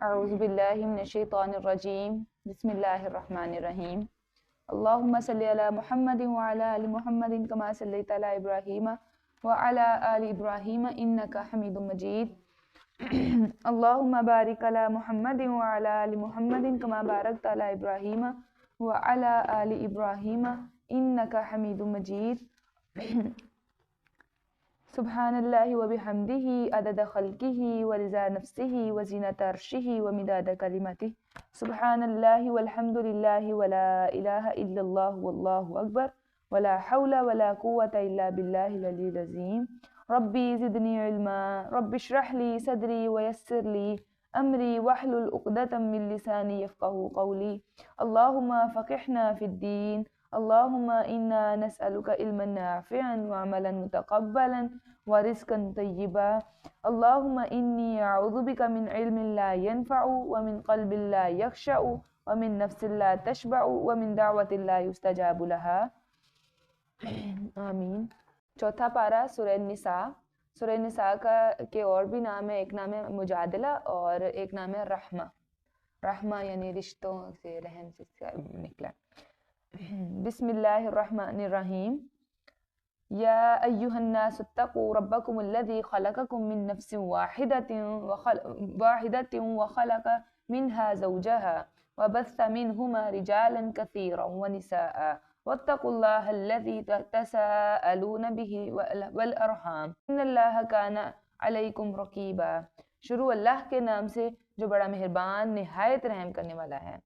اعوذ باللہ من الشیطان الرجیم بسم اللہ الرحمن الرحیم اللہم صلی علی محمد وعلی آل محمد کما صلیت علی ابراہیم وعلی آل ابراہیم انکا حمید مجید اللہم بارک علی محمد وعلی آل محمد کما بارکت علی ابراہیم وعلی آل ابراہیم انکا حمید مجید سبحان اللہ وبحمدہ عدد خلقہ ورضا نفسہ وزینۃ عرشہ ومداد کلمتہ سبحان اللہ والحمد للہ ولا الہ الا اللہ واللہ اکبر ولا حول ولا قوة الا باللہ العلی العظیم ربی زدنی علما رب اشرح لی صدری ویسر لی امری واحلل عقدۃ من لسانی یفقہوا قولی اللہم فقہنا فی الدین اللہم انا نسألک علما نافعا وعملا متقبلا ورزقا طیبا اللہم انی اعوذ بک من علم لا ينفع ومن قلب لا یخشع ومن نفس لا تشبع ومن دعوت لا یستجاب لها آمین۔ چوتھا پارہ سورہ نساء۔ سورہ نساء کے اور بھی نام ہے، ایک نام ہے مجادلہ اور ایک نام ہے رحمہ۔ رحمہ یعنی رشتوں سے، رحم سے نکلا۔ بسم اللہ الرحمن الرحیم یا ایہا الناس اتقوا ربکم الذی خلقکم من نفس واحدۃ وخلق منها زوجها وبث منہما رجالا کثیرا ونساء واتقوا اللہ الذی تساءلون به والارحام ان اللہ کان علیکم رقیبا۔ شروع اللہ کے نام سے جو بڑا مہربان نہایت رحم کرنے والا ہے۔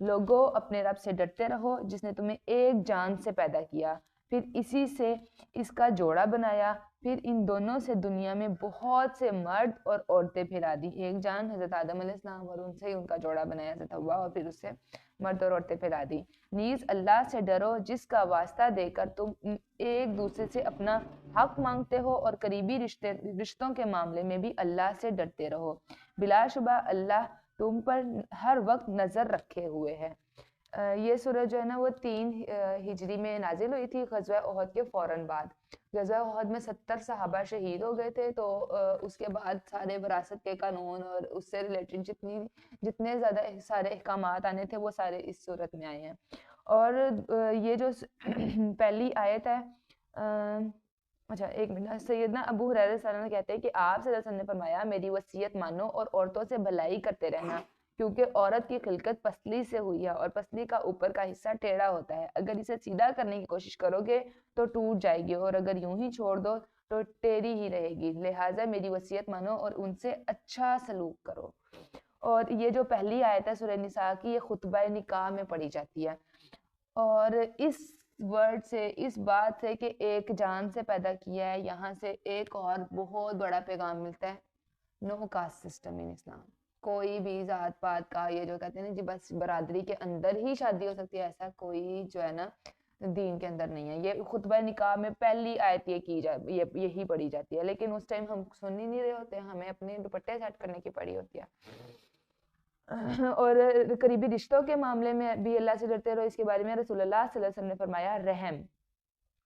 لوگو اپنے رب سے ڈرتے رہو جس نے تمہیں ایک جان سے پیدا کیا، پھر اسی سے اس کا جوڑا بنایا، پھر ان دونوں سے دنیا میں بہت سے مرد اور عورتیں پھیلا دی۔ ایک جان حضرت آدم علیہ السلام اور ان سے ہی ان کا جوڑا بنایا حضرت حوا، اور پھر اس سے مرد اور عورتیں پھیلا دی۔ نیز اللہ سے ڈرو جس کا واسطہ دے کر تم ایک دوسرے سے اپنا حق مانگتے ہو، اور قریبی رشتوں کے معاملے میں بھی اللہ سے ڈرتے رہو۔ بلا شبہ اللہ تم پر ہر وقت نظر رکھے ہوئے ہے۔ یہ سورہ جو ہے نا وہ 3 ہجری میں نازل ہوئی تھی، غزوہ احد کے فوراً بعد۔ غزوہ احد میں 70 صحابہ شہید ہو گئے تھے، تو اس کے بعد سارے وراثت کے قانون اور اس سے ریلیٹڈ جتنے زیادہ سارے احکامات آنے تھے وہ سارے اس صورت میں آئے ہیں۔ اور یہ جو پہلی آیت ہے، اچھا ایک منٹ، سیدنا ابو ہریرہ رضی اللہ عنہ کہتے ہیں کہ آپ صلی اللہ علیہ وسلم نے فرمایا میری وصیت مانو اور عورتوں سے بھلائی کرتے رہنا، کیونکہ عورت کی خلقت پسلی سے ہوئی ہے اور پسلی کا اوپر کا حصہ ٹیڑھا ہوتا ہے، اگر اسے سیدھا کرنے کی کوشش کرو گے تو ٹوٹ جائے گی، اور اگر یوں ہی چھوڑ دو تو ٹیڑھی ہی رہے گی، لہٰذا میری وصیت مانو اور ان سے اچھا سلوک کرو۔ اور یہ جو پہلی آیت ہے سورہ نساء کی، یہ خطبہ نکاح میں پڑھی جاتی ہے، اور اس ورڈ سے، اس بات سے کہ ایک جان سے پیدا کیا ہے، یہاں سے ایک اور بہت بڑا پیغام ملتا ہے، نو کاسٹ سسٹم ان اسلام۔ کوئی بھی ذات پات کا، یہ جو کہتے ہیں نا جی بس برادری کے اندر ہی شادی ہو سکتی ہے، ایسا کوئی جو ہے نا دین کے اندر نہیں ہے۔ یہ خطبہ نکاح میں پہلی آیت یہی پڑھی جاتی ہے، لیکن اس ٹائم ہم سن ہی نہیں رہے ہوتے، ہمیں اپنے دوپٹے سیٹ کرنے کی پڑی ہوتی ہے۔ اور قریبی رشتوں کے معاملے میں بھی اللہ سے ڈرتے رہو، اس کے بارے میں رسول اللہ صلی اللہ علیہ وسلم نے فرمایا رحم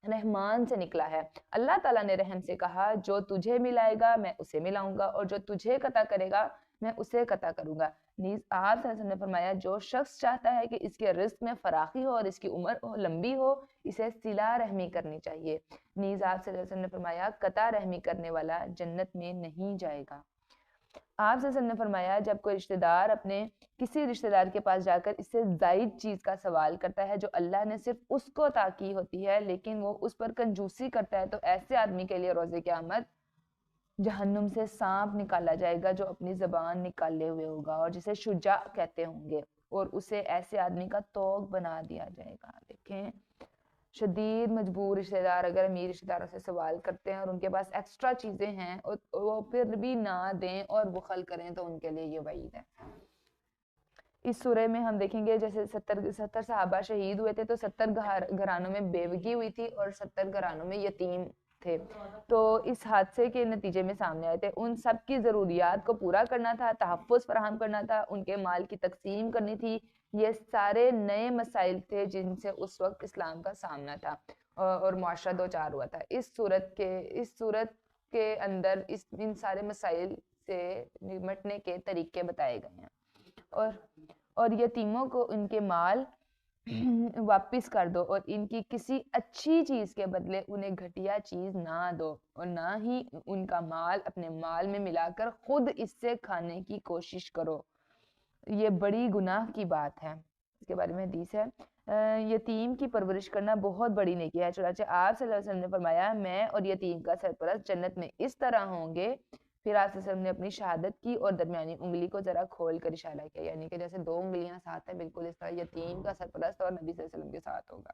رحمان سے نکلا ہے۔ اللہ تعالیٰ نے رحم سے کہا جو تجھے ملائے گا میں اسے ملاؤں گا، اور جو تجھے قطع کرے گا میں اسے قطع کروں گا۔ نیز آپ صلی اللہ علیہ وسلم نے فرمایا جو شخص چاہتا ہے کہ اس کے رزق میں فراخی ہو اور اس کی عمر لمبی ہو، اسے صلہ رحمی کرنی چاہیے۔ نیز آپ صلی اللہ علیہ وسلم نے فرمایا قطع رحمی کرنے والا جنت میں نہیں جائے گا۔ آپ صلی اللہ علیہ وسلم نے فرمایا جب کوئی رشتہ دار اپنے کسی رشتہ دار کے پاس جا کر اس سے زائد چیز کا سوال کرتا ہے جو اللہ نے صرف اس کو عطا کی ہوتی ہے، لیکن وہ اس پر کنجوسی کرتا ہے، تو ایسے آدمی کے لیے روز قیامت جہنم سے سانپ نکالا جائے گا جو اپنی زبان نکالے ہوئے ہوگا، اور جسے شجاع کہتے ہوں گے، اور اسے ایسے آدمی کا توق بنا دیا جائے گا۔ دیکھیں شدید مجبور رشتہ دار اگر امیر رشتہ داروں سے سوال کرتے ہیں اور ان کے پاس ایکسٹرا چیزیں ہیں اور وہ پھر بھی نہ دیں اور بخل کریں، تو ان کے لیے یہ وعید ہے۔ اس سورہ میں ہم دیکھیں گے جیسے 70 صحابہ شہید ہوئے تھے، تو 70 گھرانوں میں بیوگی ہوئی تھی اور 70 گھرانوں میں یتیم تھے، تو اس حادثے کے نتیجے میں سامنے آئے تھے۔ ان سب کی ضروریات کو پورا کرنا تھا، تحفظ فراہم کرنا تھا، ان کے مال کی تقسیم کرنی تھی، یہ سارے نئے مسائل تھے جن سے اس وقت اسلام کا سامنا تھا اور معاشرہ دو چار ہوا تھا۔ اس صورت کے اندر ان سارے مسائل سے نمٹنے کے طریقے بتائے گئے ہیں۔ اور یتیموں کو ان کے مال واپس کر دو اور ان کی کسی اچھی چیز کے بدلے انہیں گھٹیا چیز نہ دو اور نہ ہی ان کا مال اپنے مال میں ملا کر خود اس سے کھانے کی کوشش کرو، یہ بڑی گناہ کی بات ہے۔ اس کے بارے میں حدیث ہے، یتیم کی پرورش کرنا بہت بڑی نیکی ہے، چنانچہ آپ صلی اللہ علیہ وسلم نے فرمایا میں اور یتیم کا سرپرست جنت میں اس طرح ہوں گے۔ پھر آپ صلی اللہ علیہ وسلم نے اپنی شہادت کی اور درمیانی انگلی کو ذرا کھول کر اشارہ کیا، یعنی کہ جیسے 2 انگلیاں ساتھ ہیں بالکل اس طرح یتیم کا سرپرست اور نبی صلی اللہ علیہ وسلم کے ساتھ ہوگا۔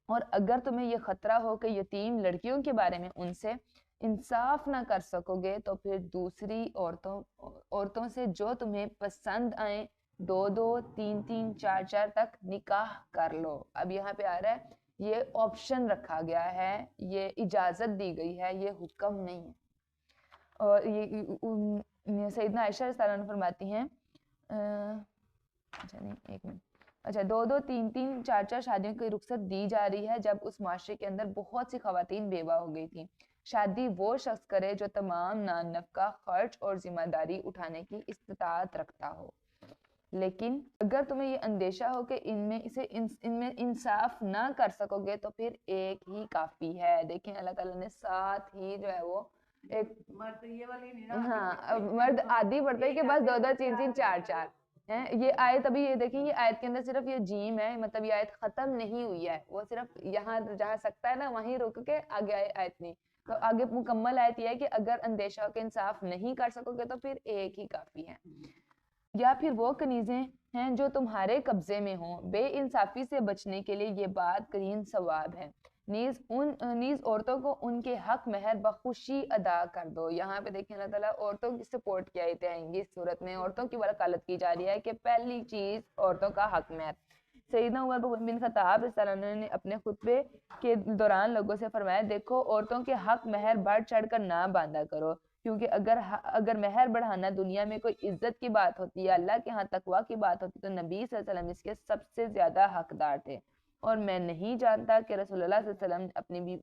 اور اگر تمہیں یہ خطرہ ہو کہ یتیم لڑکیوں کے بارے میں ان سے انصاف نہ کر سکو گے تو پھر دوسری عورتوں سے جو تمہیں پسند آئیں 2 2 3 3 4 4 تک نکاح کر لو۔ اب یہاں پہ آ رہا ہے یہ آپشن رکھا گیا ہے، یہ اجازت دی گئی ہے، یہ حکم نہیں ہے۔ اور یہ سیدنا عائشہ رضی اللہ عنہا فرماتی ہیں اچھا نہیں ایک منٹ اچھا 2 2 3 3 4 4 شادیوں کی رخصت دی جا رہی ہے جب اس معاشرے کے اندر بہت سی خواتین بیوہ ہو گئی تھیں۔ شادی وہ شخص کرے جو تمام نان نفقہ خرچ اور ذمہ داری اٹھانے کی استطاعت رکھتا ہو، لیکن اگر تمہیں یہ اندیشہ ہو کہ ان میں انصاف نہ کر سکو گے تو پھر ایک ہی کافی ہے۔ دیکھیں اللہ تعالیٰ نے ساتھ ہی جو ہے وہ ایک مرد عادی پڑھتا ہے کہ بس 2 2 3 3 4 4 یہ آیت ابھی یہ دیکھیں یہ آیت کے اندر صرف یہ جیم ہے، مطلب یہ آیت ختم نہیں ہوئی ہے، وہ صرف یہاں جہاں سکتا ہے نا وہیں رک کے آگے آیت نہیں، تو آگے مکمل آیت یہ ہے کہ اگر اندیشہ ہو کہ انصاف نہیں کر سکو گے تو پھر ایک ہی کافی ہے۔ یا پھر وہ کنیزیں ہیں جو تمہارے قبضے میں ہوں، بے انصافی سے بچنے کے لیے یہ بات کرین ثواب ہے۔ نیز عورتوں کو ان کے حق مہر بخوشی ادا کر دو۔ یہاں پہ دیکھیں اللہ تعالیٰ عورتوں کی سپورٹ کی آیتیں آئیں گی، اس صورت میں عورتوں کی وکالت کی جا رہی ہے کہ پہلی چیز عورتوں کا حق مہر۔ سیدنا عمر بن خطاب رضی اللہ عنہ نے اپنے خطبے کے دوران لوگوں سے فرمایا دیکھو عورتوں کے حق مہر بڑھ چڑھ کر نہ باندھا کرو، کیونکہ اگر مہر بڑھانا دنیا میں کوئی عزت کی بات ہوتی ہے، اللہ کے ہاں تقویٰ کی بات ہوتی تو نبی صلی اللہ علیہ وسلم اس کے سب سے زیادہ حقدار تھے، اور میں نہیں جانتا کہ رسول اللہ صلی اللہ علیہ وسلم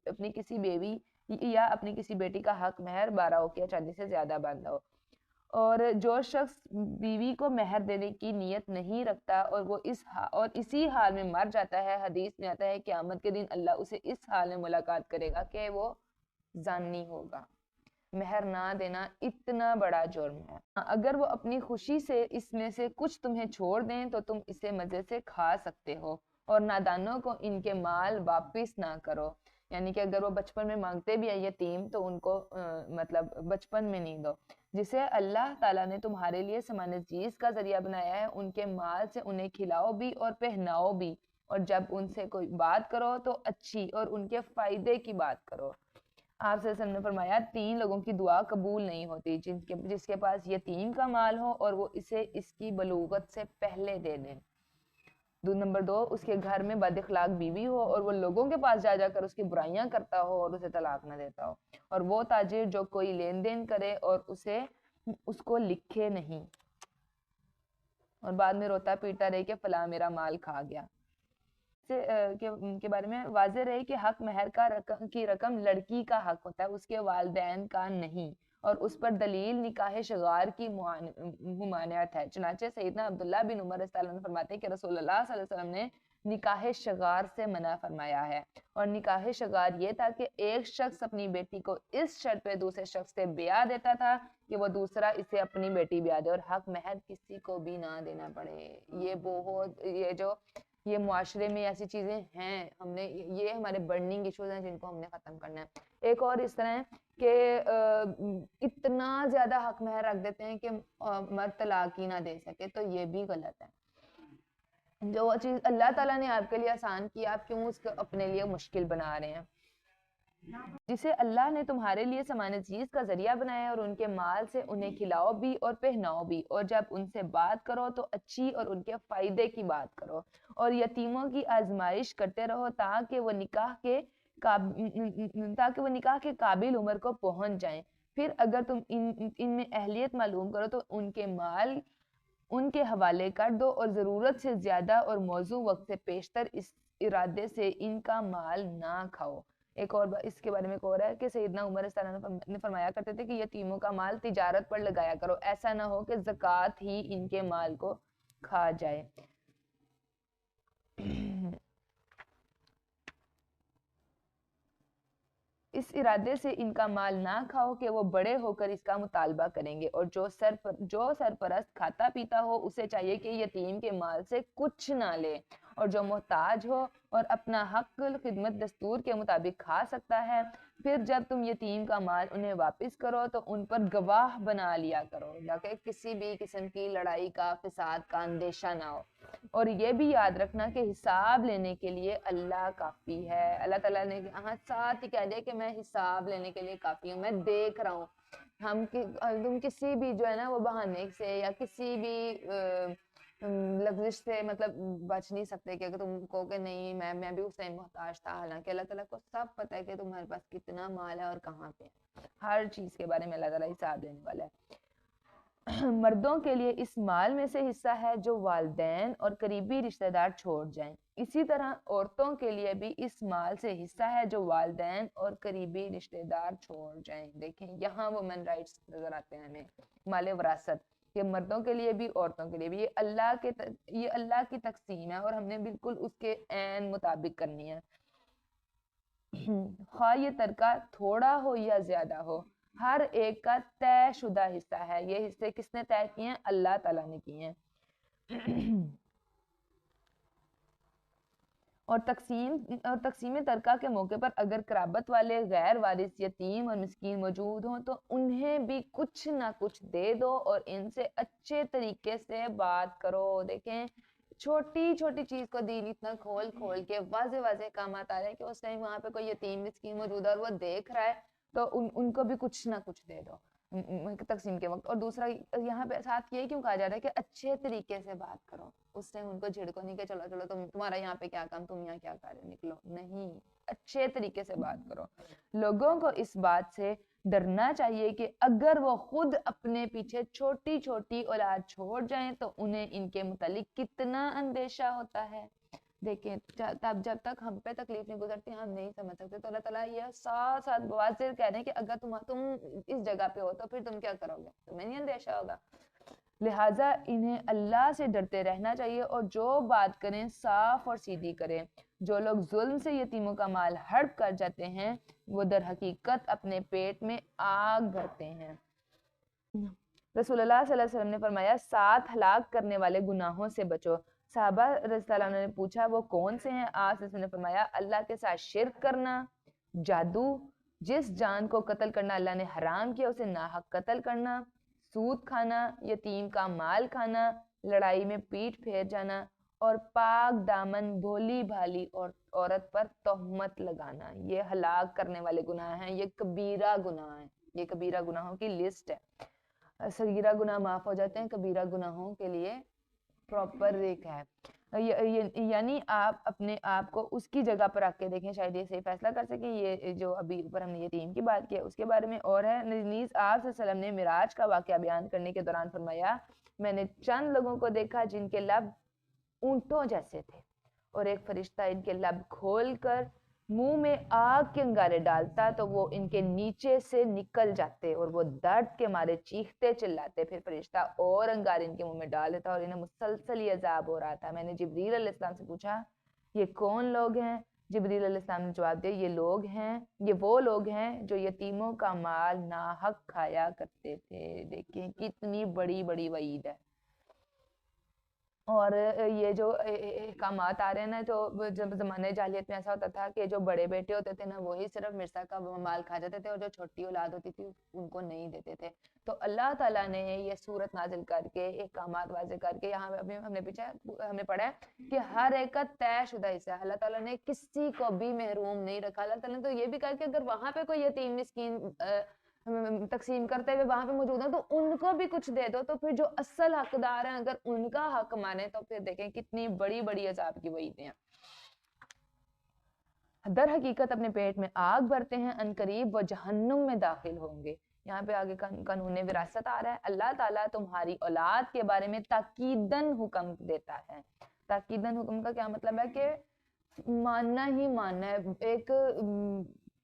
اپنی کسی بیوی یا اپنی کسی بیٹی کا حق مہر 12 اوقیہ چاندی سے زیادہ باندھا ہو۔ اور جو شخص بیوی کو مہر دینے کی نیت نہیں رکھتا اور وہ اسی حال میں مر جاتا ہے، حدیث میں آتا ہے قیامت کے دن اللہ اسے اس حال میں ملاقات کرے گا کہ وہ زانی ہوگا۔ مہر نہ دینا اتنا بڑا جرم ہے۔ اگر وہ اپنی خوشی سے اس میں سے کچھ تمہیں چھوڑ دیں تو تم اسے مزے سے کھا سکتے ہو، اور نادانوں کو ان کے مال واپس نہ کرو، یعنی کہ اگر وہ بچپن میں مانگتے بھی ہیں یتیم تو ان کو مطلب بچپن میں نہیں دو۔ جسے اللہ تعالیٰ نے تمہارے لیے سمان چیز کا ذریعہ بنایا ہے ان کے مال سے انہیں کھلاؤ بھی اور پہناؤ بھی، اور جب ان سے کوئی بات کرو تو اچھی اور ان کے فائدے کی بات کرو۔ آپ صلی اللہ علیہ وسلم نے فرمایا 3 لوگوں کی دعا قبول نہیں ہوتی، جس کے پاس یتیم کا مال ہو اور وہ اسے اس کی بلوغت سے پہلے دے دیں۔ نمبر 2 اس کے گھر میں بد اخلاق بیوی ہو اور وہ لوگوں کے پاس جا کر اس کی برائیاں کرتا ہو اور اسے طلاق نہ دیتا ہو، اور وہ تاجر جو کوئی لین دین کرے اور اس کو لکھے نہیں اور بعد میں روتا پیٹا رہے کہ فلاں میرا مال کھا گیا۔ کے بارے میں واضح رہے کہ حق مہر کی رقم لڑکی کا حق ہوتا ہے، اس کے والدین کا نہیں، اور اس پر دلیل نکاح شغار کی ممانعت ہے۔ چنانچہ سیدنا عبداللہ بن عمر رضی اللہ عنہ فرماتے ہیں کہ رسول اللہ صلی اللہ علیہ وسلم نے نکاح شغار سے منع فرمایا ہے، اور نکاح شغار یہ تھا کہ ایک شخص اپنی بیٹی کو اس شرط پہ دوسرے شخص سے بیعہ دیتا تھا کہ وہ دوسرا اسے اپنی بیٹی بیعہ دے اور حق مہر کسی کو بھی نہ دینا پڑے۔ یہ معاشرے میں ایسی چیزیں ہیں، یہ ہمارے برننگ ایشوز ہیں جن کو ہم نے ختم کرنا ہے۔ ایک اور اس طرح ہے کہ اتنا زیادہ حق مہر رکھ دیتے ہیں کہ مرد طلاق ہی نہ دے سکے، تو یہ بھی غلط ہے۔ جو چیز اللہ تعالیٰ نے آپ کے لیے آسان کی آپ کیوں اس کو اپنے لیے مشکل بنا رہے ہیں؟ جسے اللہ نے تمہارے لیے سامان چیز کا ذریعہ بنایا اور ان کے مال سے انہیں کھلاؤ بھی اور پہناؤ بھی، اور جب ان سے بات کرو تو اچھی اور ان کے فائدے کی بات کرو، اور یتیموں کی آزمائش کرتے رہو تاکہ وہ نکاح کے قابل عمر کو پہنچ جائیں۔ پھر اگر تم ان میں اہلیت معلوم کرو تو ان کے مال ان کے حوالے کر دو، اور ضرورت سے زیادہ اور موزوں وقت سے پیشتر اس ارادے سے ان کا مال نہ کھاؤ، ایک اور اس کے بارے میں ایک اور ہے کہ سیدنا عمر رضی اللہ عنہ نے فرمایا کرتے تھے کہ یتیموں کا مال تجارت پر لگایا کرو، ایسا نہ ہو کہ زکوٰۃ ہی ان کے مال کو کھا جائے۔ اس ارادے سے ان کا مال نہ کھاؤ کہ وہ بڑے ہو کر اس کا مطالبہ کریں گے، اور جو سرپرست کھاتا پیتا ہو اسے چاہیے کہ یتیم کے مال سے کچھ نہ لے، اور جو محتاج ہو اور اپنا حق خدمت دستور کے مطابق کھا سکتا ہے، پھر جب تم یتیم کا مال انہیں واپس کرو تو ان پر گواہ بنا لیا کرو تاکہ کسی بھی قسم کی لڑائی کا، فساد کا اندیشہ نہ ہو۔ اور یہ بھی یاد رکھنا کہ حساب لینے کے لیے اللہ کافی ہے۔ اللہ تعالیٰ نے ساتھ ہی کہہ دیا کہ میں حساب لینے کے لیے کافی ہوں، میں دیکھ رہا ہوں۔ تم کسی بھی جو ہے نا وہ بہانے سے یا کسی بھی لفظ سے مطلب بچ نہیں سکتے کہ اگر تم کہو کہ نہیں میں بھی اس ٹائم محتاج تھا، حالانکہ اللہ تعالیٰ کو سب پتہ ہے کہ تمہارے پاس کتنا مال ہے اور کہاں پہ ہے، ہر چیز کے بارے میں اللہ تعالیٰ حساب لینے والا ہے۔ مردوں کے لیے اس مال میں سے حصہ ہے جو والدین اور قریبی رشتہ دار چھوڑ جائیں، اسی طرح عورتوں کے لیے بھی اس مال سے حصہ ہے جو والدین اور قریبی رشتہ دار چھوڑ جائیں۔ دیکھیں یہاں وومن رائٹس نظر آتے ہیں ہمیں، مال وراثت، کہ مردوں کے لیے بھی عورتوں کے لیے بھی، یہ اللہ کی تقسیم ہے اور ہم نے بالکل اس کے عین مطابق کرنی ہے، خواہ یہ ترکہ تھوڑا ہو یا زیادہ ہو، ہر ایک کا طے شدہ حصہ ہے۔ یہ حصے کس نے طے کیے ہیں؟ اللہ تعالیٰ نے کیے ہیں۔ اور تقسیم ترکہ کے موقع پر اگر قرابت والے غیر وارث یتیم اور مسکین موجود ہوں تو انہیں بھی کچھ نہ کچھ دے دو اور ان سے اچھے طریقے سے بات کرو۔ دیکھیں چھوٹی چھوٹی چیز کو دین اتنا کھول کھول کے واضح واضح کامات آ رہے ہیں کہ اس ٹائم وہاں پہ کوئی یتیم مسکین موجود ہے اور وہ دیکھ رہا ہے تو ان کو بھی کچھ نہ کچھ دے دو تقسیم کے وقت۔ اور دوسرا یہاں پہ ساتھ یہی کیوں کہا جا رہا ہے کہ اچھے طریقے سے بات کرو، اس ٹائم ان کو جھڑکو نہیں کہ چلو چلو تمہارا یہاں پہ کیا کام، تم یہاں کیا کر رہے، نکلو، نہیں، اچھے طریقے سے بات کرو۔ لوگوں کو اس بات سے ڈرنا چاہیے کہ اگر وہ خود اپنے پیچھے چھوٹی چھوٹی اولاد چھوڑ جائیں تو انہیں ان کے متعلق کتنا اندیشہ ہوتا ہے۔ دیکھیں تب جب تک ہم پہ تکلیف نہیں گزرتی ہم نہیں سمجھ سکتے، تو اللہ تعالیٰ یہ ساتھ ساتھ واضح کہہ رہے ہیں کہ اگر تم اس جگہ پہ ہو تو پھر تم کیا کرو گے، تمہیں نہیں اندیشہ ہوگا۔ لہٰذا انہیں اللہ سے ڈرتے رہنا چاہیے اور جو بات کریں صاف اور سیدھی کریں۔ جو لوگ ظلم سے یتیموں کا مال ہڑپ کر جاتے ہیں وہ در حقیقت اپنے پیٹ میں آگ بھرتے ہیں۔ رسول اللہ صلی اللہ علیہ وسلم نے فرمایا 7 ہلاک کرنے والے گناہوں سے بچو۔ صحابہ رضی اللہ عنہ نے پوچھا وہ کون سے ہیں؟ آپ نے فرمایا اللہ کے ساتھ شرک کرنا، جادو، جس جان کو قتل کرنا اللہ نے حرام کیا اسے ناحق قتل کرنا، سود کھانا، یتیم کا مال کھانا، لڑائی میں پیٹھ پھیر جانا، اور پاک دامن بھولی بھالی عورت پر تہمت لگانا۔ یہ ہلاک کرنے والے گناہ ہیں، یہ کبیرہ گناہ ہیں، یہ کبیرہ گناہوں کی لسٹ ہے۔ صغیرہ گناہ معاف ہو جاتے ہیں، کبیرہ گناہوں کے لیے پراپر ایک ہے، یعنی آپ اپنے آپ کو اس کی جگہ پر رکھ کے دیکھیں، شاید یہ صحیح فیصلہ کر سکیں۔ یہ جو ابھی اوپر ہم نے یتیم کی بات کی ہے اس کے بارے میں اور ہے۔ نیز آپ صلی اللہ علیہ وسلم نے معراج کا واقعہ بیان کرنے کے دوران فرمایا میں نے چند لوگوں کو دیکھا جن کے لب اونٹوں جیسے تھے اور ایک فرشتہ ان کے لب کھول کر منہ میں آگ کے انگارے ڈالتا تو وہ ان کے نیچے سے نکل جاتے اور وہ درد کے مارے چیختے چلاتے، پھر فرشتہ اور انگارے ان کے منہ میں ڈال دیتا اور انہیں مسلسل یہ عذاب ہو رہا تھا۔ میں نے جبریل علیہ السلام سے پوچھا یہ کون لوگ ہیں؟ جبریل علیہ السلام نے جواب دیا یہ وہ لوگ ہیں جو یتیموں کا مال ناحق کھایا کرتے تھے۔ دیکھیں کتنی بڑی بڑی وعید ہے۔ اور یہ جو احکامات آ رہے ہیں نا، جو جب زمانے جاہلیت میں ایسا ہوتا تھا کہ جو بڑے بیٹے ہوتے تھے نا وہی صرف مرثا کا مال کھا جاتے تھے اور جو چھوٹی اولاد ہوتی تھی ان کو نہیں دیتے تھے۔ تو اللہ تعالیٰ نے یہ صورت نازل کر کے احکامات واضح کر کے یہاں ہم نے پڑھا ہے کہ ہر ایک کا طے شدہ حصہ ہے۔ اللہ تعالیٰ نے کسی کو بھی محروم نہیں رکھا۔ اللہ تعالیٰ نے تو یہ بھی کہا کہ اگر وہاں پہ کوئی یتیم مسکین تقسیم کرتے ہوئے وہاں پہ موجود ہیں تو ان کو بھی کچھ دے دو، تو پھر جو اصل حقدار ہیں اگر ان کا حق مانے تو پھر دیکھیں کتنی بڑی بڑی عذاب کی وعیدیں ہیں۔ در حقیقت اپنے پیٹ میں آگ بھرتے ہیں، ان قریب وہ جہنم میں داخل ہوں گے۔ یہاں پہ آگے قانون وراثت آ رہا ہے۔ اللہ تعالیٰ تمہاری اولاد کے بارے میں تاکیداً حکم دیتا ہے۔ تاکیداً حکم کا کیا مطلب ہے کہ ماننا ہی ماننا ہے۔ ایک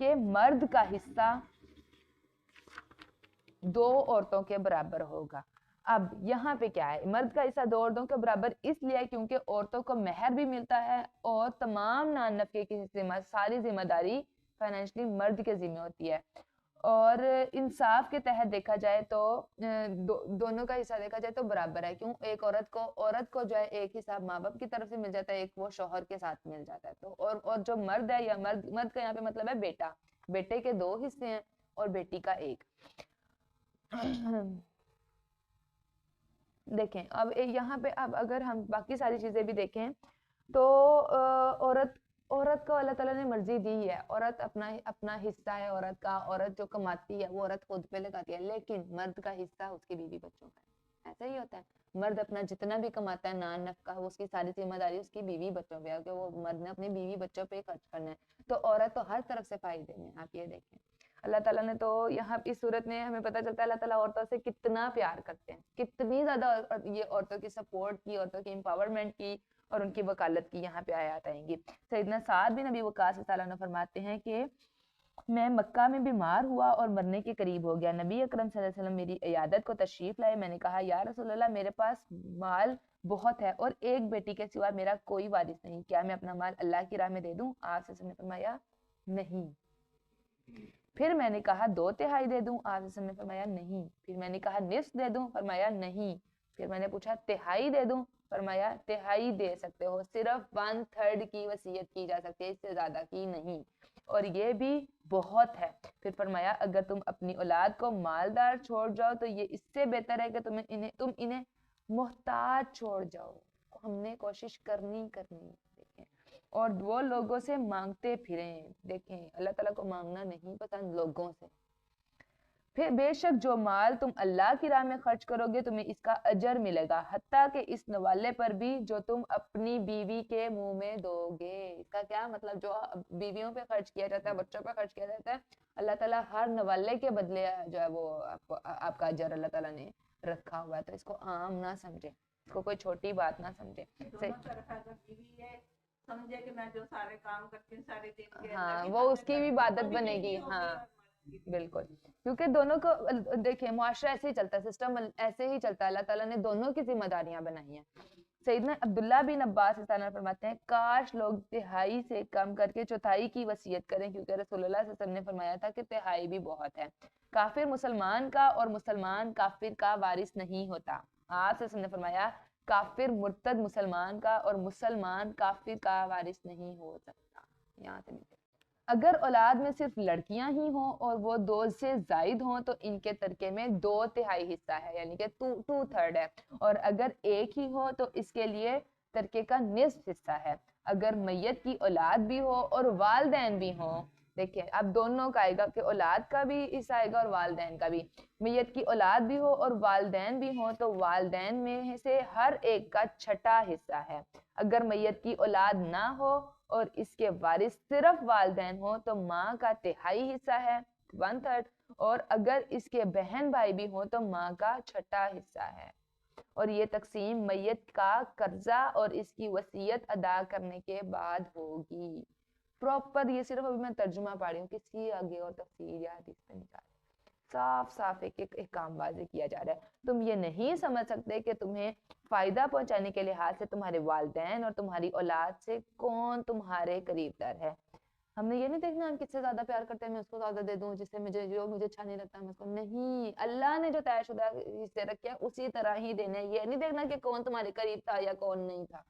کہ مرد کا حصہ 2 عورتوں کے برابر ہوگا. اب یہاں پہ کیا ہے, مرد کا حصہ 2 عورتوں کے برابر اس لیے کیونکہ عورتوں کو مہر بھی ملتا ہے اور تمام نان نفقے کی ساری ذمہ داری فائنینشلی مرد کے ذمہ ہوتی ہے. اور انصاف کے تحت دیکھا جائے تو دونوں کا حصہ دیکھا جائے تو برابر ہے. کیوں, ایک عورت کو جو ہے ایک حصہ ماں باپ کی طرف سے مل جاتا ہے, ایک وہ شوہر کے ساتھ مل جاتا ہے. تو اور جو مرد ہے یا مرد کا یہاں پہ مطلب ہے بیٹا, بیٹے کے 2 حصے ہیں اور بیٹی کا 1. دیکھیں اب یہاں پہ اب اگر ہم باقی ساری چیزیں بھی دیکھیں تو عورت کو اللہ تعالیٰ نے مرضی دی ہے, عورت اپنا حصہ ہے عورت کا, عورت جو کماتی ہے وہ عورت خود پہ لگاتی ہے, لیکن مرد کا حصہ اس کے بیوی بچوں کا ہے. ایسا ہی ہوتا ہے, مرد اپنا جتنا بھی کماتا ہے نان نفقہ اس کی ساری ذمہ داری اس کی بیوی بچوں پہ ہے کہ وہ مرد نے اپنی بیوی بچوں پہ خرچ کرنا ہے. تو عورت تو ہر طرف سے فائدے میں. آپ یہ دیکھیں اللہ تعالیٰ نے تو یہاں اس صورت میں ہمیں پتہ چلتا ہے اللہ تعالیٰ عورتوں سے کتنا پیار کرتے ہیں, کتنی زیادہ یہ عورتوں کی سپورٹ کی, عورتوں کی امپاورمنٹ کی اور ان کی وکالت کی یہاں پہ آیات آئیں گی. سیدنا سعد بن ابی وقاص رضی اللہ عنہ فرماتے ہیں کہ میں مکہ میں بیمار ہوا اور مرنے کے قریب ہو گیا. نبی اکرم صلی اللہ علیہ وسلم میری عیادت کو تشریف لائے. میں نے کہا یا رسول اللہ میرے پاس مال بہت ہے اور ایک بیٹی کے سوا میرا کوئی وارث نہیں, کیا میں اپنا مال اللہ کی راہ میں دے دوں؟ آپ نے فرمایا نہیں. پھر میں نے کہا 2/3 دے دوں؟ آپ نے فرمایا نہیں. پھر میں نے کہا نصف دے دوں؟ فرمایا نہیں. پھر میں نے پوچھا 1/3 دے دوں؟ فرمایا 1/3 دے سکتے ہو, صرف 1/3 کی وصیت کی جا سکتی ہے, اس سے زیادہ کی نہیں, اور یہ بھی بہت ہے. پھر فرمایا اگر تم اپنی اولاد کو مالدار چھوڑ جاؤ تو یہ اس سے بہتر ہے کہ تم انہیں محتاج چھوڑ جاؤ. ہم نے کوشش کرنی. دیکھیں, اور وہ لوگوں سے مانگتے پھریں. دیکھیں اللہ تعالیٰ کو مانگنا نہیں پسند لوگوں سے. پھر بے شک جو مال تم اللہ کی راہ میں خرچ کرو گے تمہیں اس کا اجر ملے گا, حتیٰ کہ اس نوالے پر بھی جو تم اپنی بیوی کے منہ میں دو گے. اس کا کیا مطلب, جو بیویوں پہ خرچ کیا جاتا ہے, بچوں پہ خرچ کیا جاتا ہے, اللہ تعالیٰ ہر نوالے کے بدلے جو ہے وہ آپ کا اجر اللہ تعالیٰ نے رکھا ہوا ہے. تو اس کو عام نہ سمجھے, اس کو کوئی چھوٹی بات نہ سمجھے. سمجھے کہ میں جو سارے کام کرتی ہوں سارے دن کے, ہاں وہ اس کی بھی عبادت بنے گی. ہاں بالکل, کیونکہ دونوں کو دیکھیں معاشرہ ایسے ہی چلتا ہے, سسٹم ایسے ہی چلتا ہے. اللہ تعالیٰ نے دونوں کی ذمہ داریاں بنائی ہیں. سیدنا عبداللہ بن عباس رضی اللہ عنہ فرماتے ہیں کاش لوگ 1/3 سے کم کر کے 1/4 کی وصیت کریں, کیونکہ رسول اللہ صلی اللہ علیہ وسلم نے فرمایا تھا کہ 1/3 بھی بہت ہے. کافر مسلمان کا اور مسلمان کافر کا وارث نہیں ہوتا. آپ سے نے فرمایا کافر مرتد مسلمان کا اور مسلمان کافر کا وارث نہیں ہو سکتا. یہاں سے اگر اولاد میں صرف لڑکیاں ہی ہوں اور وہ 2 سے زائد ہوں تو ان کے ترکے میں 2/3 حصہ ہے, یعنی کہ 2/3 ہے. اور اگر ایک ہی ہو تو اس کے لیے ترکے کا نصف حصہ ہے. اگر میت کی اولاد بھی ہو اور والدین بھی ہوں, دیکھیں اب دونوں کا آئے گا کہ اولاد کا بھی حصہ آئے گا اور والدین کا بھی. میت کی اولاد بھی ہو اور والدین بھی ہوں تو والدین میں سے ہر ایک کا 1/6 حصہ ہے. اگر میت کی اولاد نہ ہو اور اس کے وارث صرف والدین ہوں تو ماں کا 1/3 حصہ ہے 1/3, اور اگر اس کے بہن بھائی بھی ہوں تو ماں کا 1/6 حصہ ہے. اور یہ تقسیم میت کا قرضہ اور اس کی وصیت ادا کرنے کے بعد ہوگی. پراپر یہ صرف ابھی میں ترجمہ پڑھ رہی ہوں, کسی آگے اور تفسیر یا حدیث پہ نہیں جا رہی, صاف ایک کام واضح کیا جا رہا ہے. تم یہ نہیں سمجھ سکتے کہ تمہیں فائدہ پہنچانے کے لحاظ سے تمہارے والدین اور تمہاری اولاد سے کون تمہارے قریب تر ہے. ہم نے یہ نہیں دیکھنا ہم کس سے زیادہ پیار کرتے ہیں میں اس کو زیادہ دے دوں, جس سے مجھے اچھا نہیں لگتا میں اس کو نہیں. اللہ نے جو طے شدہ حصے رکھے اسی طرح ہی دینے. یہ نہیں دیکھنا کہ کون تمہارے قریب تھا یا کون نہیں تھا.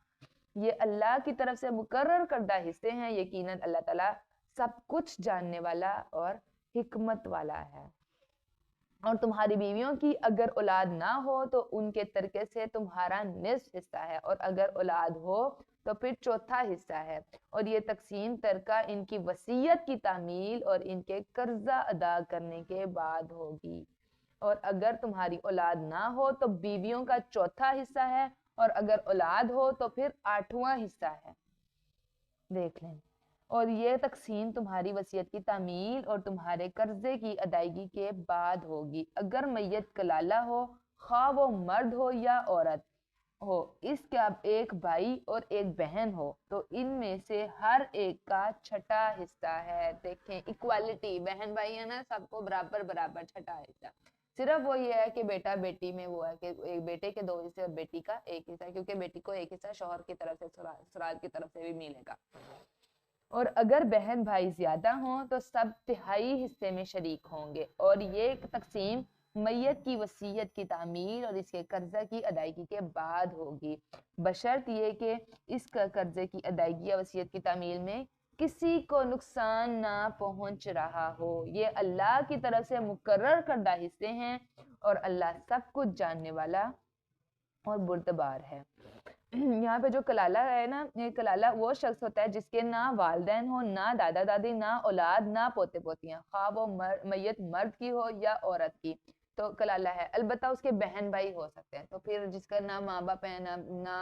یہ اللہ کی طرف سے مقرر کردہ حصے ہیں. یقیناً اللہ تعالیٰ سب کچھ جاننے والا اور حکمت والا ہے. اور تمہاری بیویوں کی اگر اولاد نہ ہو تو ان کے ترکے سے تمہارا نصف حصہ ہے, اور اگر اولاد ہو تو پھر 1/4 حصہ ہے. اور یہ تقسیم ترکہ ان کی وصیت کی تعمیل اور ان کے قرضہ ادا کرنے کے بعد ہوگی. اور اگر تمہاری اولاد نہ ہو تو بیویوں کا 1/4 حصہ ہے, اور اگر اولاد ہو تو پھر 8واں حصہ ہے. دیکھ لیں, اور یہ تقسیم تمہاری وصیت کی تعمیل اور تمہارے قرضے کی ادائیگی کے بعد ہوگی. اگر میت کلالہ ہو, خواہ وہ مرد ہو یا عورت, ہو، اس کے اب ایک بھائی اور ایک بہن ہو تو ان میں سے ہر ایک کا چھٹا حصہ ہے. دیکھیں ایکوالٹی، بہن بھائی ہے نا سب کو برابر برابر چھٹا حصہ. صرف وہ یہ ہے کہ بیٹا بیٹی میں وہ ہے کہ ایک بیٹے کے 2 حصے اور بیٹی کا 1 حصہ، کیونکہ بیٹی کو 1 حصہ شوہر کی طرف سے سسرال کی طرف سے بھی ملے گا. اور اگر بہن بھائی زیادہ ہوں تو سب تہائی حصے میں شریک ہوں گے، اور یہ تقسیم میت کی وصیت کی تعمیل اور اس کے قرضہ کی ادائیگی کے بعد ہوگی، بشرط یہ کہ اس کا قرضے کی ادائیگی یا وصیت کی تعمیل میں کسی کو نقصان نہ پہنچ رہا ہو. یہ اللہ کی طرف سے مقرر کردہ حصے ہیں اور اللہ سب کچھ جاننے والا اور بردبار ہے. یہاں پہ جو کلالہ ہے نا، یہ کلالہ وہ شخص ہوتا ہے جس کے نہ والدین ہو، نہ دادا دادی، نہ اولاد، نہ پوتے پوتیاں، خواہ وہ میت مرد کی ہو یا عورت کی تو کلالہ ہے. البتہ اس کے بہن بھائی ہو سکتے ہیں. تو پھر جس کا نہ ماں باپ ہے، نہ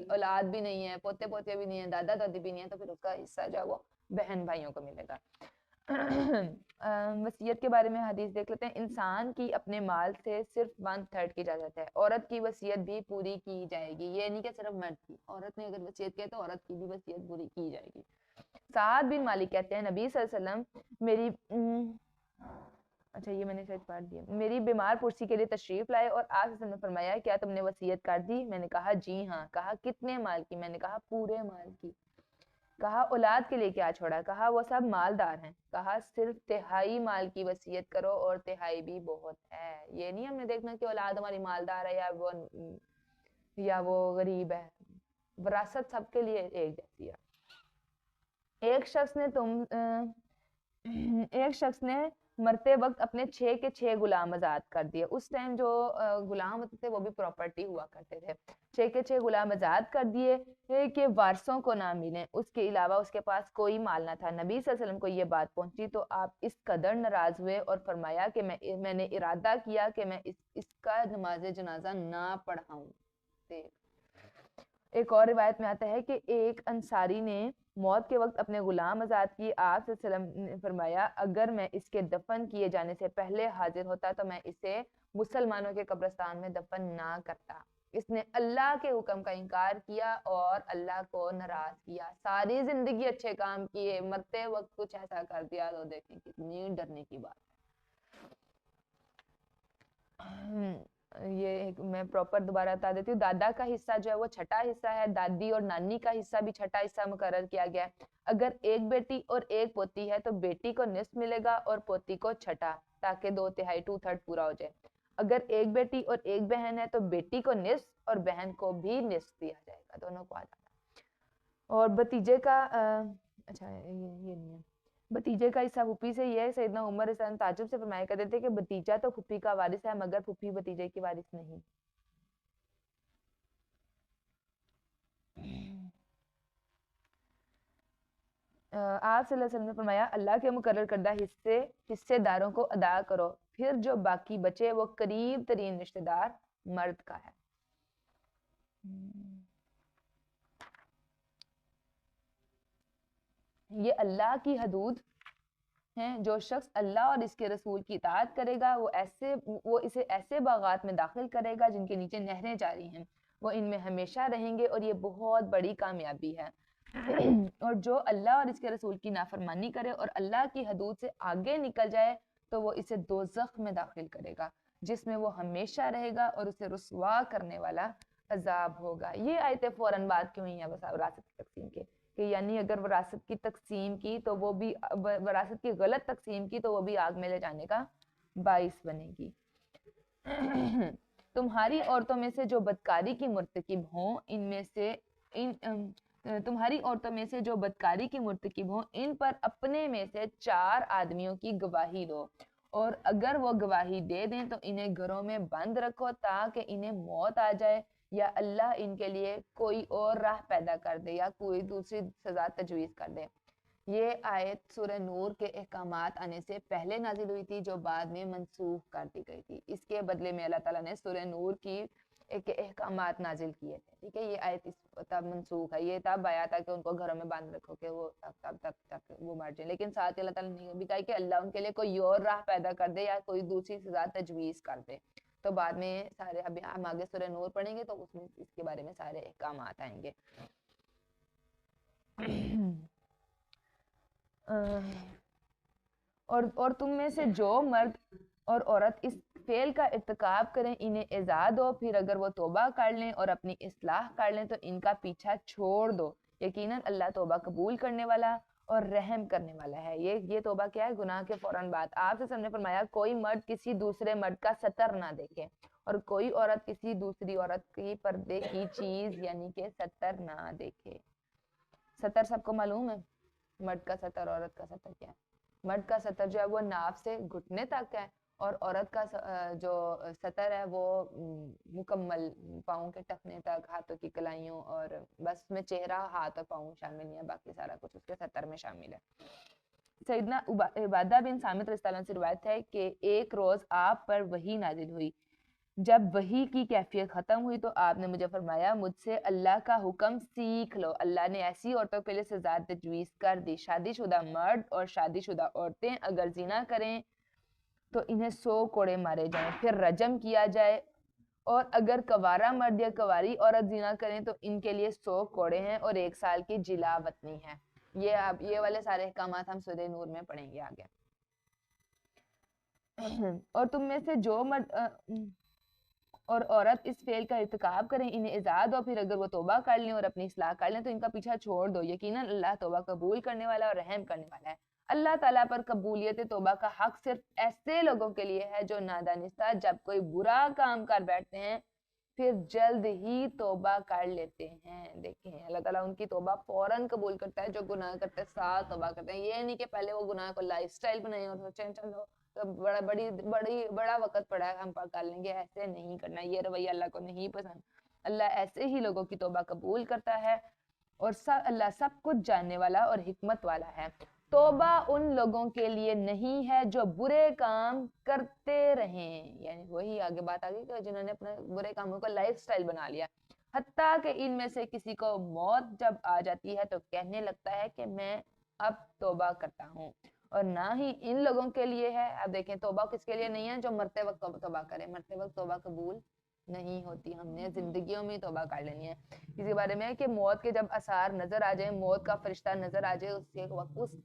اولاد بھی نہیں ہے، پوتے پوتے بھی نہیں ہیں، دادا دادی بھی نہیں ہے، تو پھر اس کا حصہ جو ہے وہ بہن بھائیوں کو ملے گا. وصیت کے بارے میں حدیث دیکھ لیتے ہیں. انسان کی اپنے مال سے صرف 1/3 کی اجازت ہے. عورت کی وصیت بھی پوری کی جائے گی. یہ نہیں کہ صرف مرد کی، عورت نے اگر وصیت کی تو عورت کی بھی وصیت پوری کی جائے گی. سعد بن مالک کہتے ہیں نبی صلی اللہ علیہ وسلم اچھا یہ میں نے شاید پڑھ دیا، میری بیمار پرسی کے لیے تشریف لائے اور آپ وسلم نے فرمایا کیا تم نے وصیت کر دی؟ میں نے کہا جی ہاں. کہا کتنے مال کی؟ میں نے کہا پورے مال کی. کہا اولاد کے لیے کیا چھوڑا؟ کہا وہ سب مالدار ہیں. کہا صرف تہائی مال کی وصیت کرو اور تہائی بھی بہت ہے. یہ نہیں ہم نے دیکھنا کہ اولاد ہماری مالدار ہے یا وہ غریب ہے، وراثت سب کے لیے ایک جیسی ہے. ایک شخص نے مرتے وقت اپنے 6 کے 6 غلام آزاد کر دیے. اس ٹائم جو غلام ہوتے تھے وہ بھی پراپرٹی ہوا کرتے تھے. 6 کے 6 غلام آزاد کر دیے کہ وارثوں کو نہ ملیں. اس کے علاوہ اس کے پاس کوئی مال نہ تھا. نبی صلی اللہ علیہ وسلم کو یہ بات پہنچی تو آپ اس قدر ناراض ہوئے اور فرمایا کہ میں نے ارادہ کیا کہ میں اس کا نماز جنازہ نہ پڑھاؤں. ایک اور روایت میں آتا ہے کہ ایک انصاری نے موت کے وقت اپنے غلام آزاد کی. آپ صلی اللہ علیہ وسلم نے فرمایا اگر میں اس کے دفن کیے جانے سے پہلے حاضر ہوتا تو میں اسے مسلمانوں کے قبرستان میں دفن نہ کرتا. اس نے اللہ کے حکم کا انکار کیا اور اللہ کو ناراض کیا. ساری زندگی اچھے کام کیے، مرتے وقت کچھ ایسا کر دیا تو دیکھیں کتنی ڈرنے کی بات. یہ میں پراپر دوبارہ بتا دیتی ہوں. دادا کا حصہ جو ہے وہ چھٹا حصہ ہے. دادی اور نانی کا حصہ بھی چھٹا حصہ مقرر کیا گیا ہے. اگر ایک بیٹی اور ایک پوتی ہے تو بیٹی کو نصف ملے گا اور پوتی کو چھٹا، تاکہ 2/3 2/3 پورا ہو جائے. اگر ایک بیٹی اور ایک بہن ہے تو بیٹی کو نصف اور بہن کو بھی نصف دیا جائے گا، دونوں کو آ جاتا. اور بھتیجے کا اچھا یہ نہیں ہے. بھتیجے کا حصہ پھوپھی سے یہ ہے. سیدنا عمر رضی اللہ عنہ تعجب سے فرمایا کرتے تھے کہ بھتیجا تو پھوپھی کا وارث ہے مگر پھوپھی بھتیجے کی وارث نہیں. آپ صلی اللہ علیہ وسلم نے فرمایا اللہ کے مقرر کردہ حصے داروں کو ادا کرو، پھر جو باقی بچے وہ قریب ترین رشتہ دار مرد کا ہے. یہ اللہ کی حدود ہیں. جو شخص اللہ اور اس کے رسول کی اطاعت کرے گا وہ اسے ایسے باغات میں داخل کرے گا جن کے نیچے نہریں جاری ہیں، وہ ان میں ہمیشہ رہیں گے اور یہ بہت بڑی کامیابی ہے. اور جو اللہ اور اس کے رسول کی نافرمانی کرے اور اللہ کی حدود سے آگے نکل جائے تو وہ اسے دوزخ میں داخل کرے گا جس میں وہ ہمیشہ رہے گا اور اسے رسوا کرنے والا عذاب ہوگا. یہ آیتیں فوراً بات کیوں ہوئی ہیں وراثت کی تقسیم کے، کہ یعنی اگر وراثت کی تقسیم کی تو وہ بھی وراثت کی غلط تقسیم کی تو وہ بھی آگ میں لے جانے کا باعث بنے گی. تمہاری عورتوں میں سے جو بدکاری کی مرتکب ہوں ان پر اپنے میں سے 4 آدمیوں کی گواہی دو، اور اگر وہ گواہی دے دیں تو انہیں گھروں میں بند رکھو تاکہ انہیں موت آ جائے یا اللہ ان کے لیے کوئی اور راہ پیدا کر دے یا کوئی دوسری سزا تجویز کر دے. یہ آیت سورہ نور کے احکامات آنے سے پہلے نازل ہوئی تھی جو بعد میں منسوخ کر دی گئی تھی. اس کے بدلے میں اللہ تعالیٰ نے سورہ نور کی ایک احکامات نازل کیے تھے. ٹھیک ہے، یہ آیت تب منسوخ ہے. یہ تب آیا تھا کہ ان کو گھروں میں بند رکھو کہ وہ تب وہ مر جائے، لیکن ساتھ اللہ تعالیٰ نے بھی کہا کہ اللہ ان کے لیے کوئی اور راہ پیدا کر دے یا کوئی دوسری سزا تجویز کر دے. تو بعد میں سارے ابھی ہم آگے سورہ نور پڑھیں گے تو اس میں اس کے بارے میں سارے احکامات آئیں گے. اور تم میں سے جو مرد اور عورت اس فعل کا ارتکاب کریں انہیں ایذا دو، پھر اگر وہ توبہ کر لیں اور اپنی اصلاح کر لیں تو ان کا پیچھا چھوڑ دو، یقیناً اللہ توبہ قبول کرنے والا اور رحم کرنے والا ہے. یہ توبہ کیا ہے؟ گناہ کے فوراً بعد. آپ سے نے فرمایا کوئی مرد کسی دوسرے مرد کا ستر نہ دیکھے اور کوئی عورت کسی دوسری عورت کی پردے کی چیز یعنی کہ ستر نہ دیکھے. ستر سب کو معلوم ہے، مرد کا ستر عورت کا ستر کیا ہے. مرد کا ستر جو ہے وہ ناف سے گھٹنے تک ہے اور عورت کا جو ستر ہے وہ مکمل پاؤں کے ٹخنے تک، ہاتھوں کی کلائیوں، اور بس اس میں چہرہ، ہاتھ اور پاؤں شامل نہیں ہے، باقی سارا کچھ اس کے ستر میں شامل ہے. سیدنا عبادہ بن صامت رضی اللہ عنہ سے روایت ہے کہ ایک روز آپ پر وحی نازل ہوئی. جب وحی کی کیفیت ختم ہوئی تو آپ نے مجھے فرمایا مجھ سے اللہ کا حکم سیکھ لو. اللہ نے ایسی عورتوں کے لیے سزا تجویز کر دی. شادی شدہ مرد اور شادی شدہ عورتیں اگر زنا کریں تو انہیں 100 کوڑے مارے جائیں، پھر رجم کیا جائے، اور اگر کوارا مرد یا کواری عورت زنا کریں تو ان کے لیے 100 کوڑے ہیں اور 1 سال کی جلا وطنی ہے. یہ والے سارے احکامات ہم سورہ نور میں پڑھیں گے آگے. اور تم میں سے جو مرد اور عورت اس فعل کا ارتکاب کریں انہیں ایذا دو، پھر اگر وہ توبہ کر لیں اور اپنی اصلاح کر لیں تو ان کا پیچھا چھوڑ دو، یقیناً اللہ توبہ قبول کرنے والا اور رحم کرنے والا ہے. اللہ تعالیٰ پر قبولیت توبہ کا حق صرف ایسے لوگوں کے لیے ہے جو نادانستہ جب کوئی برا کام کر بیٹھتے ہیں پھر جلد ہی توبہ کر لیتے ہیں. دیکھیں اللہ تعالیٰ ان کی توبہ فوراً قبول کرتا ہے جو گناہ کرتے ہیں ساتھ توبہ کرتے ہیں. یہ نہیں کہ پہلے وہ گناہ کو لائف سٹائل بنائیں اور سوچیں چلو بڑا وقت پڑا ہے ہم کر لیں گے. ایسے نہیں کرنا، یہ رویہ اللہ کو نہیں پسند. اللہ ایسے ہی لوگوں کی توبہ قبول کرتا ہے اور اللہ سب کچھ جاننے والا اور حکمت والا ہے. توبہ ان لوگوں کے لیے نہیں ہے جو برے کام کرتے رہیں، یعنی وہی آگے بات آگئی کہ جنہوں نے اپنے برے کاموں کو لائف سٹائل بنا لیا، حتیٰ کہ ان میں سے کسی کو موت جب آ جاتی ہے تو کہنے لگتا ہے کہ میں اب توبہ کرتا ہوں. اور نہ ہی ان لوگوں کے لیے ہے. اب دیکھیں توبہ کس کے لیے نہیں ہے؟ جو مرتے وقت توبہ کرے. مرتے وقت توبہ قبول نہیں ہوتی، ہم نے زندگیوں میں توبہ کر لینی ہے. اسی بارے میں ہے کہ موت کے جب آثار نظر آ جائیں، موت کا فرشتہ نظر آ جائے، اس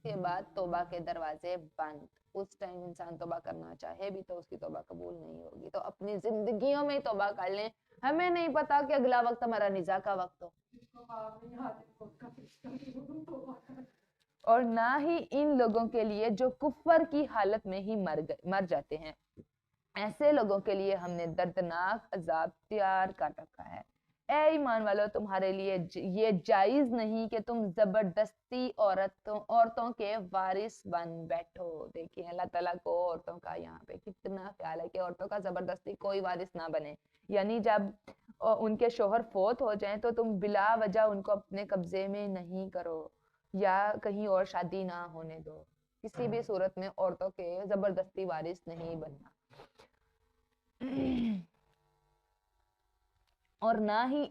کے بعد توبہ کے دروازے بند. اس ٹائم انسان توبہ کرنا چاہے بھی تو اس کی توبہ قبول نہیں ہوگی. تو اپنی زندگیوں میں توبہ کر لیں. ہمیں نہیں پتا کہ اگلا وقت ہمارا نزا کا وقت ہو. اور نہ ہی ان لوگوں کے لیے جو کفر کی حالت میں ہی مر جاتے ہیں، ایسے لوگوں کے لیے ہم نے دردناک عذاب تیار کر رکھا ہے. اے ایمان والو تمہارے لیے یہ جائز نہیں کہ تم زبردستی عورتوں کے وارث بن بیٹھو. دیکھیں اللہ تعالیٰ کو عورتوں کا یہاں پہ کتنا خیال ہے کہ عورتوں کا زبردستی کوئی وارث نہ بنے. یعنی جب ان کے شوہر فوت ہو جائیں تو تم بلا وجہ ان کو اپنے قبضے میں نہیں کرو یا کہیں اور شادی نہ ہونے دو. کسی بھی صورت میں عورتوں کے زبردستی وارث نہیں بننا. اور نہ ہی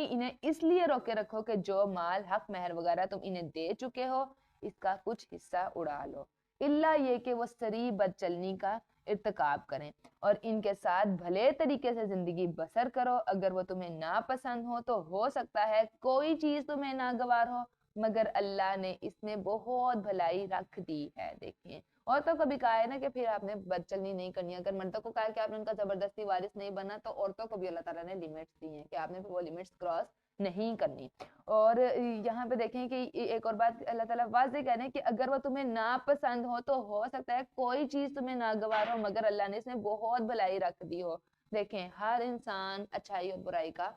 انہیں اس لیے روکے رکھو کہ جو مال حق مہر وغیرہ تم انہیں دے چکے ہو اس کا کچھ حصہ اڑا لو، الا یہ کہ وہ سری بد چلنی کا ارتکاب کریں اور ان کے ساتھ بھلے طریقے سے زندگی بسر کرو. اگر وہ تمہیں ناپسند ہو سکتا ہے کوئی چیز تمہیں ناگوار ہو، مگر اللہ نے اس میں بہت بھلائی رکھ دی ہے. دیکھیں عورتوں کو بھی کہا ہے نا کہ پھر آپ نے بد چلنی نہیں کرنی. اگر مردوں کو کہا ہے کہ آپ نے ان کا زبردستی وارث نہیں بنا تو عورتوں کو بھی اللہ تعالیٰ نے لیمٹس دی ہیں کہ آپ نے وہ لیمٹس کراس نہیں کرنی. اور یہاں پہ دیکھیں کہ ایک اور بات اللہ تعالیٰ واضح کہہ رہے ہیں کہ اگر وہ تمہیں ناپسند ہو سکتا ہے کوئی چیز تمہیں ناگوار ہو مگر اللہ نے اس میں بہت بھلائی رکھ دی ہو. دیکھیں ہر انسان اچھائی اور برائی کا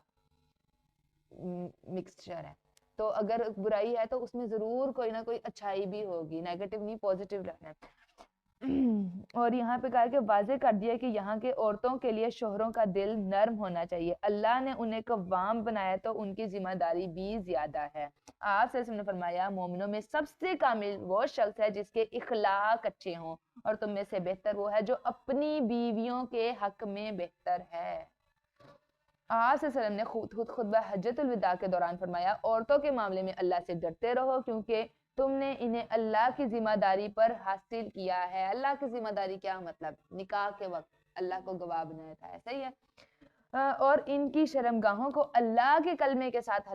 مکسچر ہے، تو اگر برائی ہے تو اس میں ضرور کوئی نہ کوئی اچھائی بھی ہوگی. نیگیٹو نہیں، پوزیٹیو رہنا ہے. اور یہاں پہ کہا کہ واضح کر دیا کہ یہاں کے عورتوں کے لیے شوہروں کا دل نرم ہونا چاہیے. اللہ نے انہیں قوام بنایا تو ان کی ذمہ داری بھی زیادہ ہے. آپ سے نے فرمایا مومنوں میں سب سے کامل وہ شخص ہے جس کے اخلاق اچھے ہوں، اور تم میں سے بہتر وہ ہے جو اپنی بیویوں کے حق میں بہتر ہے. آپ صلی اللہ علیہ وسلم نے خطبہ حجۃ الوداع کے دوران فرمایا عورتوں کے معاملے میں اللہ سے ڈرتے رہو کیونکہ تم نے انہیں اللہ کی ذمہ داری پر حاصل کیا ہے. اللہ کی ذمہ داری کیا مطلب؟ نکاح کے وقت اللہ کو گواہ بنایا تھا، ایسا ہی ہے۔ اور ان کی شرمگاہوں کو اللہ کے کلمے کے ساتھ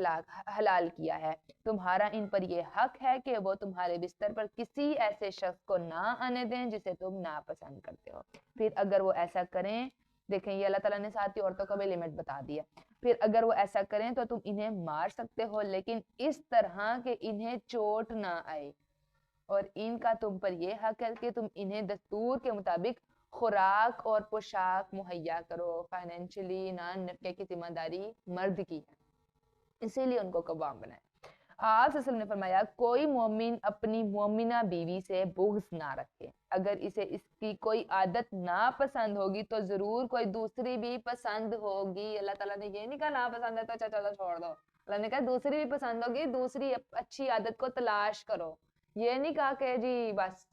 حلال کیا ہے۔ تمہارا ان پر یہ حق ہے کہ وہ تمہارے بستر پر کسی ایسے شخص کو نہ آنے دیں جسے تم ناپسند کرتے ہو۔ پھر اگر وہ ایسا کریں، دیکھیں یہ اللہ تعالیٰ نے ساتھ ہی عورتوں کا بھی لمٹ بتا دیا، پھر اگر وہ ایسا کریں تو تم انہیں مار سکتے ہو، لیکن اس طرح کہ انہیں چوٹ نہ آئے، اور ان کا تم پر یہ حق ہے کہ تم انہیں دستور کے مطابق خوراک اور پوشاک مہیا کرو۔ فائنینشلی نفقے کی ذمہ داری مرد کی ہے، اسی لیے ان کو قوام بنائے۔ آپ صلی اللہ علیہ وسلم نے فرمایا کوئی مومن اپنی مومنہ بیوی سے بغض نہ رکھے، اگر اسے اس کی کوئی عادت ناپسند ہوگی تو ضرور کوئی دوسری بھی پسند ہوگی۔ اللہ تعالیٰ نے یہ نہیں کہا ناپسند ہے تو چلو چھوڑ دو، اللہ نے کہا دوسری بھی پسند ہوگی، دوسری اچھی عادت کو تلاش کرو، یہ نہیں کہا کہ جی بس۔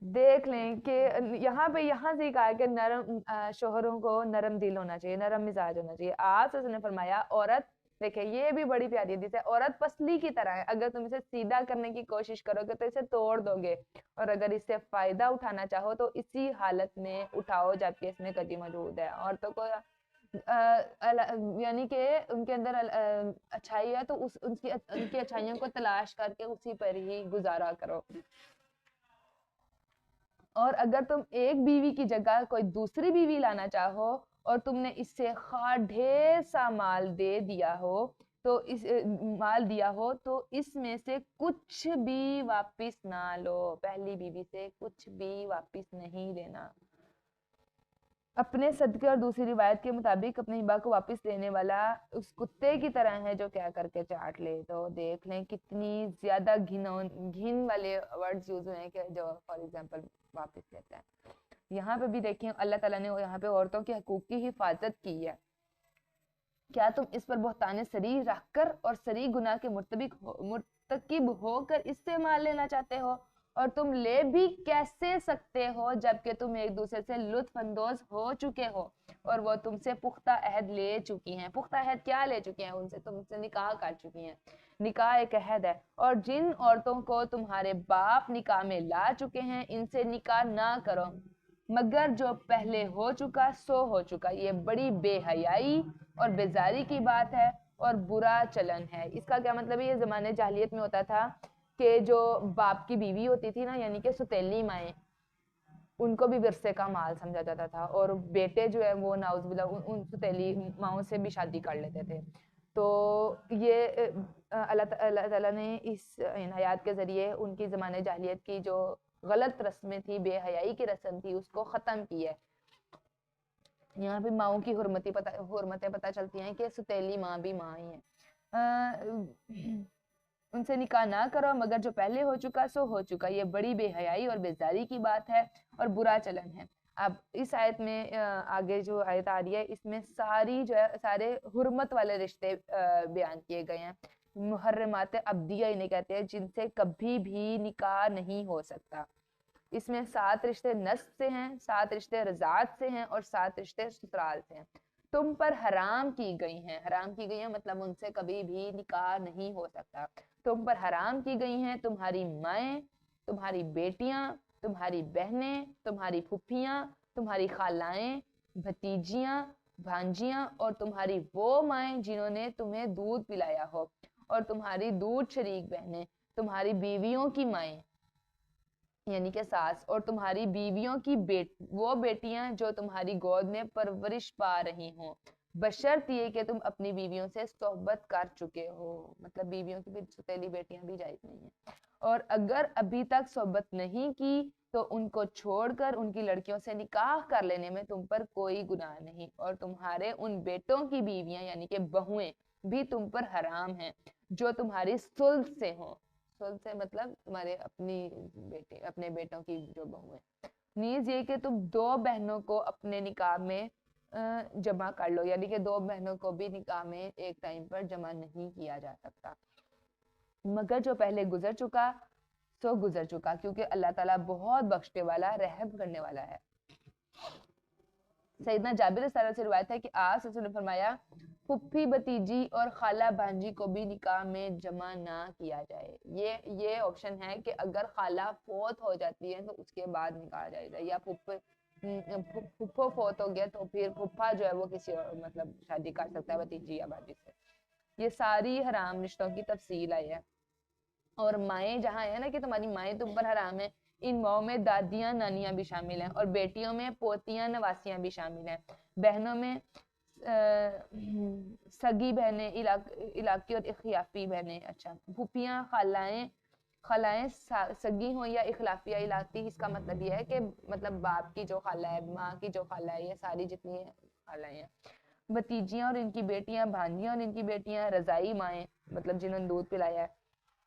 دیکھ لیں کہ یہاں سے کہا کہ نرم شوہروں کو نرم دل ہونا چاہیے، نرم مزاج ہونا چاہیے۔ آپ نے فرمایا عورت، دیکھیں یہ بھی بڑی پیاری حدیث ہے، عورت پسلی کی طرح ہے، اگر تم اسے سیدھا کرنے کی کوشش کرو گے تو اسے توڑ دو گے، اور اگر اس سے فائدہ اٹھانا چاہو تو اسی حالت میں اٹھاؤ جبکہ اس میں کجی موجود ہے۔ عورتوں کو یعنی کہ ان کے اندر اچھائی ہے تو ان کی اچھائیوں کو تلاش کر کے اسی پر ہی گزارا کرو۔ اور اگر تم ایک بیوی کی جگہ کوئی دوسری بیوی لانا چاہو اور تم نے اس سے خواہ ڈھیر سا مال دیا ہو تو اس میں سے کچھ بھی واپس نہ لو، پہلی بیوی سے کچھ بھی واپس نہیں دینا۔ اپنے صدقے اور دوسری روایت کے مطابق اپنے ہبہ کو واپس دینے والا اس کتے کی طرح ہے جو کیا کر کے چاٹ لے۔ تو دیکھ لیں کتنی زیادہ گھن والے ورڈز یوز ہوئے ہیں کہ جو فار ایگزامپل واپس لیتا ہے۔ یہاں پہ بھی دیکھیں اللہ تعالیٰ نے یہاں پہ عورتوں کے حقوق کی حفاظت کی ہے۔ کیا تم اس پر بہتان صریح رکھ کر اور صریح گناہ کے مرتکب ہو کر اس سے مال لینا چاہتے ہو؟ اور تم لے بھی کیسے سکتے ہو جبکہ تم ایک دوسرے سے لطف اندوز ہو چکے ہو اور وہ تم سے پختہ عہد لے چکی ہیں۔ پختہ عہد کیا لے چکی ہیں؟ ان سے تم سے نکاح کر چکی ہیں، نکاح ایک عہد ہے۔ اور جن عورتوں کو تمہارے باپ نکاح میں لا چکے ہیں ان سے نکاح نہ کرو مگر جو پہلے ہو چکا سو ہو چکا۔ یہ بڑی بے حیائی اور بیزاری کی بات ہے اور برا چلن ہے۔ اس کا کیا مطلب ہے؟ یہ زمانے جاہلیت میں ہوتا تھا کہ جو باپ کی بیوی ہوتی تھی نا، یعنی کہ ستیلی مائیں، ان کو بھی ورثے کا مال سمجھا جاتا تھا، اور بیٹے جو ہے وہ ناؤز باللہ ان ستیلی ماؤں سے بھی شادی کر لیتے تھے۔ تو یہ اللہ تعالیٰ نے اس آیات کے ذریعے ان کی زمانے جاہلیت کی جو غلط رسمیں تھی، بے حیائی کی رسم تھی، اس کو ختم کی ہے۔ یہاں پہ ماؤں کی حرمتیں پتہ چلتی ہیں کہ ستیلی ماں بھی ماں ہی ہیں۔ ان سے نکاح نہ کرو مگر جو پہلے ہو چکا سو ہو چکا۔ یہ بڑی بے حیائی اور بیزاری کی بات ہے اور برا چلن ہے۔ اب اس آیت میں آگے جو آیت آ رہی ہے اس میں سارے حرمت والے رشتے بیان کیے گئے ہیں۔ محرمات عبدیہ انہیں کہتے ہیں، جن سے کبھی بھی نکاح نہیں ہو سکتا۔ اس میں 7 رشتے نسب سے ہیں، 7 رشتے رضاعت سے ہیں اور 7 رشتے سسرال سے ہیں۔ تم پر حرام کی گئی ہیں مطلب ان سے کبھی بھی نکاح نہیں ہو سکتا۔ تم پر حرام کی گئی ہیں تمہاری مائیں، تمہاری بیٹیاں، تمہاری بہنیں، تمہاری پھپھیاں، تمہاری خالائیں، بھتیجیاں، بھانجیاں، اور تمہاری وہ مائیں جنہوں نے تمہیں دودھ پلایا ہو، اور تمہاری دودھ شریک بہنیں، تمہاری بیویوں کی مائیں یعنی کہ ساس، اور تمہاری بیویوں کی وہ بیٹیاں جو تمہاری گود میں پرورش پا رہی ہوں، بشرط یہ کہ تم اپنی بیویوں سے صحبت کر چکے ہو۔ مطلب بیویوں کی بھی ستیلی بیٹیاں بھی جائز نہیں ہیں۔ اور اگر ابھی تک صحبت نہیں کی تو ان کو چھوڑ کر ان کی لڑکیوں سے نکاح کر لینے میں تم پر کوئی گناہ نہیں، اور تمہارے ان بیٹوں کی بیویاں یعنی کہ بہویں بھی تم پر حرام ہیں جو تمہاری صلح سے ہوں۔ صلح سے مطلب تمہارے اپنے بیٹوں کی جو بہویں۔ نیز یہ کہ تم 2 بہنوں کو اپنے نکاح میں جمع کر لو، یعنی کہ 2 بہنوں کو بھی نکاح میں ایک ٹائم پر جمع نہیں کیا جا سکتا مگر جو پہلے گزر چکا سو گزر چکا، کیونکہ اللہ تعالیٰ بہت بخشنے والا رحم کرنے والا ہے۔ سیدنا جابر رضی اللہ عنہ سے روایت ہے کہ آپ صلی اللہ علیہ وسلم نے فرمایا پھپھی بھتیجی اور خالہ بھانجی کو بھی نکاح میں جمع نہ کیا جائے۔ یہ آپشن ہے کہ اگر خالہ فوت ہو جاتی ہے تو اس کے بعد نکاح جائے گا، یا پھپھو فوت ہو گیا تو پھر پھپھا جو ہے وہ کسی اور مطلب شادی کر سکتا ہے بھتیجی یا بھابی سے. یہ ساری حرام رشتوں کی تفصیل آئی ہے. اور مائیں جہاں ہے نا کہ تمہاری مائیں تم پر حرام ہیں، ان ماؤں میں دادیاں نانیاں بھی شامل ہیں، اور بیٹیوں میں پوتیاں نواسیاں بھی شامل ہیں، بہنوں میں سگی بہنیں، علاقی اور اخلافی بہنیں. اچھا، پھوپھیاں، خالائیں سگی ہوں یا اخلافی یا علاقی، اس کا مطلب یہ ہے کہ مطلب باپ کی جو خالہ ہے، ماں کی جو خالہ ہے، یہ ساری جتنی خالائیں ہیں. بھتیجیاں اور ان کی بیٹیاں، بھانجیاں اور ان کی بیٹیاں، رضائی مائیں مطلب جنہوں نے دودھ پلایا ہے،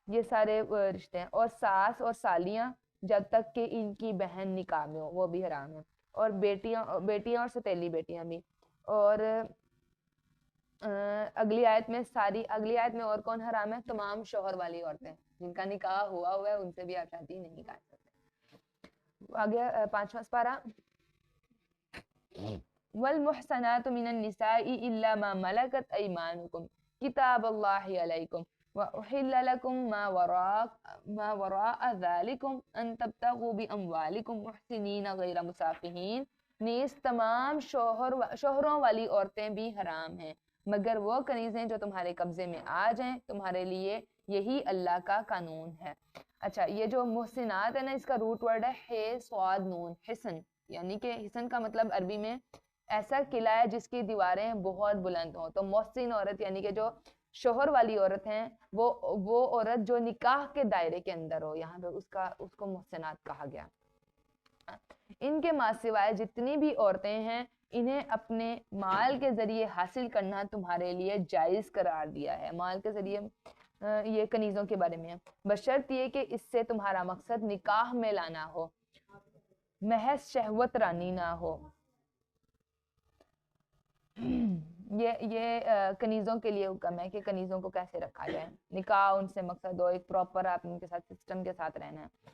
یہ سارے رشتے ہیں. اور ساس اور سالیاں جب تک کہ ان کی بہن نکاح میں ہو وہ بھی حرام ہے. اور بیٹیاں اور ستیلی بیٹیاں بھی. اور اگلی آیت میں اور کون حرام ہے؟ تمام شوہر والی عورتیں جن کا نکاح ہوا ہے ان سے بھی آپ شادی نہیں کر سکتے. آگے 5واں سپارہ. والمحصنات من النساء الا ما ملكت ايمانكم كتاب الله عليكم وأحل لكم ما وراء ذلكم أن تبتغوا بأموالكم محسنين غير مسافحين. نیز تمام شوہروں والی عورتیں بھی حرام ہیں مگر وہ کنیزیں جو تمہارے قبضے میں آ جائیں، تمہارے لیے یہی اللہ کا قانون ہے. اچھا، یہ جو محسنات ہے نا، اس کا روٹ ورڈ ہے ہے صاد نون، حسن. یعنی کہ حسن کا مطلب عربی میں ایسا قلعہ ہے جس کی دیواریں بہت بلند ہوں. تو محسن عورت یعنی کہ جو شوہر والی عورت ہیں، وہ عورت جو نکاح کے دائرے کے اندر ہو، یہاں پہ اس کو محسنات کہا گیا. ان کے ماں سوائے جتنی بھی عورتیں ہیں انہیں اپنے مال کے ذریعے حاصل کرنا تمہارے لیے جائز قرار دیا ہے. مال کے ذریعے یہ کنیزوں کے بارے میں ہے، بشرط یہ کہ اس سے تمہارا مقصد نکاح میں لانا ہو، محض شہوت رانی نہ ہو. یہ کنیزوں کے لیے حکم ہے کہ کنیزوں کو کیسے رکھا جائے، نکاح ان سے مقصد ہو، ایک پراپر آپ ان کے ساتھ سسٹم کے ساتھ رہنا ہے.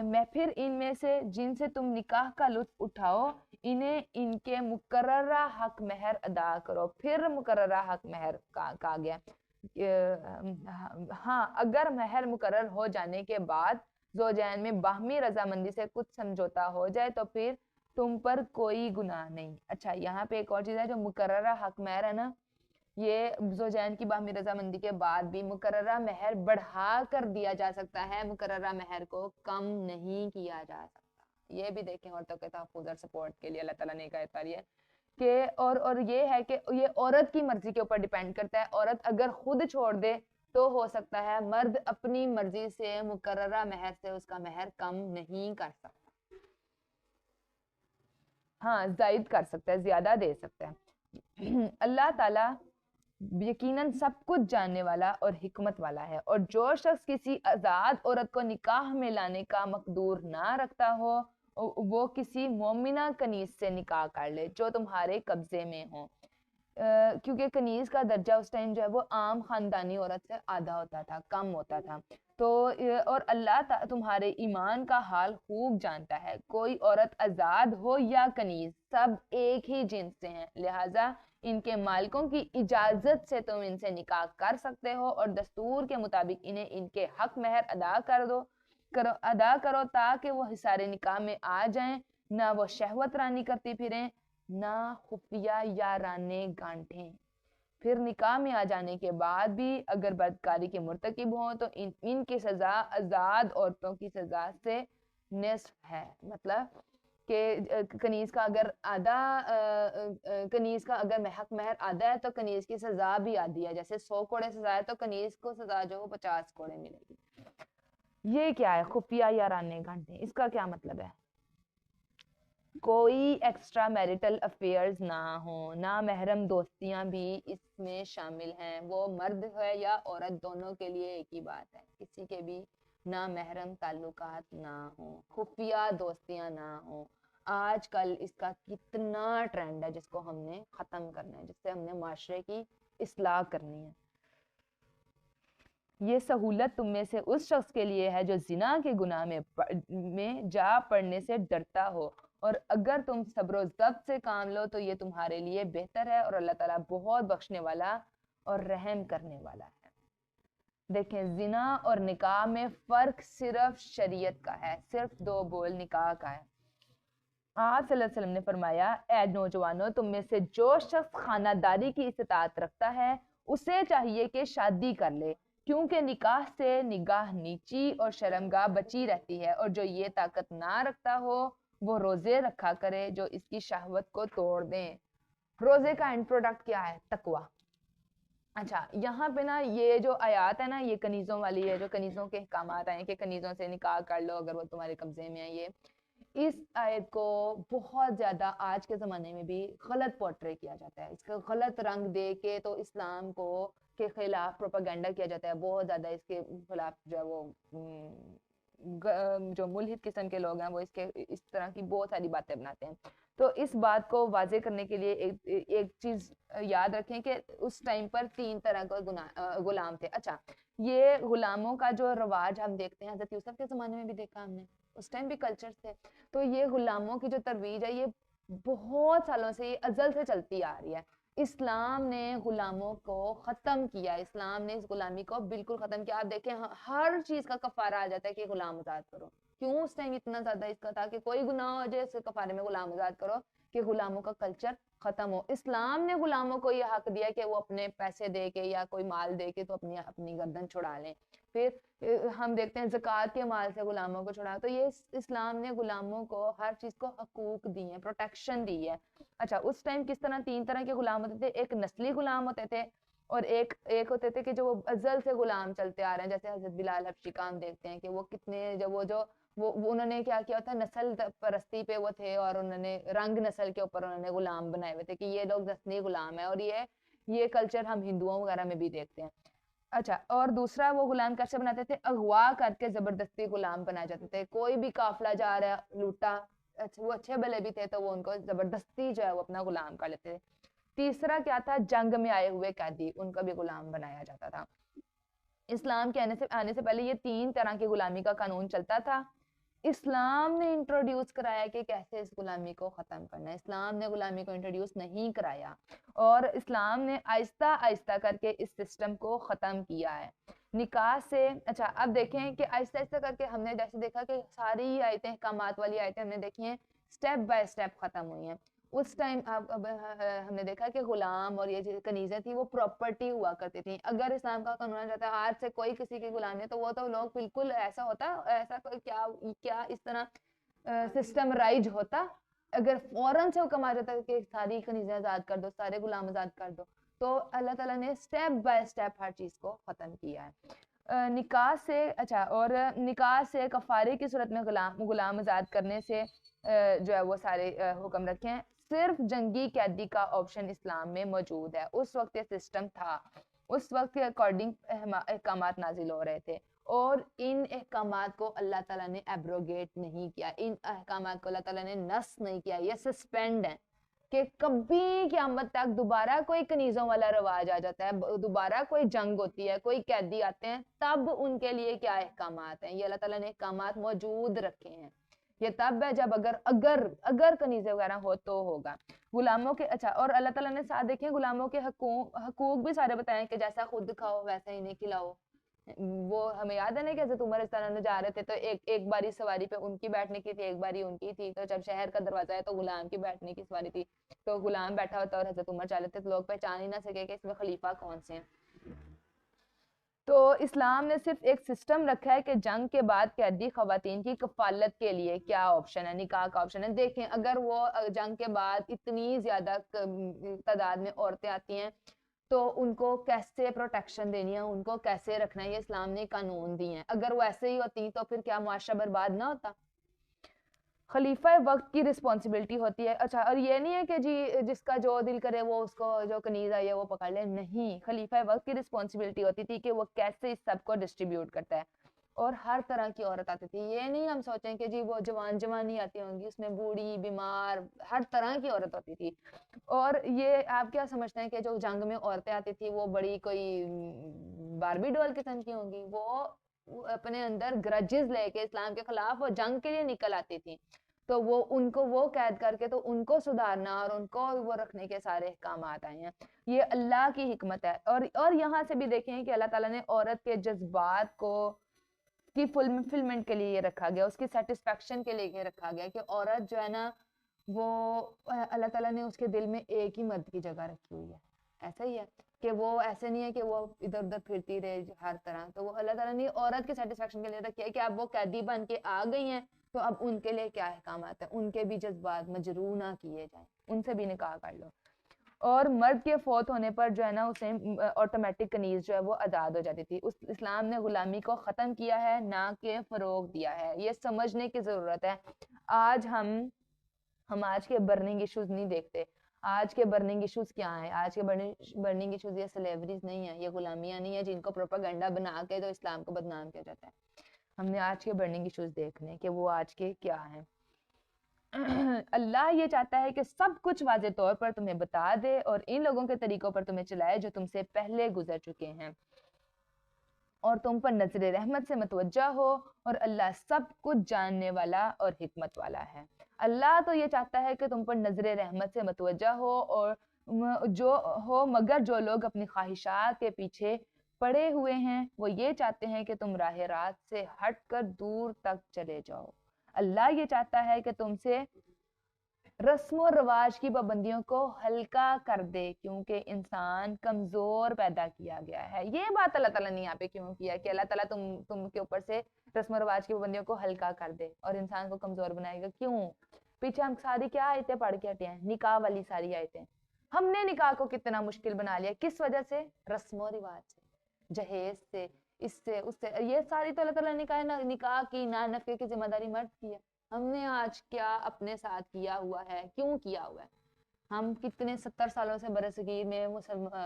میں پھر ان میں سے جن سے تم نکاح کا لطف اٹھاؤ انہیں ان کے مقررہ حق مہر ادا کرو. پھر مقررہ حق مہر کہا گیا. ہاں، اگر مہر مقرر ہو جانے کے بعد زوجین میں باہمی رضامندی سے کچھ سمجھوتا ہو جائے تو پھر تم پر کوئی گناہ نہیں. اچھا، یہاں پہ ایک اور چیز ہے، جو مقررہ حق مہر ہے نا، یہ زوجین کی باہمی رضامندی کے بعد بھی مقررہ مہر بڑھا کر دیا جا سکتا ہے، مقررہ مہر کو کم نہیں کیا جا سکتا. یہ بھی دیکھیں عورتوں کے تحفظ اور سپورٹ کے لیے اللہ تعالیٰ نے ایک آیت اتاری ہے کہ اور یہ ہے کہ یہ عورت کی مرضی کے اوپر ڈیپینڈ کرتا ہے. عورت اگر خود چھوڑ دے تو ہو سکتا ہے مرد اپنی مرضی سے مقررہ مہر سے اس کا مہر کم نہیں کر سکتا. ہاں، زائد کر سکتا ہے، زیادہ دے سکتا ہے. اللہ تعالیٰ یقیناً سب کچھ جاننے والا اور حکمت والا ہے. اور جو شخص کسی آزاد عورت کو نکاح میں لانے کا مقدور نہ رکھتا ہو وہ کسی مومنہ کنیز سے نکاح کر لے جو تمہارے قبضے میں ہو، کیونکہ کنیز کا درجہ اس ٹائم جو ہے وہ عام خاندانی عورت سے آدھا ہوتا تھا، کم ہوتا تھا. تو اور اللہ تمہارے ایمان کا حال خوب جانتا ہے. کوئی عورت آزاد ہو یا کنیز سب ایک ہی جنس سے ہیں، لہٰذا ان کے مالکوں کی اجازت سے تم ان سے نکاح کر سکتے ہو اور دستور کے مطابق انہیں ان کے حق مہر ادا کرو تاکہ وہ حصار نکاح میں آ جائیں، نہ وہ شہوت رانی کرتی پھریں نہ خفیہ یارانے گانٹھیں. پھر نکاح میں آ جانے کے بعد بھی اگر بدکاری کے مرتکب ہوں تو ان کی سزا آزاد عورتوں کی سزا سے نصف ہے. مطلب کہ کنیز کا اگر حق مہر آدھا ہے تو کنیز کی سزا بھی آدھی ہے. جیسے 100 کوڑے سزا ہے تو کنیز کو سزا جو 50 کوڑے ملے گی. یہ کیا ہے خفیہ یارانے گھنٹے؟ اس کا کیا مطلب ہے؟ کوئی ایکسٹرا میریٹل افیئرز نہ ہوں، نہ محرم دوستیاں بھی اس میں شامل ہیں. وہ مرد ہے یا عورت دونوں کے لیے ایک ہی بات ہے. کسی کے بھی نہ محرم تعلقات نہ ہوں، خفیہ دوستیاں نہ ہوں. آج کل اس کا کتنا ٹرینڈ ہے جس کو ہم نے ختم کرنا ہے، جس سے ہم نے معاشرے کی اصلاح کرنی ہے. یہ سہولت تم میں سے اس شخص کے لیے ہے جو زنا کے گناہ میں جا پڑنے سے ڈرتا ہو، اور اگر تم صبر و ضبط سے کام لو تو یہ تمہارے لیے بہتر ہے، اور اللہ تعالیٰ بہت بخشنے والا اور رحم کرنے والا ہے. دیکھیں زنا اور نکاح میں فرق صرف شریعت کا ہے، صرف دو بول نکاح کا ہے۔ آپ صلی اللہ علیہ وسلم نے فرمایا اے نوجوانوں تم میں سے جو شخص خانہ داری کی استطاعت رکھتا ہے اسے چاہیے کہ شادی کر لے، کیونکہ نکاح سے نگاہ نیچی اور شرمگاہ بچی رہتی ہے، اور جو یہ طاقت نہ رکھتا ہو وہ روزے رکھا کرے جو اس کی شہوت کو توڑ دیں۔ روزے کا اینڈ پروڈکٹ کیا ہے؟ تقوی۔ اچھا یہاں پہ نا یہ جو آیات ہے نا یہ کنیزوں والی ہے، جو کنیزوں کے احکامات آئے ہیں کہ کنیزوں سے نکاح کر لو اگر وہ تمہارے قبضے میں ہے، یہ اس آیت کو بہت زیادہ آج کے زمانے میں بھی غلط پورٹرے کیا جاتا ہے، اس کا غلط رنگ دے کے تو اسلام کو کے خلاف پروپیگنڈا کیا جاتا ہے، بہت زیادہ اس کے خلاف جو ہے وہ جو ملحد قسم کے لوگ ہیں وہ اس طرح کی بہت ساری باتیں بناتے ہیں۔ تو اس بات کو واضح کرنے کے لیے ایک چیز یاد رکھیں کہ اس ٹائم پر 3 طرح کا غلام تھے۔ اچھا یہ غلاموں کا جو رواج ہم دیکھتے ہیں حضرت یوسف کے زمانے میں بھی دیکھا ہم نے، اس ٹائم بھی کلچر تھے، تو یہ غلاموں کی جو ترویج ہے یہ بہت سالوں سے، یہ ازل سے چلتی آ رہی ہے۔ اسلام نے غلاموں کو ختم کیا، اسلام نے اس غلامی کو بالکل ختم کیا۔ آپ دیکھیں ہر چیز کا کفارہ آ جاتا ہے کہ غلام آزاد کرو، کیوں اس ٹائم اتنا زیادہ اس کا تھا کہ کوئی گناہ ہو جائے اس کے کفارے میں غلام آزاد کرو کہ غلاموں کا کلچر ختم ہو۔ اسلام نے غلاموں کو یہ حق دیا کہ وہ اپنے پیسے دے کے یا کوئی مال دے کے تو اپنی گردن چھڑا لیں۔ پھر ہم دیکھتے ہیں زکوٰۃ کے مال سے غلاموں کو چھڑا، تو یہ اسلام نے غلاموں کو ہر چیز کو حقوق دی ہیں، پروٹیکشن دی ہے۔ اچھا اس ٹائم کس طرح 3 طرح کے غلام ہوتے تھے، ایک نسلی غلام ہوتے تھے اور ایک ہوتے تھے کہ جو ازل سے غلام چلتے آ رہے ہیں، جیسے حضرت بلال حبشی کا ہم دیکھتے ہیں کہ وہ کتنے وہ انہوں نے کیا کیا تھا، نسل پرستی پہ وہ تھے اور انہوں نے رنگ نسل کے اوپر انہوں نے غلام بنائے ہوئے تھے کہ یہ لوگ نسلی غلام ہیں، اور یہ کلچر ہم ہندوؤں وغیرہ میں بھی دیکھتے ہیں۔ اچھا اور دوسرا وہ غلام کیسے بناتے تھے؟ اغوا کر کے زبردستی غلام بنائے جاتے تھے، کوئی بھی قافلہ جا رہا ہے لوٹا، وہ اچھے بھلے بھی تھے تو وہ ان کو زبردستی جو ہے وہ اپنا غلام کر لیتے تھے۔ تیسرا کیا تھا؟ جنگ میں آئے ہوئے قیدی، ان کا بھی غلام بنایا جاتا تھا۔ اسلام کے آنے سے پہلے یہ 3 طرح کی غلامی کا قانون چلتا تھا۔ اسلام نے انٹروڈیوس کرایا کہ کیسے اس غلامی کو ختم کرنا ہے، اسلام نے غلامی کو انٹروڈیوس نہیں کرایا، اور اسلام نے آہستہ آہستہ کر کے اس سسٹم کو ختم کیا ہے نکاح سے۔ اچھا اب دیکھیں کہ آہستہ آہستہ کر کے ہم نے جیسے دیکھا کہ ساری آیتیں، احکامات والی آیتیں ہم نے دیکھی ہیں، سٹیپ بائی سٹیپ ختم ہوئی ہیں۔ اس ٹائم ہم نے دیکھا کہ غلام اور یہ کنیزیں تھیں وہ پراپرٹی ہوا کرتی تھیں، اگر اسلام کا قانون جاتا ہے آج سے کوئی کسی کی غلام ہے تو وہ تو لوگ بالکل ایسا ہوتا، ایسا کیا اس طرح سسٹم رائج ہوتا اگر فوراً سے حکم آ جاتا کہ ساری کنیزیں آزاد کر دو، سارے غلام آزاد کر دو، تو اللہ تعالیٰ نے سٹیپ بائی سٹیپ ہر چیز کو ختم کیا ہے۔ نکاح سے اچھا اور نکاح سے کفارے کی صورت میں غلام آزاد کرنے سے جو ہے وہ سارے حکم رکھے ہیں۔ صرف جنگی قیدی کا آپشن اسلام میں موجود ہے، اس وقت یہ سسٹم تھا، اس وقت کے اکارڈنگ احکامات نازل ہو رہے تھے، اور ان احکامات کو اللہ تعالیٰ نے ایبروگیٹ نہیں کیا، ان احکامات کو اللہ تعالیٰ نے نسخ نہیں کیا، یہ سسپینڈ ہیں کہ کبھی قیامت تک دوبارہ کوئی کنیزوں والا رواج آ جاتا ہے، دوبارہ کوئی جنگ ہوتی ہے، کوئی قیدی آتے ہیں، تب ان کے لیے کیا احکامات ہیں، یہ اللہ تعالیٰ نے احکامات موجود رکھے ہیں۔ یہ تب ہے جب اگر کنیزیں وغیرہ ہو تو ہوگا غلاموں کے۔ اچھا اور اللہ تعالیٰ نے ساتھ دیکھیں غلاموں کے حقوق بھی سارے بتائیں کہ جیسا خود کھاؤ ویسا انہیں کھلاؤ۔ وہ ہمیں یاد ہے نا کہ حضرت عمر رضی اللہ عنہ جا رہے تھے تو ایک باری سواری پہ ان کی بیٹھنے کی تھی، ایک باری ان کی تھی، تو جب شہر کا دروازہ ہے تو غلام کی بیٹھنے کی سواری تھی، تو غلام بیٹھا ہوتا اور حضرت عمر چل رہے تھے تو لوگ پہچان ہی نہ سکے کہ اس میں خلیفہ کون سے ہیں۔ تو اسلام نے صرف ایک سسٹم رکھا ہے کہ جنگ کے بعد قیدی خواتین کی کفالت کے لیے کیا آپشن ہے، نکاح کا آپشن ہے۔ دیکھیں اگر وہ جنگ کے بعد اتنی زیادہ تعداد میں عورتیں آتی ہیں تو ان کو کیسے پروٹیکشن دینی ہے، ان کو کیسے رکھنا ہے، یہ اسلام نے قانون دی ہیں۔ اگر وہ ایسے ہی ہوتی تو پھر کیا معاشرہ برباد نہ ہوتا؟ خلیفہ وقت کی رسپانسبلٹی ہوتی ہے۔ اچھا اور یہ نہیں ہے کہ جی جس کا جو دل کرے وہ اس کو جو کنیز آئی ہے وہ پکڑ لے، نہیں، خلیفہ وقت کی رسپانسبلٹی ہوتی تھی کہ وہ کیسے اس سب کو ڈسٹریبیوٹ کرتا ہے، اور ہر طرح کی عورت آتی تھی، یہ نہیں ہم سوچیں کہ جی وہ جوانی آتی ہوں گی، اس میں بوڑھی بیمار ہر طرح کی عورت ہوتی تھی۔ اور یہ آپ کیا سمجھتے ہیں کہ جو جنگ میں عورتیں آتی تھی وہ بڑی کوئی باربی ڈول قسم کی ہوں گی؟ وہ اپنے اندر گرجز لے کے اسلام کے خلاف وہ جنگ کے لیے نکل آتی تھی، تو وہ ان کو وہ قید کر کے تو ان کو سدھارنا اور ان کو وہ رکھنے کے سارے احکامات آئے ہیں. یہ اللہ کی حکمت ہے. اور یہاں سے بھی دیکھیں کہ اللہ تعالیٰ نے عورت کے جذبات کو کی فلفلمنٹ کے لیے یہ رکھا گیا, اس کی سیٹسفیکشن کے لیے یہ رکھا گیا کہ عورت جو ہے نا وہ اللہ تعالیٰ نے اس کے دل میں ایک ہی مرد کی جگہ رکھی ہوئی ہے. ایسا ہی ہے کہ وہ ایسے نہیں ہے کہ وہ ادھر ادھر پھرتی رہے ہر طرح, تو وہ اللہ تعالیٰ نے عورت کی سیٹسفیکشن کے لیے رکھی ہے کہ اب وہ قیدی بن کے آ گئی ہیں تو اب ان کے لیے کیا احکامات ہیں, ان کے بھی جذبات مجروح نہ کیے جائیں, ان سے بھی نکاح کر لو. اور مرد کے فوت ہونے پر جو ہے نا اسے آٹومیٹک کنیز جو ہے وہ آزاد ہو جاتی تھی. اسلام نے غلامی کو ختم کیا ہے نہ کہ فروغ دیا ہے. یہ سمجھنے کی ضرورت ہے. آج ہم آج کے برننگ ایشوز نہیں دیکھتے. آج کے برننگ ایشوز کیا ہیں؟ آج کے برننگ ایشوز یہ سلیوریز نہیں ہیں, یہ غلامیاں نہیں ہیں جن کو پروپیگنڈا بنا کے تو اسلام کو بدنام کیا جاتا ہے. ہم نے آج کے برننگ ایشوز دیکھنے کہ وہ آج کے کیا ہیں. اللہ یہ چاہتا ہے کہ سب کچھ واضح طور پر تمہیں بتا دے اور ان لوگوں کے طریقوں پر تمہیں چلائے جو تم سے پہلے گزر چکے ہیں, اور تم پر نظر رحمت سے متوجہ ہو, اور اللہ سب کچھ جاننے والا اور حکمت والا ہے. اللہ تو یہ چاہتا ہے کہ تم پر نظر رحمت سے متوجہ ہو اور مگر جو لوگ اپنی خواہشات کے پیچھے پڑے ہوئے ہیں وہ یہ چاہتے ہیں کہ تم راہ راست سے ہٹ کر دور تک چلے جاؤ. اللہ یہ چاہتا ہے کہ تم سے رسم و رواج کی پابندیوں کو ہلکا کر دے کیونکہ انسان کمزور پیدا کیا گیا ہے. یہ بات اللہ تعالیٰ نے یہاں پہ کیوں کیا کہ اللہ تعالیٰ تم کے اوپر سے رسم و رواج کی پابندیوں کو ہلکا کر دے اور انسان کو کمزور بنائے گا. کیوں؟ پیچھے ہم ساری کیا آیتیں پڑھ کے ہٹے ہیں, نکاح والی ساری آیتیں. ہم نے نکاح کو کتنا مشکل بنا لیا, کس وجہ سے؟ رسم و رواج سے, جہیز سے, اس سے. یہ ساری تو اللہ تعالیٰ نے نکاح کی نافرمانی کی ذمہ داری مرد کی ہے. ہم نے آج کیا اپنے ساتھ کیا ہوا ہے, کیوں کیا ہوا ہے؟ ہم کتنے 70 سالوں سے برصغیر میں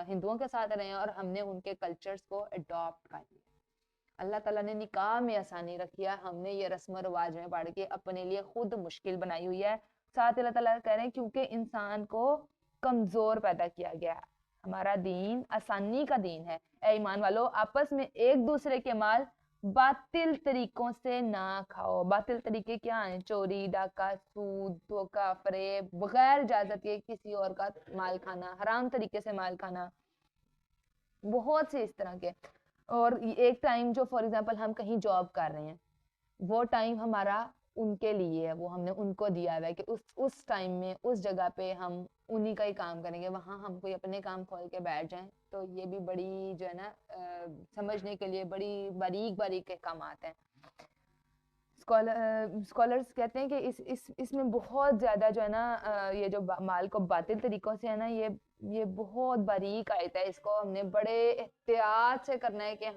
ہندوؤں کے ساتھ رہے ہیں اور ہم نے ان کے کلچرز کو اڈاپٹ کر لیا. اللہ تعالیٰ نے نکاح میں آسانی رکھی ہے, ہم نے یہ رسم و رواج میں پڑھ کے اپنے لیے خود مشکل بنائی ہوئی ہے. ساتھ اللہ تعالیٰ کہہ رہے ہیں کیونکہ انسان کو کمزور پیدا کیا گیا ہے. ہمارا دین آسانی کا دین ہے. اے ایمان والو, آپس میں ایک دوسرے کے مال باطل طریقوں سے نہ کھاؤ. باطل طریقے کیا ہیں؟ چوری, ڈاکہ, سود, دھوکہ, فریب, بغیر اجازت کے کسی اور کا مال کھانا, حرام طریقے سے مال کھانا, بہت سے اس طرح کے. اور ایک ٹائم جو فار ایگزامپل ہم کہیں جاب کر رہے ہیں, وہ ٹائم ہمارا ان کے لیے ہے, وہ ہم نے ان کو دیا ہوا ہے کہ اس ٹائم میں اس جگہ پہ ہم انہی کا ہی کام کریں گے. وہاں ہم کوئی اپنے کام کھول کے بیٹھ جائیں تو یہ بھی بڑی جو ہے نا سمجھنے کے لیے بڑی باریک احکامات ہیں. اسکالرز کہتے ہیں کہ اس میں بہت زیادہ جو ہے نا یہ جو مال کو باطل طریقوں سے ہے نا یہ بہت باریک آیت ہے. اس کو ہم نے بڑے احتیاط سے کرنا ہے کہ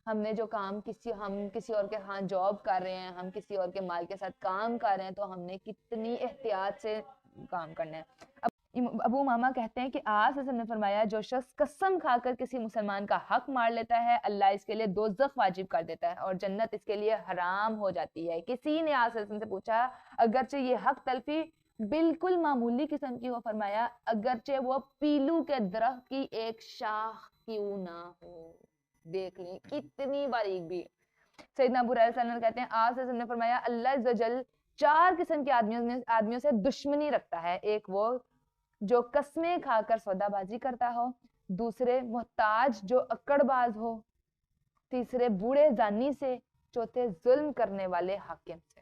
ہم نے جو کام ہم کسی اور کے ہاں جاب کر رہے ہیں, ہم کسی اور کے مال کے ساتھ کام کر رہے ہیں, تو ہم نے کتنی احتیاط سے کام کرنا ہے. ابو امامہ کہتے ہیں کہ آپ صلی اللہ علیہ وسلم نے فرمایا جو شخص قسم کھا کر کسی مسلمان کا حق مار لیتا ہے اللہ اس کے لیے دوزخ واجب کر دیتا ہے اور جنت اس کے لیے حرام ہو جاتی ہے. کسی نے آپ صلی اللہ علیہ وسلم سے پوچھا اگرچہ یہ حق تلفی بالکل معمولی قسم کی ہو, فرمایا اگرچہ وہ پیلو کے درخت کی ایک شاخ کیوں نہ ہو. دیکھ لیں کتنی باریک بھی. سیدنا ابو ہریرہ صلی اللہ علیہ وسلم کہتے ہیں آپ صلی اللہ علیہ وسلم نے فرمایا اللہ عز و جل 4 قسم کے آدمیوں سے دشمنی رکھتا ہے. ایک وہ جو قسمیں کھا کر سودا بازی کرتا ہو, دوسرے محتاج جو اکڑ باز ہو, تیسرے بوڑھے زانی سے, چوتھے ظلم کرنے والے حاکم سے.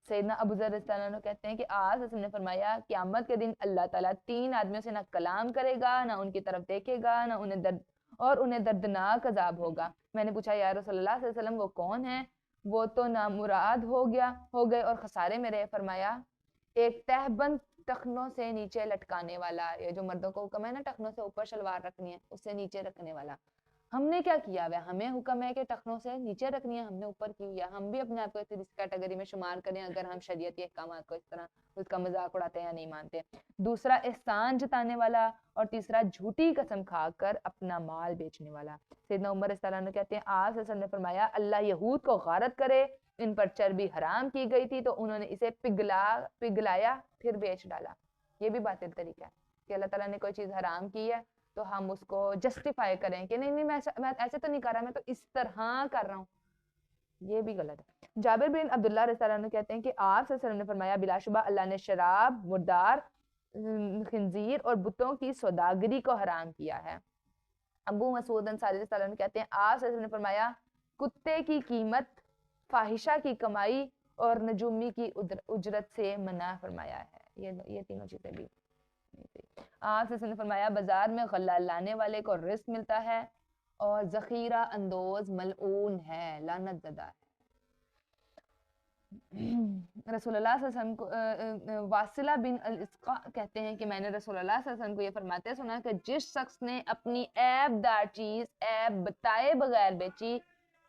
سیدنا ابو ذر رضی اللہ عنہ کہتے ہیں کہ آپ صلی اللہ علیہ وسلم نے فرمایا قیامت کے دن اللہ تعالیٰ 3 آدمیوں سے نہ کلام کرے گا, نہ ان کی طرف دیکھے گا, نہ انہیں دردناک عذاب ہوگا. میں نے پوچھا یا رسول اللہ صلی اللہ علیہ وسلم وہ کون ہیں؟ وہ تو نامراد ہو گئے اور خسارے میں رہے. فرمایا ایک تہبند ٹخنوں سے نیچے لٹکانے والا, یہ جو مردوں کو حکم ہے نا ٹخنوں سے اوپر شلوار رکھنی ہے اس سے نیچے رکھنے والا. ہم نے کیا کیا ہوا ہے؟ ہمیں حکم ہے کہ ٹخنوں سے نیچے رکھنی ہے, ہم نے اوپر کی ہوئی ہے. ہم بھی اپنے آپ کو اس کیٹیگری میں شمار کریں اگر ہم شریعتی احکامات کو اس طرح اس کا مذاق اڑاتے ہیں یا نہیں مانتے. دوسرا احسان جتانے والا, اور تیسرا جھوٹی قسم کھا کر اپنا مال بیچنے والا. سیدنا عمر رضی اللہ عنہ کہتے ہیں آپ صلی اللہ علیہ وسلم نے فرمایا اللہ یہود کو غارت کرے, ان پر چربی حرام کی گئی تھی تو انہوں نے اسے پگھلایا پھر بیچ ڈالا. یہ بھی باطل طریقہ ہے کہ اللہ تعالیٰ نے کوئی چیز حرام کی ہے تو ہم اس کو جسٹیفائی کریں کہ نہیں میں ایسے تو نہیں کر رہا, میں تو اس طرح کر رہا ہوں. یہ بھی غلط ہے۔ جابر بن عبداللہ رضی اللہ عنہ کہتے ہیں کہ آپ صلی اللہ علیہ وسلم نے فرمایا بلا شبہ اللہ نے شراب، مردار، خنزیر اور بتوں کی سوداگری کو حرام کیا ہے۔ ابو مسعود انصاری رضی اللہ عنہ کہتے ہیں آپ صلی اللہ علیہ وسلم نے فرمایا کتے کی قیمت، فاحشہ کی کمائی اور نجومی کی اجرت سے منع فرمایا ہے۔ یہ تینوں چیزیں بھی آپ صلی اللہ علیہ وسلم نے فرمایا بازار میں غلہ لانے والے کو رزق ملتا ہے اور ذخیرہ اندوز ملعون ہے، لعنت زدہ ہے۔ رسول اللہ صلی اللہ علیہ وسلم کو واصلہ بن الاسقاء کہتے ہیں کہ میں نے رسول اللہ صلی اللہ علیہ وسلم کو یہ فرماتے سنا کہ جس شخص نے اپنی عیب دار چیز عیب بتائے بغیر بیچی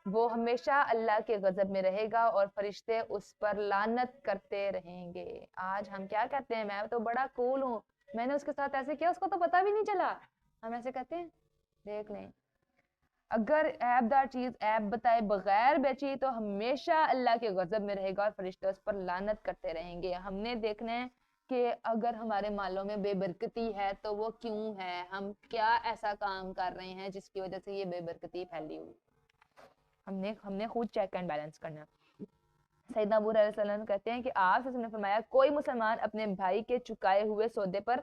وہ ہمیشہ اللہ کے غضب میں رہے گا اور فرشتے اس پر لعنت کرتے رہیں گے۔ آج ہم کیا کہتے ہیں، میں تو بڑا کول ہوں، میں نے اس کے ساتھ ایسے کیا، اس کو تو پتہ بھی نہیں چلا، ہم ایسے کہتے ہیں۔ دیکھ لیں اگر عیب دار چیز عیب بتائے بغیر بیچی تو ہمیشہ اللہ کے غضب میں رہے گا اور فرشتے اس پر لعنت کرتے رہیں گے۔ ہم نے دیکھنا ہے کہ اگر ہمارے مالوں میں بے برکتی ہے تو وہ کیوں ہے، ہم کیا ایسا کام کر رہے ہیں جس کی وجہ سے یہ بے برکتی پھیلی ہوئی۔ ہم نے خود چیک اینڈ بیلنس کرنا۔ سیدنا ابو ہریرہ رضی اللہ عنہ کہتے ہیں کہ آپ صلی اللہ علیہ وسلم نے فرمایا کوئی مسلمان اپنے بھائی کے چکائے ہوئے سودے پر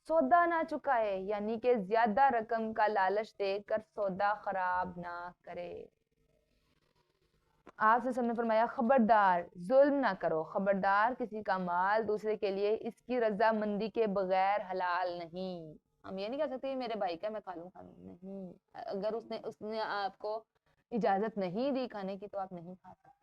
سودا نہ چکائے، یعنی کہ زیادہ رقم کا لالچ دے کر سودا خراب نہ کرے۔ آپ صلی اللہ علیہ وسلم نے فرمایا خبردار ظلم نہ کرو، خبردار کسی کا مال دوسرے کے لیے اس کی رضامندی کے بغیر حلال نہیں۔ ہم یہ نہیں کہہ سکتے میرے بھائی کا میں کھا لوں نہیں، اگر اس نے آپ کو اجازت نہیں دی کھانے کی تو آپ نہیں کھا سکتے۔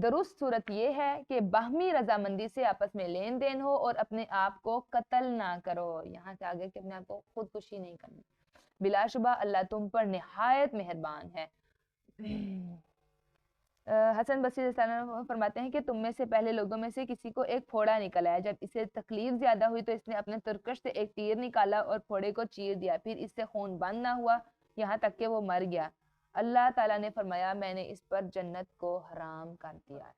درست صورت یہ ہے کہ باہمی رضامندی سے آپس میں لین دین ہو اور اپنے آپ کو قتل نہ کرو، یہاں سے آگے کہ اپنے آپ کو خودکشی نہیں کرنی۔ بلا شبہ اللہ تم پر نہایت مہربان ہے۔ حسن بصری رضی اللہ عنہ فرماتے ہیں کہ تم میں سے پہلے لوگوں میں سے کسی کو ایک پھوڑا نکل آیا، جب اسے تکلیف زیادہ ہوئی تو اس نے اپنے ترکش سے ایک تیر نکالا اور پھوڑے کو چیر دیا، پھر اس سے خون بند نہ ہوا یہاں تک کہ وہ مر گیا۔ اللہ تعالیٰ نے فرمایا میں نے اس پر جنت کو حرام کر دیا ہے۔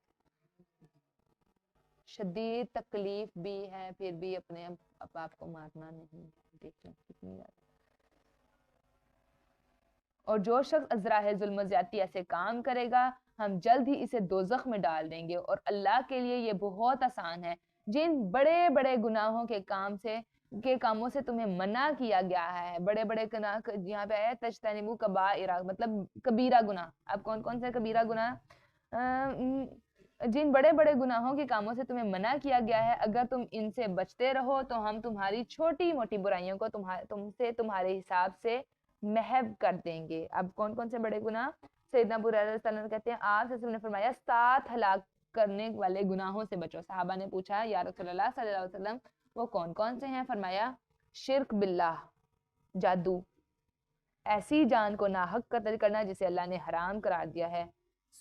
شدید تکلیف بھی ہے پھر بھی اپنے آپ کو مارنا نہیں۔ دیکھیں کتنی زیادہ۔ اور جو شخص ازراہ ظلم و زیادتی ایسے کام کرے گا ہم جلد ہی اسے دوزخ میں ڈال دیں گے، اور اللہ کے لیے یہ بہت آسان ہے۔ جن بڑے بڑے گناہوں کے کاموں سے تمہیں منع کیا گیا ہے، بڑے بڑے گناہ یہاں پہ ہے تجتنبوا کبائر، مطلب کبیرہ گناہ۔ اب کون کون سے کبیرہ گناہ؟ جن بڑے بڑے گناہوں کے کاموں سے تمہیں منع کیا گیا ہے اگر تم ان سے بچتے رہو تو ہم تمہاری چھوٹی موٹی برائیوں کو تمہارے حساب سے محو کر دیں گے۔ اب کون کون سے بڑے گناہ؟ سیدنا ابو ہریرہ رضی اللہ عنہ کہتے ہیں آپ صلی اللہ علیہ وسلم نے فرمایا 7 ہلاک کرنے والے گناہوں سے بچو۔ صحابہ نے پوچھا یا رسول اللہ صلی اللہ علیہ وسلم وہ کون کون سے ہیں؟ فرمایا شرک باللہ، جادو، ایسی جان کو ناحق قتل کرنا جسے اللہ نے حرام قرار دیا ہے،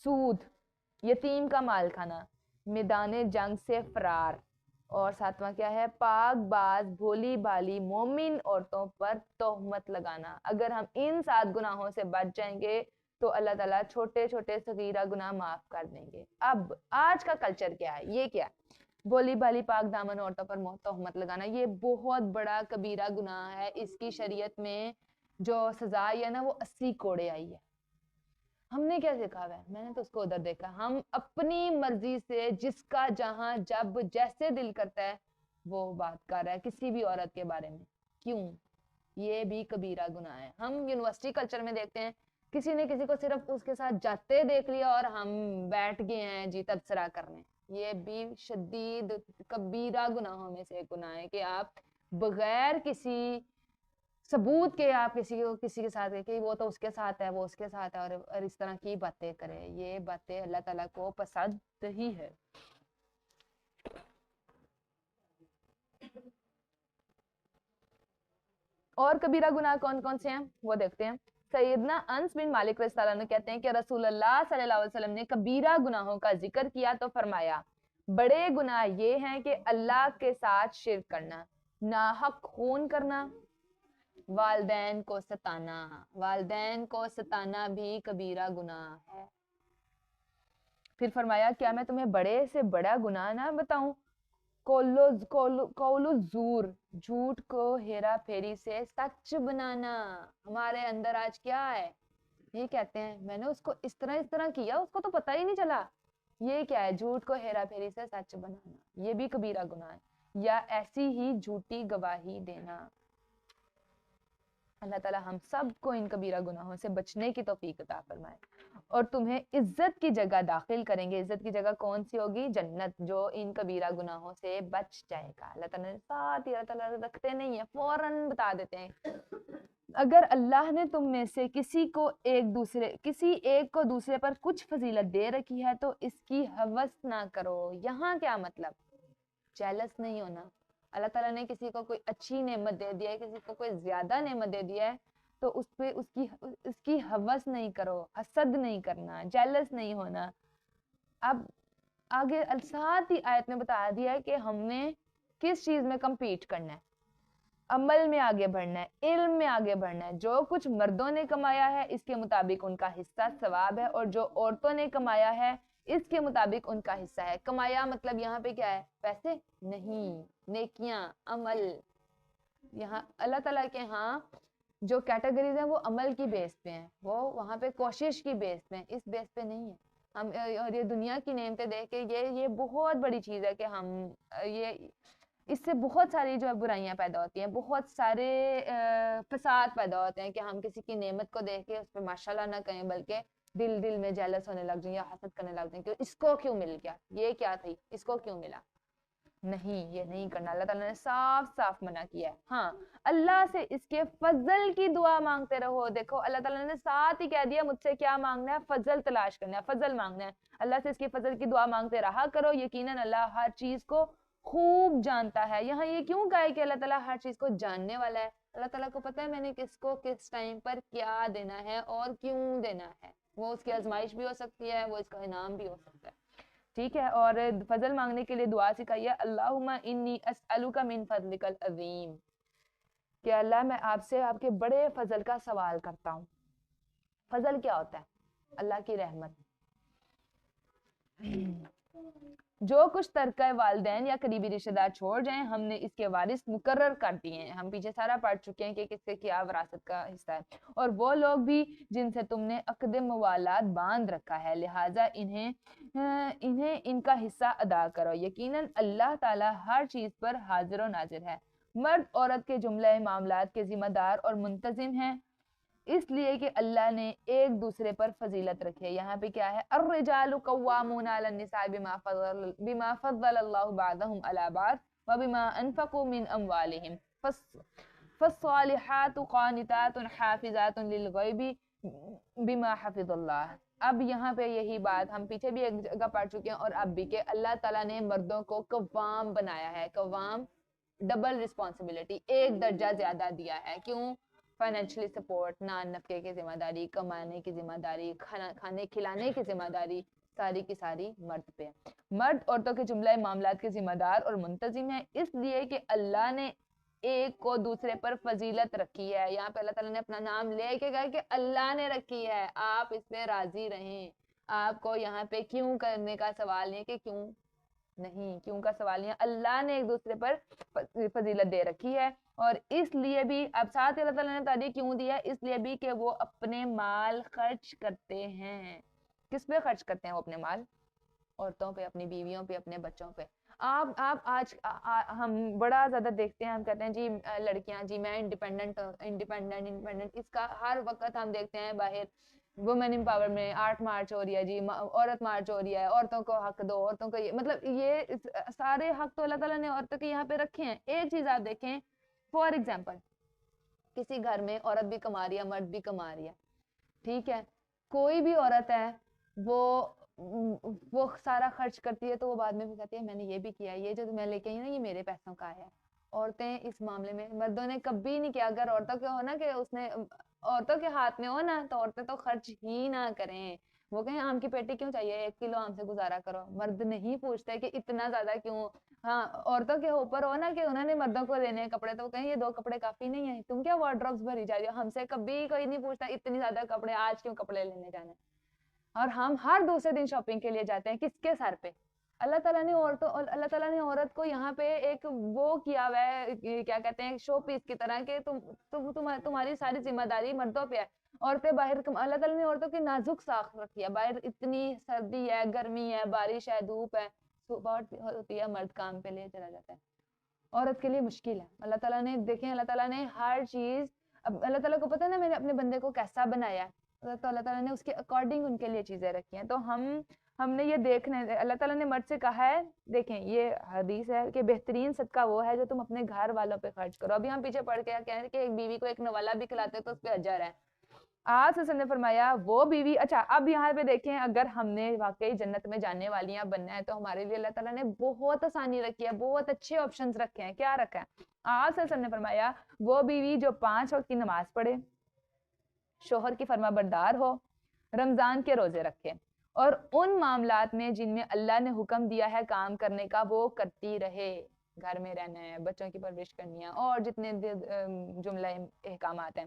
سود، یتیم کا مال کھانا، میدان جنگ سے فرار، اور 7واں کیا ہے؟ پاک باز بھولی بھالی مومن عورتوں پر تہمت لگانا۔ اگر ہم ان 7 گناہوں سے بچ جائیں گے تو اللہ تعالیٰ چھوٹے چھوٹے صغیرہ گناہ معاف کر دیں گے۔ اب آج کا کلچر کیا ہے؟ یہ کیا ہے؟ بھولی بھالی پاک دامن عورتوں پر تہمت لگانا، یہ بہت بڑا کبیرہ گناہ ہے۔ اس کی شریعت میں جو سزا ہے نا وہ 80 کوڑے آئی ہے۔ ہم نے کیا سیکھا ہوا ہے؟ میں نے تو اس کو ادھر دیکھا، ہم اپنی مرضی سے جس کا جہاں جب جیسے دل کرتا ہے وہ بات کر رہا ہے کسی بھی عورت کے بارے میں۔ کیوں؟ یہ بھی کبیرہ گناہ ہے۔ ہم یونیورسٹی کلچر میں دیکھتے ہیں کسی نے کسی کو صرف اس کے ساتھ جاتے دیکھ لیا اور ہم بیٹھ گئے ہیں جی تبصرہ کرنے۔ یہ بھی شدید کبیرہ گناہوں میں سے ایک گناہ ہے کہ آپ بغیر کسی ثبوت کے آپ کسی کے ساتھ کہ وہ تو اس کے ساتھ ہے، وہ اس کے ساتھ ہے، اور اس طرح کی باتیں کرے۔ یہ باتیں اللہ تعالیٰ کو پسند ہی ہے۔ اور کبیرہ گناہ کون کون سے ہیں وہ دیکھتے ہیں۔ سیدنا انس بن مالک رضی اللہ عنہ کہتے ہیں کہ رسول اللہ صلی اللہ علیہ وسلم نے کبیرہ گناہوں کا ذکر کیا تو فرمایا بڑے گناہ یہ ہیں کہ اللہ کے ساتھ شرک کرنا، ناحق خون کرنا، والدین کو ستانا۔ والدین کو ستانا بھی کبیرہ گناہ ہے۔ پھر فرمایا کیا میں تمہیں بڑے سے بڑا گناہ نہ بتاؤں؟ قول الزور، جھوٹ کو ہیرا پھیری سے سچ بنانا. ہمارے اندر آج کیا ہے؟ یہ کہتے ہیں میں نے اس کو اس طرح کیا، اس کو تو پتہ ہی نہیں چلا. یہ کیا ہے؟ جھوٹ کو ہیرا پھیری سے سچ بنانا. یہ بھی کبیرہ گناہ ہے. یا ایسی ہی جھوٹی گواہی دینا. اللہ تعالی ہم سب کو ان کبیرہ گناہوں سے بچنے کی توفیق عطا فرمائے، اور تمہیں عزت کی جگہ داخل کریں گے. عزت کی جگہ کون سی ہوگی؟ جنت، جو ان کبیرہ گناہوں سے بچ جائے گا. اللہ تعالیٰ نے ساتھ ہی، اللہ تعالیٰ رکھتے نہیں ہیں، فوراً بتا دیتے ہیں. اگر اللہ نے تم میں سے کسی ایک کو دوسرے پر کچھ فضیلت دے رکھی ہے تو اس کی ہوس نہ کرو. یہاں کیا مطلب؟ جیلس نہیں ہونا. اللہ تعالیٰ نے کسی کو کوئی اچھی نعمت دے دیا ہے، کسی کو کوئی زیادہ نعمت دے دیا ہے، تو اس پہ اس کی ہوس نہیں کرو، حسد نہیں کرنا، جیلس نہیں ہونا. اب آگے ساتھ ہی آیت میں بتا دیا ہے کہ ہم نے کس چیز میں کمپیٹ کرنا ہے، عمل میں آگے بڑھنا ہے، علم میں آگے بڑھنا ہے. جو کچھ مردوں نے کمایا ہے اس کے مطابق ان کا حصہ ثواب ہے، اور جو عورتوں نے کمایا ہے اس کے مطابق ان کا حصہ ہے. کمایا مطلب یہاں پہ کیا ہے؟ پیسے نہیں، نیکیاں، عمل. یہاں اللہ تعالیٰ کے ہاں جو کیٹیگریز ہیں وہ عمل کی بیس پہ ہیں، وہ وہاں پہ کوشش کی بیس پہ ہیں، اس بیس پہ نہیں ہے. ہم اور یہ دنیا کی نعمتیں دیکھ کے یہ بہت بڑی چیز ہے کہ ہم یہ اس سے بہت ساری جو ہے برائیاں پیدا ہوتی ہیں، بہت سارے فساد پیدا ہوتے ہیں کہ ہم کسی کی نعمت کو دیکھ کے اس پہ ماشاءاللہ نہ کہیں، بلکہ دل میں جیلس ہونے لگ جائیں یا حسد کرنے لگ جائیں کہ اس کو کیوں مل گیا، یہ کیا تھی، اس کو کیوں ملا. نہیں، یہ نہیں کرنا. اللہ تعالیٰ نے صاف منع کیا ہے. ہاں، اللہ سے اس کے فضل کی دعا مانگتے رہو. دیکھو اللہ تعالیٰ نے ساتھ ہی کہہ دیا مجھ سے کیا مانگنا ہے؟ فضل تلاش کرنا ہے، فضل مانگنا ہے. اللہ سے اس کی فضل کی دعا مانگتے رہا کرو. یقیناً اللہ ہر چیز کو خوب جانتا ہے. یہاں یہ کیوں کہا ہے کہ اللہ تعالیٰ ہر چیز کو جاننے والا ہے؟ اللہ تعالیٰ کو پتہ ہے میں نے کس کو کس ٹائم پر کیا دینا ہے اور کیوں دینا ہے. وہ اس کی آزمائش بھی ہو سکتی ہے، وہ اس کا انعام بھی ہو سکتا ہے. ٹھیک ہے. اور فضل مانگنے کے لیے دعا سکھائی ہے، اللہم انی اسألک من فضلک العظیم، کہ اللہ میں آپ سے آپ کے بڑے فضل کا سوال کرتا ہوں. فضل کیا ہوتا ہے؟ اللہ کی رحمت. جو کچھ ترکہ والدین یا قریبی رشتہ دار چھوڑ جائیں ہم نے اس کے وارث مقرر کر دیے ہیں. ہم پیچھے سارا پڑھ چکے ہیں کہ کس سے کیا وراثت کا حصہ ہے. اور وہ لوگ بھی جن سے تم نے عقد موالات باندھ رکھا ہے، لہٰذا انہیں ان کا حصہ ادا کرو. یقیناً اللہ تعالیٰ ہر چیز پر حاضر و ناظر ہے. مرد عورت کے جملہ معاملات کے ذمہ دار اور منتظم ہیں، اس لیے کہ اللہ نے ایک دوسرے پر فضیلت رکھی ہے. یہاں پہ کیا ہے؟ الرجال قوامون علی النساء بما فضل اللہ بعضهم علی بعض وبما انفقوا من اموالهم فالصالحات قانتات حافظات للغیب بما حفظ اللہ. اب یہاں پہ یہی بات ہم پیچھے بھی ایک جگہ پڑھ چکے ہیں اور اب بھی، کہ اللہ تعالیٰ نے مردوں کو قوام بنایا ہے. قوام ڈبل رسپانسبلٹی، ایک درجہ زیادہ دیا ہے. کیوں؟ فائنینشلی سپورٹ، نان نفقے کی ذمہ داری، کمانے کی ذمہ داری، کھانے کھلانے کی ذمہ داری ساری کی ساری مرد پہ. مرد عورتوں کے جملہ معاملات کے ذمہ دار اور منتظم ہیں، اس لیے کہ اللہ نے ایک کو دوسرے پر فضیلت رکھی ہے. یہاں پہ اللہ تعالیٰ نے اپنا نام لے کے کہا کہ اللہ نے رکھی ہے، آپ اس پہ راضی رہیں. آپ کو یہاں پہ کیوں کرنے کا سوال نہیں کہ کیوں نہیں، کیوں کا سوال نہیں ہے. اللہ نے ایک دوسرے پر فضیلت دے رکھی ہے. اور اس لیے بھی اب ساتھ اللہ تعالیٰ نے تعلیم کیوں دیا ہے؟ اس لیے بھی کہ وہ اپنے مال خرچ کرتے ہیں. کس پہ خرچ کرتے ہیں وہ اپنے مال؟ عورتوں پہ، اپنی بیویوں پہ، اپنے بچوں پہ. آپ آج ہم بڑا زیادہ دیکھتے ہیں، ہم کہتے ہیں جی لڑکیاں، جی میں انڈیپینڈنٹ. اس کا ہر وقت ہم دیکھتے ہیں باہر وومن امپاور میں 8 مارچ ہو رہی ہے، جی عورت مارچ ہو رہی ہے، عورتوں کو حق دو، عورتوں کو یہ مطلب یہ سارے حق تو اللہ تعالیٰ نے عورتوں کے یہاں پہ رکھے ہیں. ایک چیز آپ دیکھیں، فار ایگزامپل کسی گھر میں عورت بھی کما رہی ہے، مرد بھی کما رہی ہے، ٹھیک ہے. کوئی بھی عورت ہے وہ سارا خرچ کرتی ہے تو وہ بعد میں بھی کہتی ہے میں نے یہ بھی کیا، یہ جو میں لے کے آئی نا یہ میرے پیسوں کا ہے. عورتیں اس معاملے میں، مردوں نے کبھی نہیں کیا. اگر عورتوں کے ہو نا کہ اس نے عورتوں کے ہاتھ میں ہو نا تو عورتیں تو خرچ ہی نہ کریں. وہ کہیں آم کی پیٹی کیوں چاہیے، 1 کلو آم سے گزارا کرو. مرد نہیں پوچھتے کہ اتنا زیادہ کیوں. ہاں عورتوں کے اوپر ہو نا کہ انہوں نے مردوں کو لینے کپڑے تو وہ کہیں یہ 2 کپڑے کافی نہیں ہیں، تم کیا وارڈروبس بھری جا رہی ہو. ہم سے کبھی کوئی نہیں پوچھتا اتنی زیادہ کپڑے آج کیوں کپڑے لینے جانے. اور ہم ہر دوسرے دن شاپنگ کے لیے جاتے ہیں، کس کے سر پہ؟ اللہ تعالیٰ نے اللہ تعالیٰ نے عورت کو یہاں پہ ایک وہ کیا ہوا ہے، کیا کہتے ہیں، شو پیس کی طرح کہ تمہاری ساری ذمہ داری مردوں پہ ہے. عورتیں باہر، اللہ تعالیٰ نے عورتوں کی نازک ساخت رکھی ہے. باہر اتنی سردی ہے، گرمی ہے، بارش ہے، دھوپ ہے، بہت ہوتی ہے، مرد کام پہ لے چلا جاتا ہے. عورت کے لیے مشکل ہے. اللہ تعالیٰ نے دیکھیں، اللہ تعالیٰ نے ہر چیز، اب اللہ تعالیٰ کو پتہ ہے نا میں نے اپنے بندے کو کیسا بنایا ہے، تو اللہ تعالیٰ نے اس کے اکارڈنگ ان کے لیے چیزیں رکھی ہیں. تو ہم نے یہ دیکھنا ہے، اللہ تعالیٰ نے مرد سے کہا ہے، دیکھیں یہ حدیث ہے کہ بہترین صدقہ وہ ہے جو تم اپنے گھر والوں پہ خرچ کرو. ابھی ہم پیچھے پڑھ کے کہہ رہے ہیں کہ ایک بیوی کو ایک نوالا بھی کھلاتے تو اس پہ اجر ہے. آج حسن نے فرمایا وہ بیوی، اچھا اب یہاں پہ دیکھیں، اگر ہم نے واقعی جنت میں جانے والیاں بننا ہے تو ہمارے لیے اللہ تعالیٰ نے بہت آسانی رکھی ہے، بہت اچھے آپشنز رکھے ہیں. کیا رکھا ہے؟ آج حسن نے فرمایا وہ بیوی جو 5 وقت کی نماز پڑھے، شوہر کی فرما بردار ہو، رمضان کے روزے رکھے، اور ان معاملات میں جن میں اللہ نے حکم دیا ہے کام کرنے کا وہ کرتی رہے. گھر میں رہنا ہے، بچوں کی پرورش کرنی ہے، اور جتنے جملہ احکامات ہیں،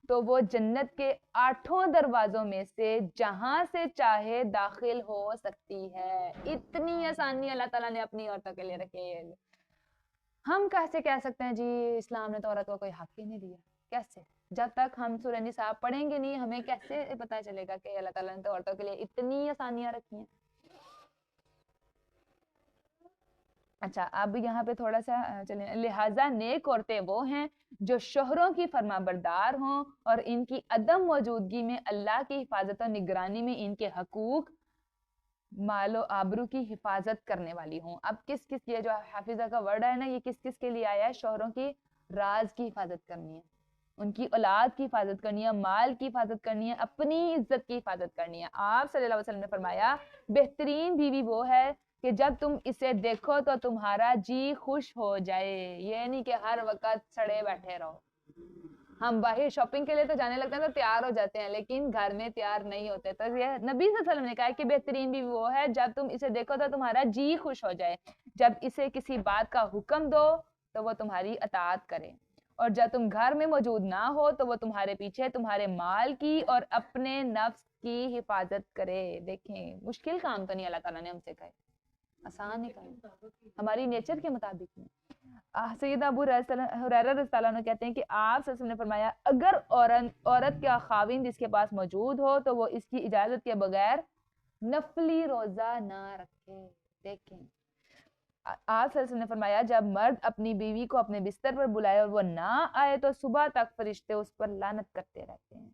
تو وہ جنت کے 8 دروازوں میں سے جہاں سے چاہے داخل ہو سکتی ہے. اتنی آسانی اللہ تعالیٰ نے اپنی عورتوں کے لیے رکھی ہے. ہم کیسے کہہ سکتے ہیں جی اسلام نے تو عورت کو کوئی حق ہی نہیں دیا؟ کیسے؟ جب تک ہم سورہ نساء پڑھیں گے نہیں ہمیں کیسے پتہ چلے گا کہ اللہ تعالیٰ نے تو عورتوں کے لیے اتنی آسانیاں رکھی ہیں. اچھا اب یہاں پہ تھوڑا سا چلیں. لہٰذا نیک عورتیں وہ ہیں جو شوہروں کی فرما بردار ہوں اور ان کی عدم موجودگی میں اللہ کی حفاظت و نگرانی میں ان کے حقوق، مال و آبرو کی حفاظت کرنے والی ہوں. اب کس کس، یہ جو حافظہ کا ورڈ ہے نا، یہ کس کس کے لیے آیا ہے؟ شوہروں کی راز کی حفاظت کرنی ہے، ان کی اولاد کی حفاظت کرنی ہے، مال کی حفاظت کرنی ہے، اپنی عزت کی حفاظت کرنی ہے. آپ صلی اللہ علیہ وسلم نے فرمایا بہترین بیوی وہ ہے کہ جب تم اسے دیکھو تو تمہارا جی خوش ہو جائے. یہ نہیں کہ ہر وقت سڑے بیٹھے رہو. ہم باہر شاپنگ کے لیے تو جانے لگتے ہیں تو تیار ہو جاتے ہیں، لیکن گھر میں تیار نہیں ہوتے. تو یہ نبی صلی اللہ علیہ وسلم نے کہا کہ بہترین بھی وہ ہے جب تم اسے دیکھو تو تمہارا جی خوش ہو جائے، جب اسے کسی بات کا حکم دو تو وہ تمہاری اطاعت کرے، اور جب تم گھر میں موجود نہ ہو تو وہ تمہارے پیچھے تمہارے مال کی اور اپنے نفس کی حفاظت کرے. دیکھیں مشکل کام تو نہیں اللہ تعالیٰ نے ہم سے کہے، آسان نہیں کہا، ہماری نیچر کے مطابق نہیں. سید ابو ہریرہ رضی اللہ عنہ کہتے ہیں کہ آپ صلی اللہ علیہ وسلم نے فرمایا اگر عورت کا خاوند اس کے پاس موجود ہو تو وہ اس کی اجازت کے بغیر نفلی روزہ نہ رکھے. دیکھیں آپ صلی اللہ علیہ وسلم نے فرمایا جب مرد اپنی بیوی کو اپنے بستر پر بلائے اور وہ نہ آئے تو صبح تک فرشتے اس پر لعنت کرتے رہتے ہیں.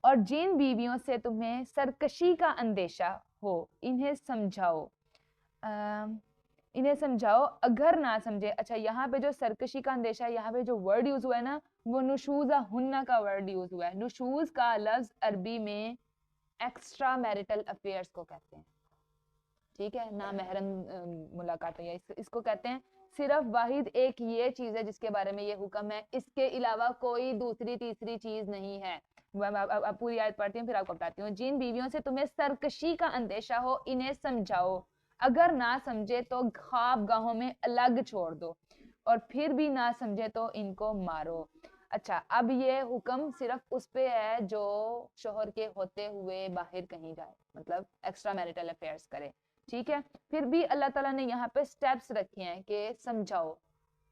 اور جن بیویوں سے تمہیں سرکشی کا اندیشہ ہو انہیں سمجھاؤ اگر نہ سمجھے. اچھا یہاں پہ جو سرکشی کا اندیشہ ہے، یہاں پہ جو ورڈ یوز ہوا ہے نا وہ نشوزہ ہنہ کا ورڈ یوز ہوا ہے. نشوز کا لفظ عربی میں ایکسٹرا میریٹل افیئرز کو کہتے ہیں، ٹھیک ہے، نامحرم ملاقات ہے، اس کو کہتے ہیں. صرف واحد ایک یہ چیز ہے جس کے بارے میں یہ حکم ہے، اس کے علاوہ کوئی دوسری تیسری چیز نہیں ہے. اب پوری آیت پڑھتی ہوں پھر آپ کو بتاتی ہوں. جن بیویوں سے تمہیں سرکشی کا اندیشہ ہو انہیں سمجھاؤ، اگر نہ سمجھے تو خواب گاہوں میں الگ چھوڑ دو، اور پھر بھی نہ سمجھے تو ان کو مارو. اچھا اب یہ حکم صرف اس پہ ہے جو شوہر کے ہوتے ہوئے باہر کہیں جائے، مطلب ایکسٹرا میریٹل افیئرز کرے، ٹھیک ہے. پھر بھی اللہ تعالیٰ نے یہاں پہ سٹیپس رکھے ہیں کہ سمجھاؤ.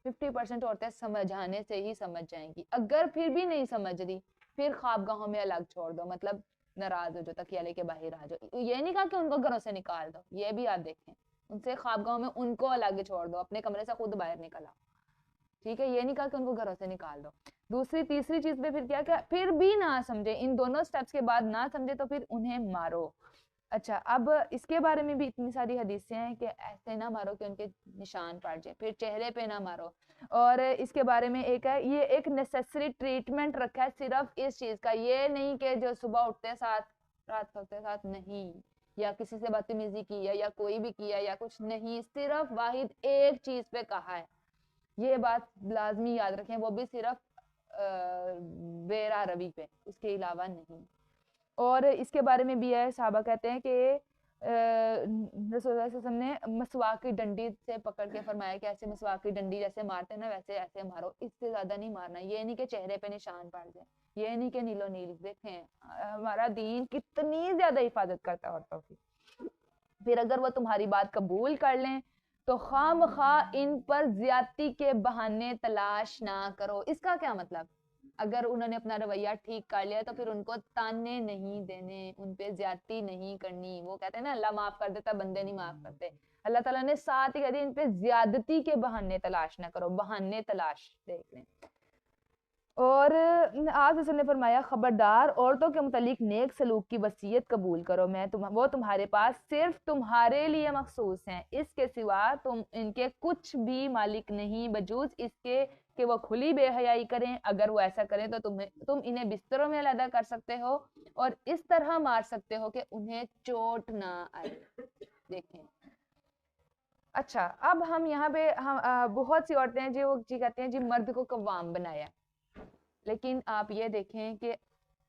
50% عورتیں سمجھانے سے ہی سمجھ جائیں گی. اگر پھر بھی نہیں سمجھ رہی پھر خواب گاہوں میں الگ چھوڑ دو، مطلب ناراض ہو جو تکیہ لے کے باہر آ جاؤ. یہ نہیں کہا کہ ان کو گھروں سے نکال دو، یہ بھی آپ دیکھیں، ان سے خواب گاہوں میں ان کو الگ چھوڑ دو، اپنے کمرے سے خود باہر نکل آؤ، ٹھیک ہے. یہ نہیں کہا کہ ان کو گھروں سے نکال دو. دوسری تیسری چیز پہ پھر کیا کہ پھر بھی نہ سمجھے، ان دونوں سٹیپس کے بعد نہ سمجھے تو پھر انہیں مارو. اچھا اب اس کے بارے میں بھی اتنی ساری حدیثیں ہیں کہ ایسے نہ مارو کہ ان کے نشان پڑ جائے، پھر چہرے پہ نہ مارو. اور اس کے بارے میں ایک ہے، یہ ایک نیسیسری ٹریٹمنٹ رکھا ہے صرف اس چیز کا، یہ نہیں کہ جو صبح اٹھتے ساتھ رات سوتے ساتھ نہیں، یا کسی سے بدتمیزی کی ہے یا کوئی بھی کیا یا کچھ نہیں، صرف واحد ایک چیز پہ کہا ہے. یہ بات لازمی یاد رکھیں، وہ بھی صرف بیرا روی پہ، اس کے علاوہ نہیں. اور اس کے بارے میں بھی ہے، صحابہ کہتے ہیں کہ رسول اللہ صلی اللہ علیہ وسلم نے مسواک کی ڈنڈی سے پکڑ کے فرمایا کہ ایسے مسواک کی ڈنڈی جیسے مارتے ہیں نا ویسے ایسے مارو، اس سے زیادہ نہیں مارنا. یہ نہیں کہ چہرے پہ نشان پڑ جائے، یہ نہیں کہ نیلو نیل. دیکھیں ہمارا دین کتنی زیادہ حفاظت کرتا ہے عورتوں کی. پھر اگر وہ تمہاری بات قبول کر لیں تو خواہ مخواہ ان پر زیادتی کے بہانے تلاش نہ کرو. اس کا کیا مطلب؟ اگر انہوں نے اپنا رویہ ٹھیک کر لیا تو پھر ان کو تانے نہیں دینے, ان پہ زیادتی نہیں کرنی. وہ کہتے ہیں نا اللہ معاف کر دیتا, بندے نہیں معاف کرتے. اللہ تعالیٰ نے ساتھ ہی کہہ دیا ان پہ زیادتی کے بہانے تلاش نہ کرو, بہانے تلاش. دیکھ لیں. اور آپ نے فرمایا خبردار عورتوں کے متعلق نیک سلوک کی وصیت قبول کرو, وہ تمہارے پاس صرف تمہارے لیے مخصوص ہیں, اس کے سوا تم ان کے کچھ بھی مالک نہیں بجوز اس کے کہ وہ کھلی بے حیائی کریں. اگر وہ ایسا کریں تو تم انہیں بستروں میں علیحدہ کر سکتے ہو اور اس طرح مار سکتے ہو کہ انہیں چوٹ نہ آئے. دیکھیں اچھا, اب ہم یہاں پہ بہت سی عورتیں ہیں جو کہتے ہیں جی مرد کو قوام بنایا, لیکن آپ یہ دیکھیں کہ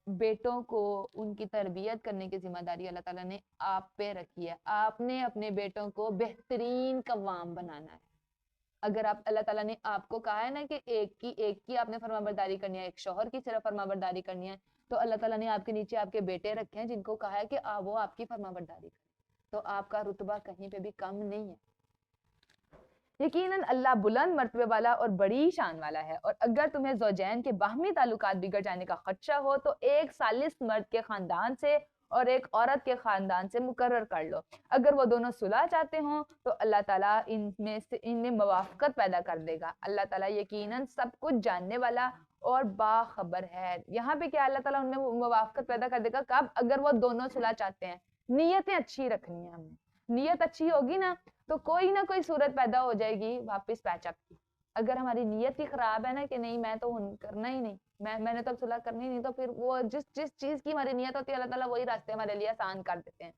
بیٹوں کو ان کی تربیت کرنے کی ذمہ داری اللہ تعالیٰ نے آپ پہ رکھی ہے. آپ نے اپنے بیٹوں کو بہترین قوام بنانا ہے. اگر اللہ تعالیٰ نے آپ کو کہا ہے نا کہ ایک کی آپ نے فرما برداری کرنی ہے, ایک شوہر کی صرف فرما برداری کرنی ہے, تو اللہ تعالیٰ نے آپ کے نیچے آپ کے بیٹے رکھے ہیں جن کو کہا ہے کہ وہ آپ کی فرما برداری کریں. تو آپ کا رتبہ کہیں پہ بھی کم نہیں ہے. یقیناً اللہ بلند مرتبے والا اور بڑی شان والا ہے. اور اگر تمہیں زوجین کے باہمی تعلقات بگڑ جانے کا خدشہ ہو تو ایک ثالث مرد کے خاندان سے اور ایک عورت کے خاندان سے مقرر کر لو. اگر وہ دونوں صلح چاہتے ہوں تو اللہ تعالیٰ ان میں موافقت پیدا کر دے گا. اللہ تعالیٰ یقیناً سب کچھ جاننے والا اور باخبر ہے. یہاں پہ کیا اللہ تعالیٰ ان میں موافقت پیدا کر دے گا کب؟ اگر وہ دونوں صلح چاہتے ہیں. نیتیں اچھی رکھنی ہیں. ہم نے نیت اچھی ہوگی نا تو کوئی نہ کوئی صورت پیدا ہو جائے گی واپس پیچ اپ کی. اگر ہماری نیت ہی خراب ہے نا کہ نہیں میں تو کرنا ہی نہیں, میں نے تو صلح کرنی ہی نہیں, تو پھر وہ جس چیز کی ہماری نیت ہوتی ہے اللہ تعالیٰ وہی راستے ہمارے لیے آسان کر دیتے ہیں.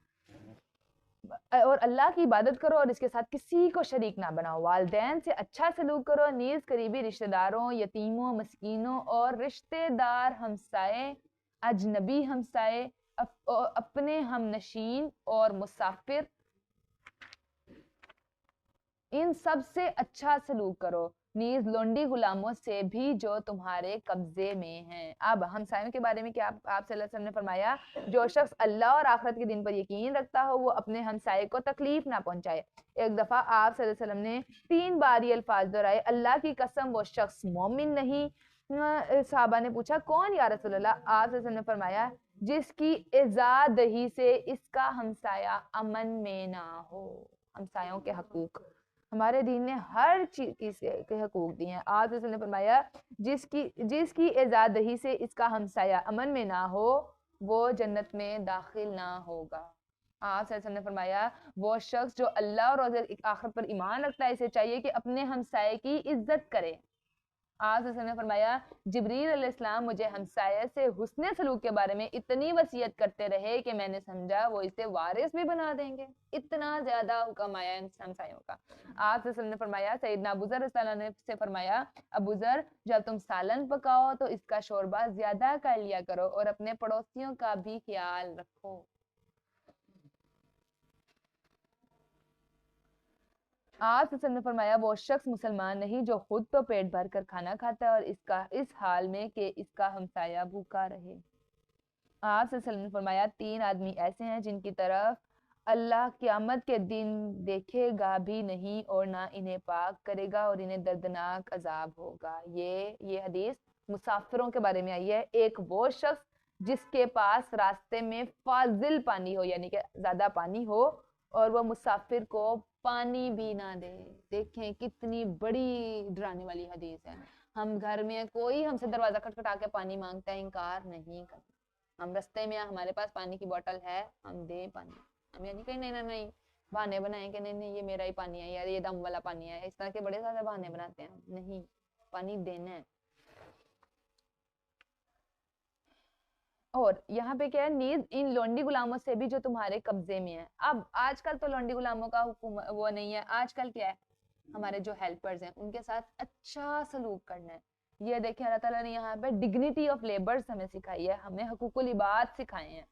اور اللہ کی عبادت کرو اور اس کے ساتھ کسی کو شریک نہ بناؤ. والدین سے اچھا سلوک کرو, نیز قریبی رشتہ داروں, یتیموں, مسکینوں اور رشتہ دار ہمسائے, اجنبی ہمسائے, اپنے ہم نشین اور مسافر, ان سب سے اچھا سلوک کرو. نیز لونڈی غلاموں سے بھی جو تمہارے قبضے میں ہیں. اب ہمسایوں کے بارے میں کیا آپ صلی اللہ علیہ وسلم نے فرمایا جو شخص اللہ اور آخرت کے دن پر یقین رکھتا ہو وہ اپنے ہمسائے کو تکلیف نہ پہنچائے. ایک دفعہ آپ صلی اللہ علیہ وسلم نے 3 بار یہ الفاظ دہرائے, اللہ کی قسم وہ شخص مومن نہیں. صحابہ نے پوچھا کون یا رسول اللہ؟ آپ صلی اللہ علیہ وسلم نے فرمایا جس کی اعزا دہی سے اس کا ہمسایہ امن میں نہ ہو. ہمسایوں کے حقوق ہمارے دین نے ہر چیز کے حقوق دیے ہیں. آپ نے فرمایا جس کی اعزا دہی سے اس کا ہمسایہ امن میں نہ ہو وہ جنت میں داخل نہ ہوگا. آپ صلی اللہ علیہ وسلم نے فرمایا وہ شخص جو اللہ اور روز آخرت پر ایمان رکھتا ہے اسے چاہیے کہ اپنے ہمسائے کی عزت کرے. آپ صلی اللہ علیہ وسلم نے فرمایا جبریل علیہ السلام مجھے ہمسایہ سے حسن سلوک کے بارے میں اتنی وصیت کرتے رہے کہ میں نے سمجھا وہ اسے وارث بھی بنا دیں گے. اتنا زیادہ حکم آیا ہمسایوں کا. آپ صلی اللہ علیہ وسلم نے فرمایا سیدنا ابو ذر رضی اللہ عنہ سے فرمایا ابو ذر جب تم سالن پکاؤ تو اس کا شوربہ زیادہ کر لیا کرو اور اپنے پڑوسیوں کا بھی خیال رکھو. آپ نے فرمایا وہ شخص مسلمان نہیں جو خود تو پیٹ بھر کر کھانا کھاتا ہے اور اس حال میں کہ اس کا ہمسایہ بھوکا رہے. آپ نے فرمایا 3 آدمی ایسے ہیں جن کی طرف اللہ قیامت کے دن دیکھے گا بھی نہیں اور نہ انہیں پاک کرے گا اور انہیں دردناک عذاب ہوگا. یہ حدیث مسافروں کے بارے میں آئی ہے. ایک وہ شخص جس کے پاس راستے میں فاضل پانی ہو یعنی کہ زیادہ پانی ہو اور وہ مسافر کو پانی بھی نہ دے. دیکھیں کتنی بڑی ڈرانے والی حدیث ہے. ہم گھر میں کوئی ہم سے دروازہ کھٹکھٹا کے پانی مانگتا ہے انکار نہیں کرتے. ہم رستے میں ہمارے پاس پانی کی بوتل ہے ہم دیں پانی. ہم یہ نہیں کہیں نہیں بہانے بنائیں کہ نہیں یہ میرا ہی پانی ہے یا یہ دم والا پانی ہے. اس طرح کے بڑے سارے بہانے بناتے ہیں. نہیں, پانی دینا ہے. اور یہاں پہ کیا ہے نیز ان لونڈی غلاموں سے بھی جو تمہارے قبضے میں ہیں. اب آج کل تو لونڈی غلاموں کا حکم وہ نہیں ہے. آج کل کیا ہے ہمارے جو ہیلپرز ہیں ان کے ساتھ اچھا سلوک کرنا ہے. یہ دیکھیں اللہ تعالیٰ نے یہاں پہ ڈگنیٹی آف لیبرز ہمیں سکھائی ہے, ہمیں حقوق العباد سکھائے ہیں.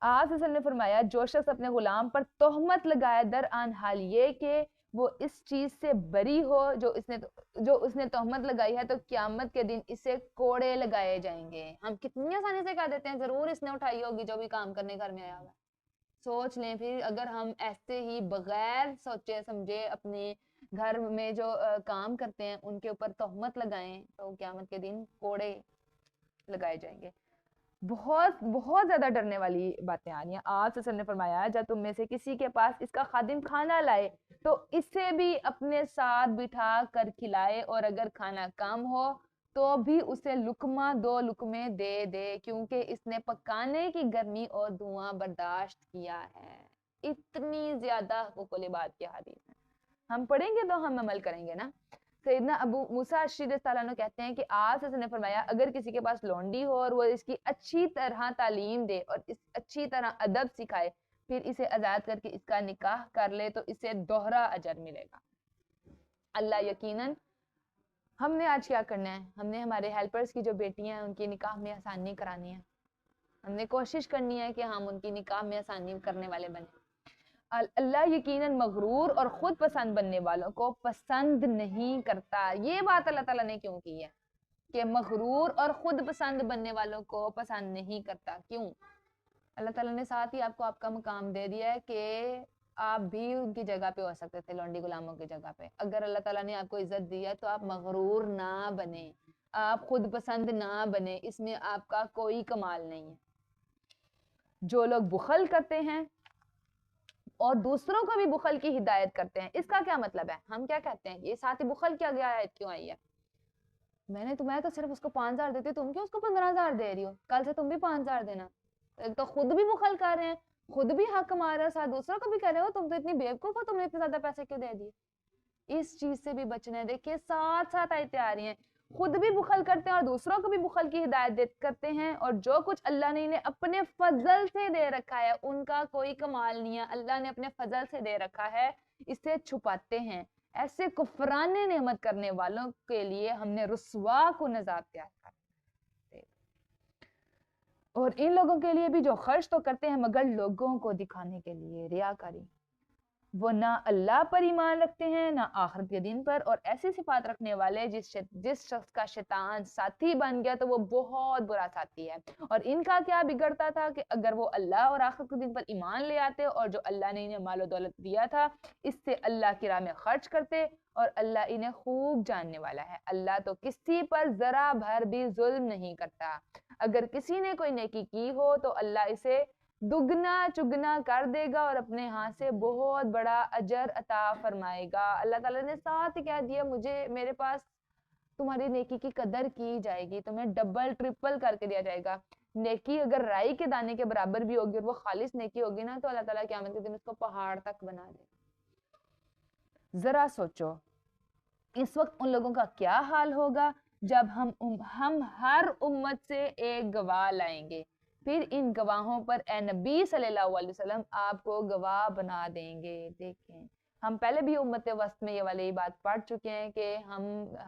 آپ صلی اللہ علیہ وسلم نے فرمایا جو شخص اپنے غلام پر تہمت لگائے در آن حال یہ کہ وہ اس چیز سے بری ہو جو اس نے تہمت لگائی ہے تو قیامت کے دن اسے کوڑے لگائے جائیں گے. ہم کتنی آسانی سے کہہ دیتے ہیں ضرور اس نے اٹھائی ہوگی جو بھی کام کرنے گھر میں آیا ہوا ہے. سوچ لیں پھر اگر ہم ایسے ہی بغیر سوچے سمجھے اپنے گھر میں جو کام کرتے ہیں ان کے اوپر تہمت لگائیں تو قیامت کے دن کوڑے لگائے جائیں گے. بہت بہت زیادہ ڈرنے والی باتیں آ رہی ہیں. آپ صلی اللہ علیہ وسلم نے فرمایا جب تم میں سے کسی کے پاس اس کا خادم کھانا لائے تو اسے بھی اپنے ساتھ بٹھا کر کھلائے اور اگر کھانا کم ہو تو بھی اسے لقمہ 2 لقمے دے دے کیونکہ اس نے پکانے کی گرمی اور دھواں برداشت کیا ہے. اتنی زیادہ حقوق العباد کی حدیث ہے. ہم پڑھیں گے تو ہم عمل کریں گے نا. سیدنا ابو موسیٰ اشعری رضی اللہ عنہ کہتے ہیں کہ آپ نے فرمایا اگر کسی کے پاس لونڈی ہو اور وہ اس کی اچھی طرح تعلیم دے اور اس اچھی طرح ادب سکھائے پھر اسے آزاد کر کے اس کا نکاح کر لے تو اسے دوہرا اجر ملے گا. اللہ یقیناً ہم نے آج کیا کرنا ہے, ہم نے ہمارے ہیلپرز کی جو بیٹیاں ہیں ان کی نکاح میں آسانی کرانی ہے. ہم نے کوشش کرنی ہے کہ ہم ان کی نکاح میں آسانی کرنے والے بنیں. اللہ یقیناً مغرور اور خود پسند بننے والوں کو پسند نہیں کرتا. یہ بات اللہ تعالیٰ نے کیوں کی ہے کہ مغرور اور خود پسند بننے والوں کو پسند نہیں کرتا؟ کیوں؟ اللہ تعالیٰ نے ساتھ ہی آپ کو آپ کا مقام دے دیا ہے کہ آپ بھی ان کی جگہ پہ ہو سکتے تھے, لونڈی غلاموں کی جگہ پہ. اگر اللہ تعالیٰ نے آپ کو عزت دی ہے تو آپ مغرور نہ بنیں, آپ خود پسند نہ بنیں, اس میں آپ کا کوئی کمال نہیں ہے. جو لوگ بخل کرتے ہیں اور دوسروں کو بھی بخل کی ہدایت کرتے ہیں, اس کا کیا مطلب ہے؟ ہم کیا کہتے ہیں یہ ساتھ ہی بخل کیا گیا ہے کیوں آئی ہے؟ میں تو صرف اس کو 5,000 دیتی, تم کیوں اس کو 15,000 دے رہی ہو؟ کل سے تم بھی 5,000 دینا. تو خود بھی بخل کر رہے ہیں, خود بھی حق مار رہے ہیں, ساتھ دوسروں کو بھی کہہ رہے ہو تم تو اتنی بیوقوف ہو, تم نے اتنے زیادہ پیسے کیوں دے دیے؟ اس چیز سے بھی بچنا ہے. دیکھیں ساتھ ساتھ آیتیں آ رہی ہیں, خود بھی بخل کرتے ہیں اور دوسروں کو بھی بخل کی ہدایت کرتے ہیں, اور جو کچھ اللہ نے انہیں اپنے فضل سے دے رکھا ہے ان کا کوئی کمال نہیں ہے, اللہ نے اپنے فضل سے دے رکھا ہے, اسے چھپاتے ہیں. ایسے کفران نعمت کرنے والوں کے لیے ہم نے رسوا کن عذاب تیار کر دیا. اور ان لوگوں کے لیے بھی جو خرچ تو کرتے ہیں مگر لوگوں کو دکھانے کے لیے, ریاکاری. وہ نہ اللہ پر ایمان رکھتے ہیں نہ آخرت کے دن پر, اور ایسی صفات رکھنے والے جس شخص کا شیطان ساتھی بن گیا تو وہ بہت برا ساتھی ہے. اور ان کا کیا بگڑتا تھا کہ اگر وہ اللہ اور آخرت کے دن پر ایمان لے آتے اور جو اللہ نے انہیں مال و دولت دیا تھا اس سے اللہ کی راہ میں خرچ کرتے, اور اللہ انہیں خوب جاننے والا ہے. اللہ تو کسی پر ذرا بھر بھی ظلم نہیں کرتا. اگر کسی نے کوئی نیکی کی ہو تو اللہ اسے دگنا چگنا کر دے گا اور اپنے ہاتھ سے بہت بڑا اجر عطا فرمائے گا. اللہ تعالیٰ نے ساتھ کہہ دیا میرے پاس تمہاری نیکی کی قدر کی جائے گی, تمہیں ڈبل ٹرپل کر کے دیا جائے گا. نیکی اگر رائی کے دانے کے برابر بھی ہوگی اور وہ خالص نیکی ہوگی نا تو اللہ تعالیٰ قیامت کے دن اس کو پہاڑ تک بنا دے. ذرا سوچو اس وقت ان لوگوں کا کیا حال ہوگا جب ہم ہر امت سے ایک گواہ لائیں گے, پھر ان گواہوں پر اے نبی صلی اللہ علیہ وسلم آپ کو گواہ بنا دیں گے. دیکھیں ہم پہلے بھی امت وسط میں یہ والی بات پڑھ چکے ہیں کہ ہم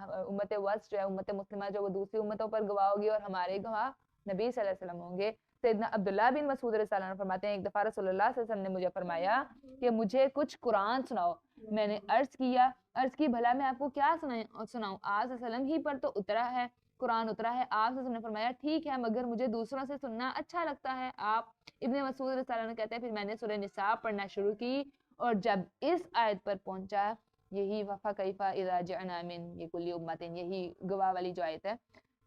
امت وسط جو ہے امت مسلمہ جو وہ دوسری امتوں پر گواہ ہوگی اور ہمارے گواہ نبی صلی اللہ علیہ وسلم ہوں گے. سیدنا عبداللہ بن مسعود رضی اللہ عنہ فرماتے ہیں ایک دفعہ رسول اللہ صلی اللہ علیہ وسلم نے مجھے فرمایا کہ مجھے کچھ قرآن سناؤ. میں نے عرض کی بھلا میں آپ کو کیا سناؤں, آپ صلی اللہ علیہ وسلم ہی پر تو اترا ہے قرآن اترا ہے. آپ نے فرمایا ٹھیک ہے مگر مجھے دوسروں سے سننا اچھا لگتا ہے. آپ ابن مسعود رضی اللہ عنہ کہتے ہیں پھر میں نے سورہ نساء پڑھنا شروع کی اور جب اس آیت پر پہنچا یہی فَكَيْفَ إِذَا جِئْنَا مِن كُلِّ أُمَّةٍ یہی گواہ والی جو آیت ہے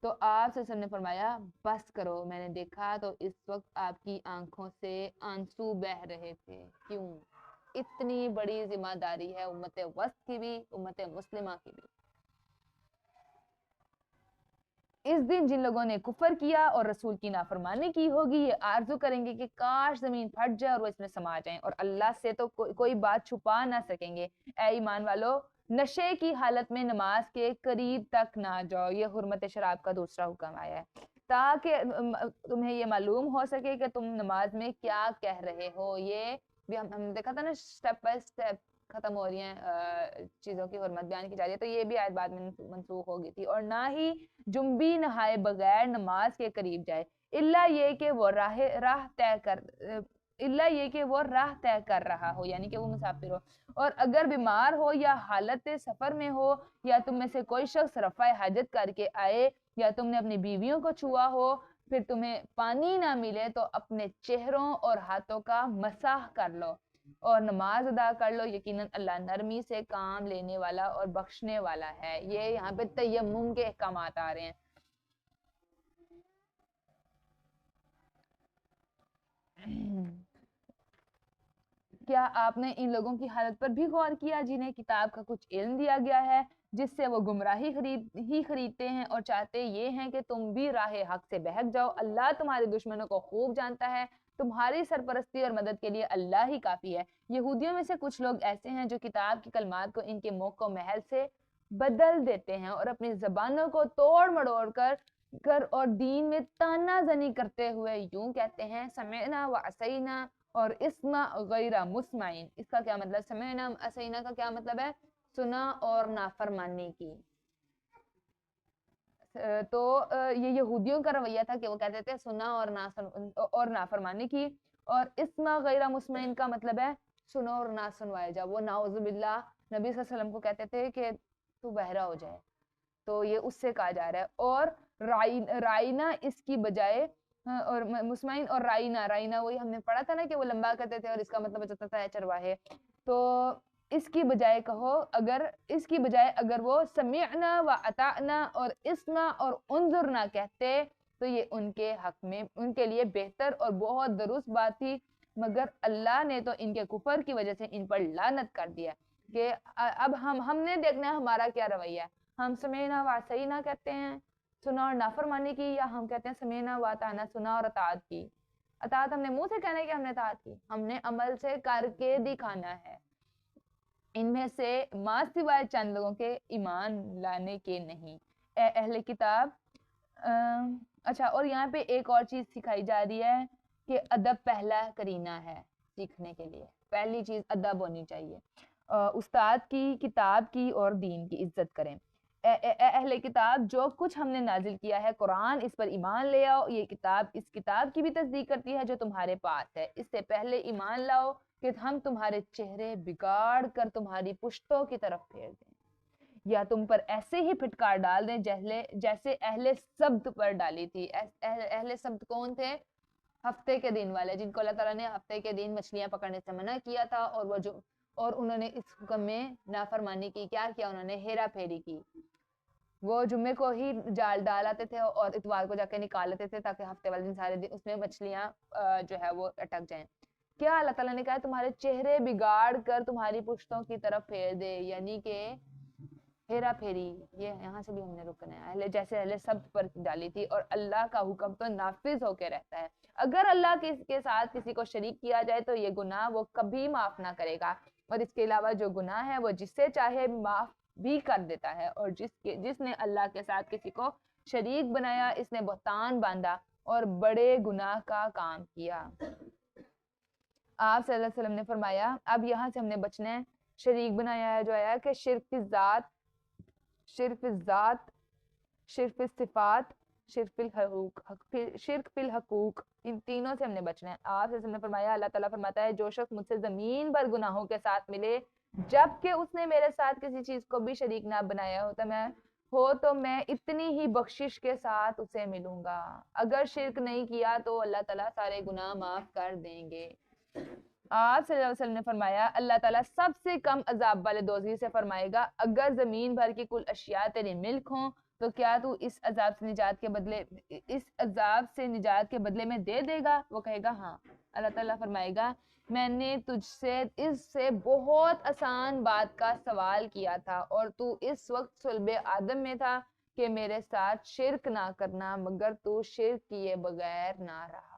تو آپ سے نے فرمایا بس کرو. میں نے دیکھا تو اس وقت آپ کی آنکھوں سے آنسو بہ رہے تھے. کیوں؟ اتنی بڑی ذمہ داری ہے امت وسط کی بھی امت مسلمہ کی بھی. اس دن جن لوگوں نے کفر کیا اور رسول کی نافرمانی کی ہوگی یہ آرزو کریں گے کہ کاش زمین پھٹ جائے اور وہ اس میں سما جائیں, اور اللہ سے تو کوئی بات چھپا نہ سکیں گے. اے ایمان والو نشے کی حالت میں نماز کے قریب تک نہ جاؤ, یہ حرمت شراب کا دوسرا حکم آیا ہے تاکہ تمہیں یہ معلوم ہو سکے کہ تم نماز میں کیا کہہ رہے ہو. یہ بھی ہم دیکھا تھا نا سٹیپ بائی سٹیپ ختم ہو رہی ہیں چیزوں کی حرمت بیان کی جا رہی ہے, تو یہ بھی آیت بعد میں منسوخ ہو گئی تھی. اور نہ ہی جنبی نہائے بغیر نماز کے قریب جائے الا یہ کہ وہ راہ طے کر رہا ہو یعنی کہ وہ مسافر ہو, اور اگر بیمار ہو یا حالت سفر میں ہو یا تم میں سے کوئی شخص رفع حاجت کر کے آئے یا تم نے اپنی بیویوں کو چھوا ہو پھر تمہیں پانی نہ ملے تو اپنے چہروں اور ہاتھوں کا مسح کر لو اور نماز ادا کر لو، یقیناً اللہ نرمی سے کام لینے والا اور بخشنے والا ہے۔ یہ یہاں پہ تیمم کے احکامات آ رہے ہیں۔ کیا آپ نے ان لوگوں کی حالت پر بھی غور کیا جنہیں کتاب کا کچھ علم دیا گیا ہے، جس سے وہ گمراہی خریدتے ہیں اور چاہتے یہ ہیں کہ تم بھی راہ حق سے بہک جاؤ؟ اللہ تمہارے دشمنوں کو خوب جانتا ہے، تمہاری سرپرستی اور مدد کے لیے اللہ ہی کافی ہے۔ یہودیوں میں سے کچھ لوگ ایسے ہیں جو کتاب کی کلمات کو ان کے موقع و محل سے بدل دیتے ہیں اور اپنی زبانوں کو توڑ مڑوڑ کر اور دین میں تانا زنی کرتے ہوئے یوں کہتے ہیں سمعنا و عصینا اور اسما غیر مسمعین۔ اس کا کیا مطلب؟ سمعنا عصینا کا کیا مطلب ہے؟ سنا اور نافرمانی کی۔ تو یہ یہودیوں کا رویہ تھا کہ وہ کہتے تھے سنا اور نافرمانی کی، اور اسما غیر مسمعین کا مطلب ہے سنو اور نہ سنوائے جا۔ وہ نعوذ باللہ نبی صلی اللہ علیہ وسلم کو کہتے تھے کہ تو بہرا ہو جائے، تو یہ اس سے کہا جا رہا ہے۔ اور رائنا اس کی بجائے اور مسمعین اور رائنا وہی ہم نے پڑھا تھا نا کہ وہ لمبا کرتے تھے اور اس کا مطلب ہو جاتا تھا چرواہے۔ تو اس کی بجائے کہو اگر وہ سمعنا و اطعنا اور اسما اور انظرنا کہتے تو یہ ان کے حق میں ان کے لیے بہتر اور بہت درست بات تھی، مگر اللہ نے تو ان کے کفر کی وجہ سے ان پر لعنت کر دیا کہ اب ہم نے دیکھنا ہے ہمارا کیا رویہ ہے۔ ہم سمعنا و عصینا کہتے ہیں سنا اور نافرمانی کی، یا ہم کہتے ہیں سمعنا و اطعنا سنا اور اطاعت کی۔ اطاعت ہم نے منہ سے کہنا ہے کہ ہم نے اطاعت کی، ہم نے عمل سے کر کے دکھانا ہے۔ ان میں سے ماں سوائے چند لوگوں کے ایمان لانے کے نہیں۔ اے اہل کتاب اچھا، اور یہاں پہ ایک اور چیز سکھائی جا رہی ہے کہ ادب پہلا کرینہ ہے سیکھنے کے لیے، پہلی چیز ادب ہونی چاہیے۔ استاد کی، کتاب کی اور دین کی عزت کریں۔ اے اہل کتاب، جو کچھ ہم نے نازل کیا ہے قرآن، اس پر ایمان لے آؤ۔ یہ کتاب اس کتاب کی بھی تصدیق کرتی ہے جو تمہارے پاس ہے۔ اس سے پہلے ایمان لاؤ کہ ہم تمہارے چہرے بگاڑ کر تمہاری پشتوں کی طرف پھیر دیں، یا تم پر ایسے ہی پھٹکار ڈال دیں جیسے اہل سبت پر ڈالی تھی۔ اہل سبت کون تھے؟ ہفتے کے دن والے، جن کو اللہ تعالیٰ نے ہفتے کے دن مچھلیاں پکڑنے سے منع کیا تھا، اور انہوں نے اس حکم میں نافرمانی کی۔ کیا کیا انہوں نے؟ ہیرا پھیری کی۔ وہ جمعے کو ہی جال ڈالاتے تھے اور اتوار کو جا کے نکال لیتے تھے تاکہ ہفتے والے دن سارے دن اس میں مچھلیاں جو ہے وہ اٹک جائیں۔ کیا اللہ تعالیٰ نے کہا تمہارے چہرے بگاڑ کر تمہاری پشتوں کی طرف پھیر دے، یعنی کہ ہیرا پھیری۔ یہ یہاں سے بھی ہم نے رکنا ہے، جیسے اہل سبت پر ڈالی تھی۔ اور اللہ کا حکم تو نافذ ہو کے رہتا ہے، اگر اللہ کے ساتھ کسی کو شریک کیا جائے تو یہ گناہ وہ کبھی معاف نہ کرے گا، اور اس کے علاوہ جو گناہ ہے وہ جس سے چاہے معاف بھی کر دیتا ہے۔ اور جس نے اللہ کے ساتھ کسی کو شریک بنایا، اس نے بہتان باندھا اور بڑے گناہ کا کام کیا۔ آپ صلی اللہ علیہ وسلم نے فرمایا اب یہاں سے ہم نے بچنا ہے۔ شریک بنایا ہے جو آیا کہ شرک فی الذات، شرک فی الذات، شرک فی الصفات، شرک فی الحقوق، ان تینوں سے ہم نے بچنا ہے۔ آپ صلی اللہ علیہ وسلم نے فرمایا، اللہ تعالیٰ فرماتا ہے جو شخص مجھ سے زمین پر گناہوں کے ساتھ ملے جبکہ اس نے میرے ساتھ کسی چیز کو بھی شریک نہ بنایا تو میں اتنی ہی بخشش کے ساتھ اسے ملوں گا۔ اگر شرک نہیں کیا تو اللہ تعالیٰ سارے گناہ معاف کر دیں گے۔ آپ صلی اللہ علیہ وسلم نے فرمایا اللہ تعالیٰ سب سے کم عذاب والے دوزخی سے فرمائے گا اگر زمین بھر کی کل اشیاء تیرے ملک ہوں تو کیا تو اس عذاب سے نجات کے بدلے میں دے دے گا؟ وہ کہے گا ہاں۔ اللہ تعالیٰ فرمائے گا میں نے تجھ سے اس سے بہت آسان بات کا سوال کیا تھا اور تو اس وقت صلب آدم میں تھا کہ میرے ساتھ شرک نہ کرنا، مگر تو شرک کیے بغیر نہ رہا۔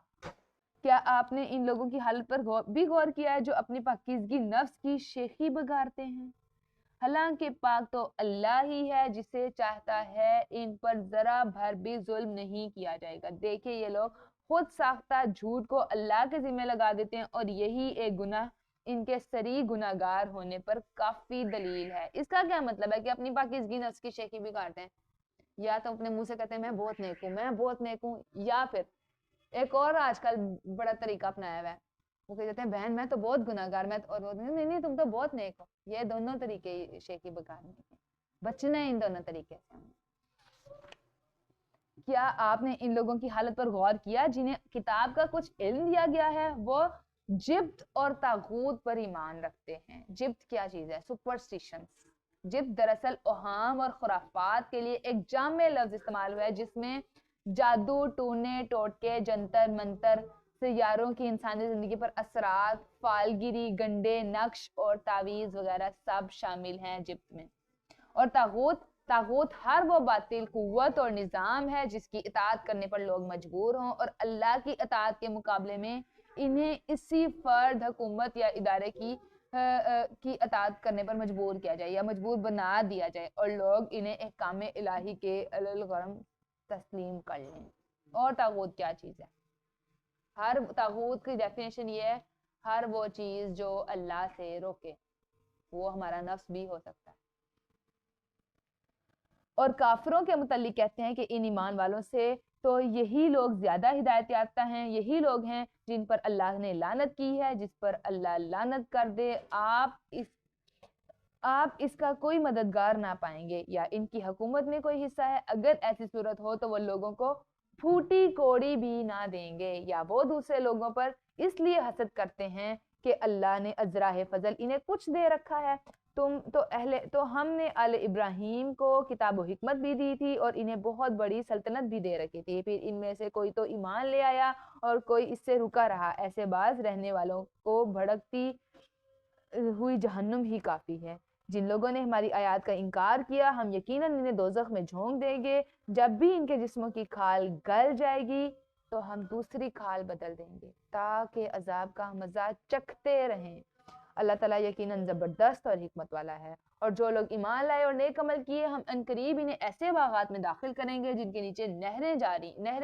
کیا آپ نے ان لوگوں کی حالت پر بھی غور کیا ہے جو اپنی پاکیزگی نفس کی شیخی بگاڑتے ہیں؟ حالانکہ پاک تو اللہ ہی ہے، جسے چاہتا ہے ان پر ذرا بھر بھی ظلم نہیں کیا جائے گا۔ دیکھیں یہ لوگ خود ساختہ جھوٹ کو اللہ کے ذمہ لگا دیتے ہیں اور یہی ایک گناہ ان کے صریح گناہگار ہونے پر کافی دلیل ہے۔ اس کا کیا مطلب ہے کہ اپنی پاکیزگی نفس کی شیخی بگاڑتے ہیں، یا تو اپنے منہ سے کہتے ہیں میں بہت نیک ہوں، میں بہت نیک ہوں، یا پھر ایک اور آج کل بڑا طریقہ اپنایا ہوا ہے، وہ کہتے ہیں بہن میں تو بہت گناہگار، میں اور نہیں تم تو بہت نیک ہو۔ یہ دونوں طریقے شیخی بگاڑنے کے، بچنا ہے ان دونوں طریقے سے۔ کیا آپ نے ان لوگوں کی حالت پر غور کیا جنہیں کتاب کا کچھ علم دیا گیا ہے؟ وہ جبت اور طاغوت پر ایمان رکھتے ہیں۔ جبت کیا چیز ہے؟ سپرسٹیشنز۔ جبت دراصل اوہام اور خرافات کے لیے ایک جامع لفظ استعمال ہوا ہے جس میں جادو، ٹونے ٹوٹکے، جنتر منتر، سیاروں کی انسانی زندگی پر اثرات، فالگیری، گنڈے، نقش اور تعویذ وغیرہ سب شامل ہیں جبت میں۔ اور طاغوت ہر وہ باطل قوت اور نظام ہے جس کی اطاعت کرنے پر لوگ مجبور ہوں اور اللہ کی اطاعت کے مقابلے میں انہیں اسی فرد، حکومت یا ادارے کی اطاعت کرنے پر مجبور کیا جائے یا مجبور بنا دیا جائے اور لوگ انہیں احکام الہی کے الغرض تسلیم کر لیں۔ اور طاغوت کیا چیز ہے؟ ہر طاغوت کی ڈیفینیشن یہ ہے ہر وہ چیز جو اللہ سے روکے، وہ ہمارا نفس بھی ہو سکتا ہے۔ اور کافروں کے متعلق کہتے ہیں کہ ان ایمان والوں سے تو یہی لوگ زیادہ ہدایت یافتہ ہیں، یہی لوگ ہیں جن پر اللہ نے لعنت کی ہے، جس پر اللہ لعنت کر دے آپ اس کا کوئی مددگار نہ پائیں گے یا ان کی حکومت میں کوئی حصہ ہے۔ اگر ایسی صورت ہو تو وہ لوگوں کو پھوٹی کوڑی بھی نہ دیں گے، یا وہ دوسرے لوگوں پر اس لیے حسد کرتے ہیں کہ اللہ نے ازراہ فضل انہیں کچھ دے رکھا ہے۔ تو ہم نے آل ابراہیم کو کتاب و حکمت بھی دی تھی اور انہیں بہت بڑی سلطنت بھی دے رکھی تھی، پھر ان میں سے کوئی تو ایمان لے آیا اور کوئی اس سے رکا رہا، ایسے بعض رہنے والوں کو بھڑکتی ہوئی جہنم ہی کافی ہے۔ جن لوگوں نے ہماری آیات کا انکار کیا ہم یقیناً انہیں دوزخ میں جھونک دیں گے، جب بھی ان کے جسموں کی کھال گل جائے گی تو ہم دوسری کھال بدل دیں گے تاکہ عذاب کا مزہ چکھتے رہیں۔ اللہ تعالیٰ یقیناً زبردست اور حکمت والا ہے۔ اور جو لوگ ایمان لائے اور نیک عمل کیے ہم عنقریب انہیں ایسے باغات میں داخل کریں گے جن کے نیچے نہریں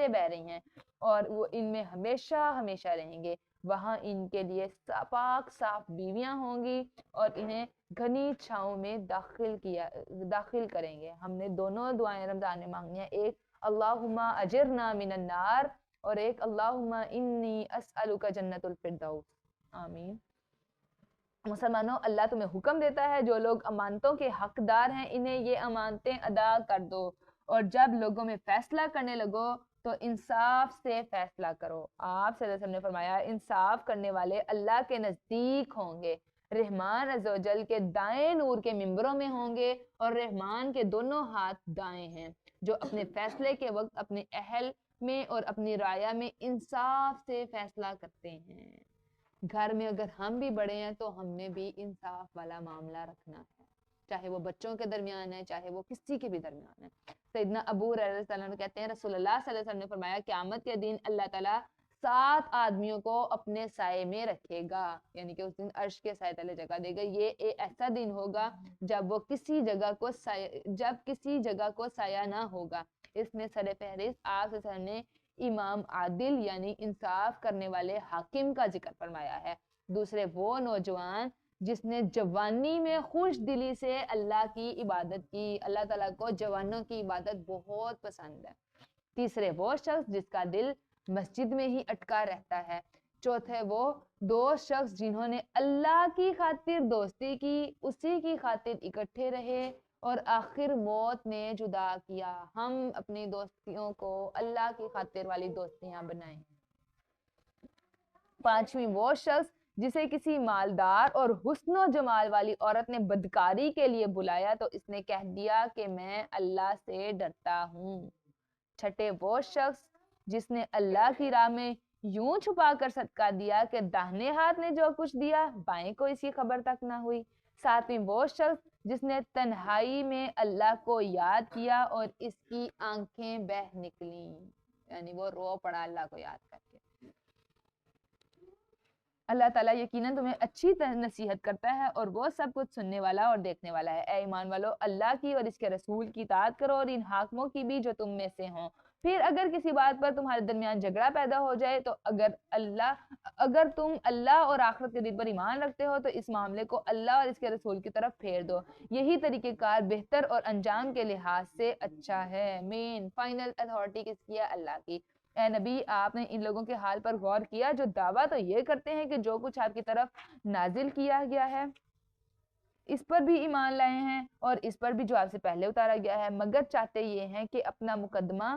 بہہ رہی ہیں اور وہ ان میں ہمیشہ ہمیشہ رہیں گے۔ وہاں ان کے لیے پاک صاف بیویاں ہوں گی اور انہیں گھنی چھاؤں میں داخل کریں گے۔ ہم نے دونوں دعائیں رمضان میں مانگی ہیں، ایک اللہم اجرنا من النار اور ایک اللہم انی اسألک جنت الفردوس۔ آمین۔ مسلمانوں، اللہ تمہیں حکم دیتا ہے جو لوگ امانتوں کے حقدار ہیں انہیں یہ امانتیں ادا کر دو، اور جب لوگوں میں فیصلہ کرنے لگو تو انصاف سے فیصلہ کرو۔ آپ صلی اللہ علیہ وسلم نے فرمایا انصاف کرنے والے اللہ کے نزدیک ہوں گے، رحمان عز و جل کے دائیں نور کے ممبروں میں ہوں گے، اور رحمان کے دونوں ہاتھ دائیں ہیں، جو اپنے فیصلے کے وقت اپنے اہل میں اور اپنی رعایا میں انصاف سے فیصلہ کرتے ہیں۔ گھر میں اگر ہم بھی بڑے ہیں تو ہم نے بھی انصاف والا معاملہ رکھنا ہے، چاہے وہ بچوں کے درمیان ہے، چاہے وہ کسی کے بھی درمیان ہے۔ سیدنا ابو ہریرہ رضی اللہ عنہ کہتے ہیں رسول اللہ صلی اللہ علیہ وسلم نے فرمایا قیامت کے دن اللہ تعالیٰ 7 آدمیوں کو اپنے سائے میں رکھے گا، یعنی کہ اس دن عرش کے سائے تلے جگہ دے گا۔ یہ ایک ایسا دن ہوگا جب کسی جگہ کو سایہ نہ ہوگا۔ اس میں سر فہرست آپ صلی اللہ علیہ وسلم نے امام عادل یعنی انصاف کرنے والے حاکم کا ذکر فرمایا ہے۔ دوسرے وہ نوجوان جس نے جوانی میں خوش دلی سے اللہ کی عبادت کی، اللہ تعالیٰ کو جوانوں کی عبادت بہت پسند ہے۔ تیسرے وہ شخص جس کا دل مسجد میں ہی اٹکا رہتا ہے۔ چوتھے وہ 2 شخص جنہوں نے اللہ کی خاطر دوستی کی، اسی کی خاطر اکٹھے رہے اور آخر موت نے جدا کیا۔ ہم اپنی دوستیوں کو اللہ کی خاطر والی دوستیاں بنائیں۔ 5ویں وہ شخص جسے کسی مالدار اور حسن و جمال والی عورت نے بدکاری کے لیے بلایا تو اس نے کہہ دیا کہ میں اللہ سے ڈرتا ہوں۔ 6 وہ شخص جس نے اللہ کی راہ میں یوں چھپا کر صدقہ دیا کہ داہنے ہاتھ نے جو کچھ دیا بائیں کو اس کی خبر تک نہ ہوئی۔ 7ویں وہ شخص جس نے تنہائی میں اللہ کو یاد کیا اور اس کی آنکھیں بہہ نکلیں، یعنی وہ رو پڑا اللہ کو یاد کر کے۔ اللہ تعالیٰ یقیناً تمہیں اچھی نصیحت کرتا ہے اور وہ سب کچھ سننے والا اور دیکھنے والا ہے۔ اے ایمان والو، اللہ کی اور اس کے رسول کی اطاعت کرو اور ان حاکموں کی بھی جو تم میں سے ہوں۔ پھر اگر کسی بات پر تمہارے درمیان جھگڑا پیدا ہو جائے تو اگر تم اللہ اور آخرت کے دن پر ایمان رکھتے ہو تو اس معاملے کو اللہ اور اس کے رسول کی طرف پھیر دو، یہی طریقہ کار بہتر اور انجام کے لحاظ سے اچھا ہے۔ مین فائنل اتھارٹی کس کی ہے؟ اللہ کی۔ اے نبی، آپ نے ان لوگوں کے حال پر غور کیا جو دعویٰ تو یہ کرتے ہیں کہ جو کچھ آپ کی طرف نازل کیا گیا ہے اس پر بھی ایمان لائے ہیں اور اس پر بھی جو آپ سے پہلے اتارا گیا ہے، مگر چاہتے یہ ہیں کہ اپنا مقدمہ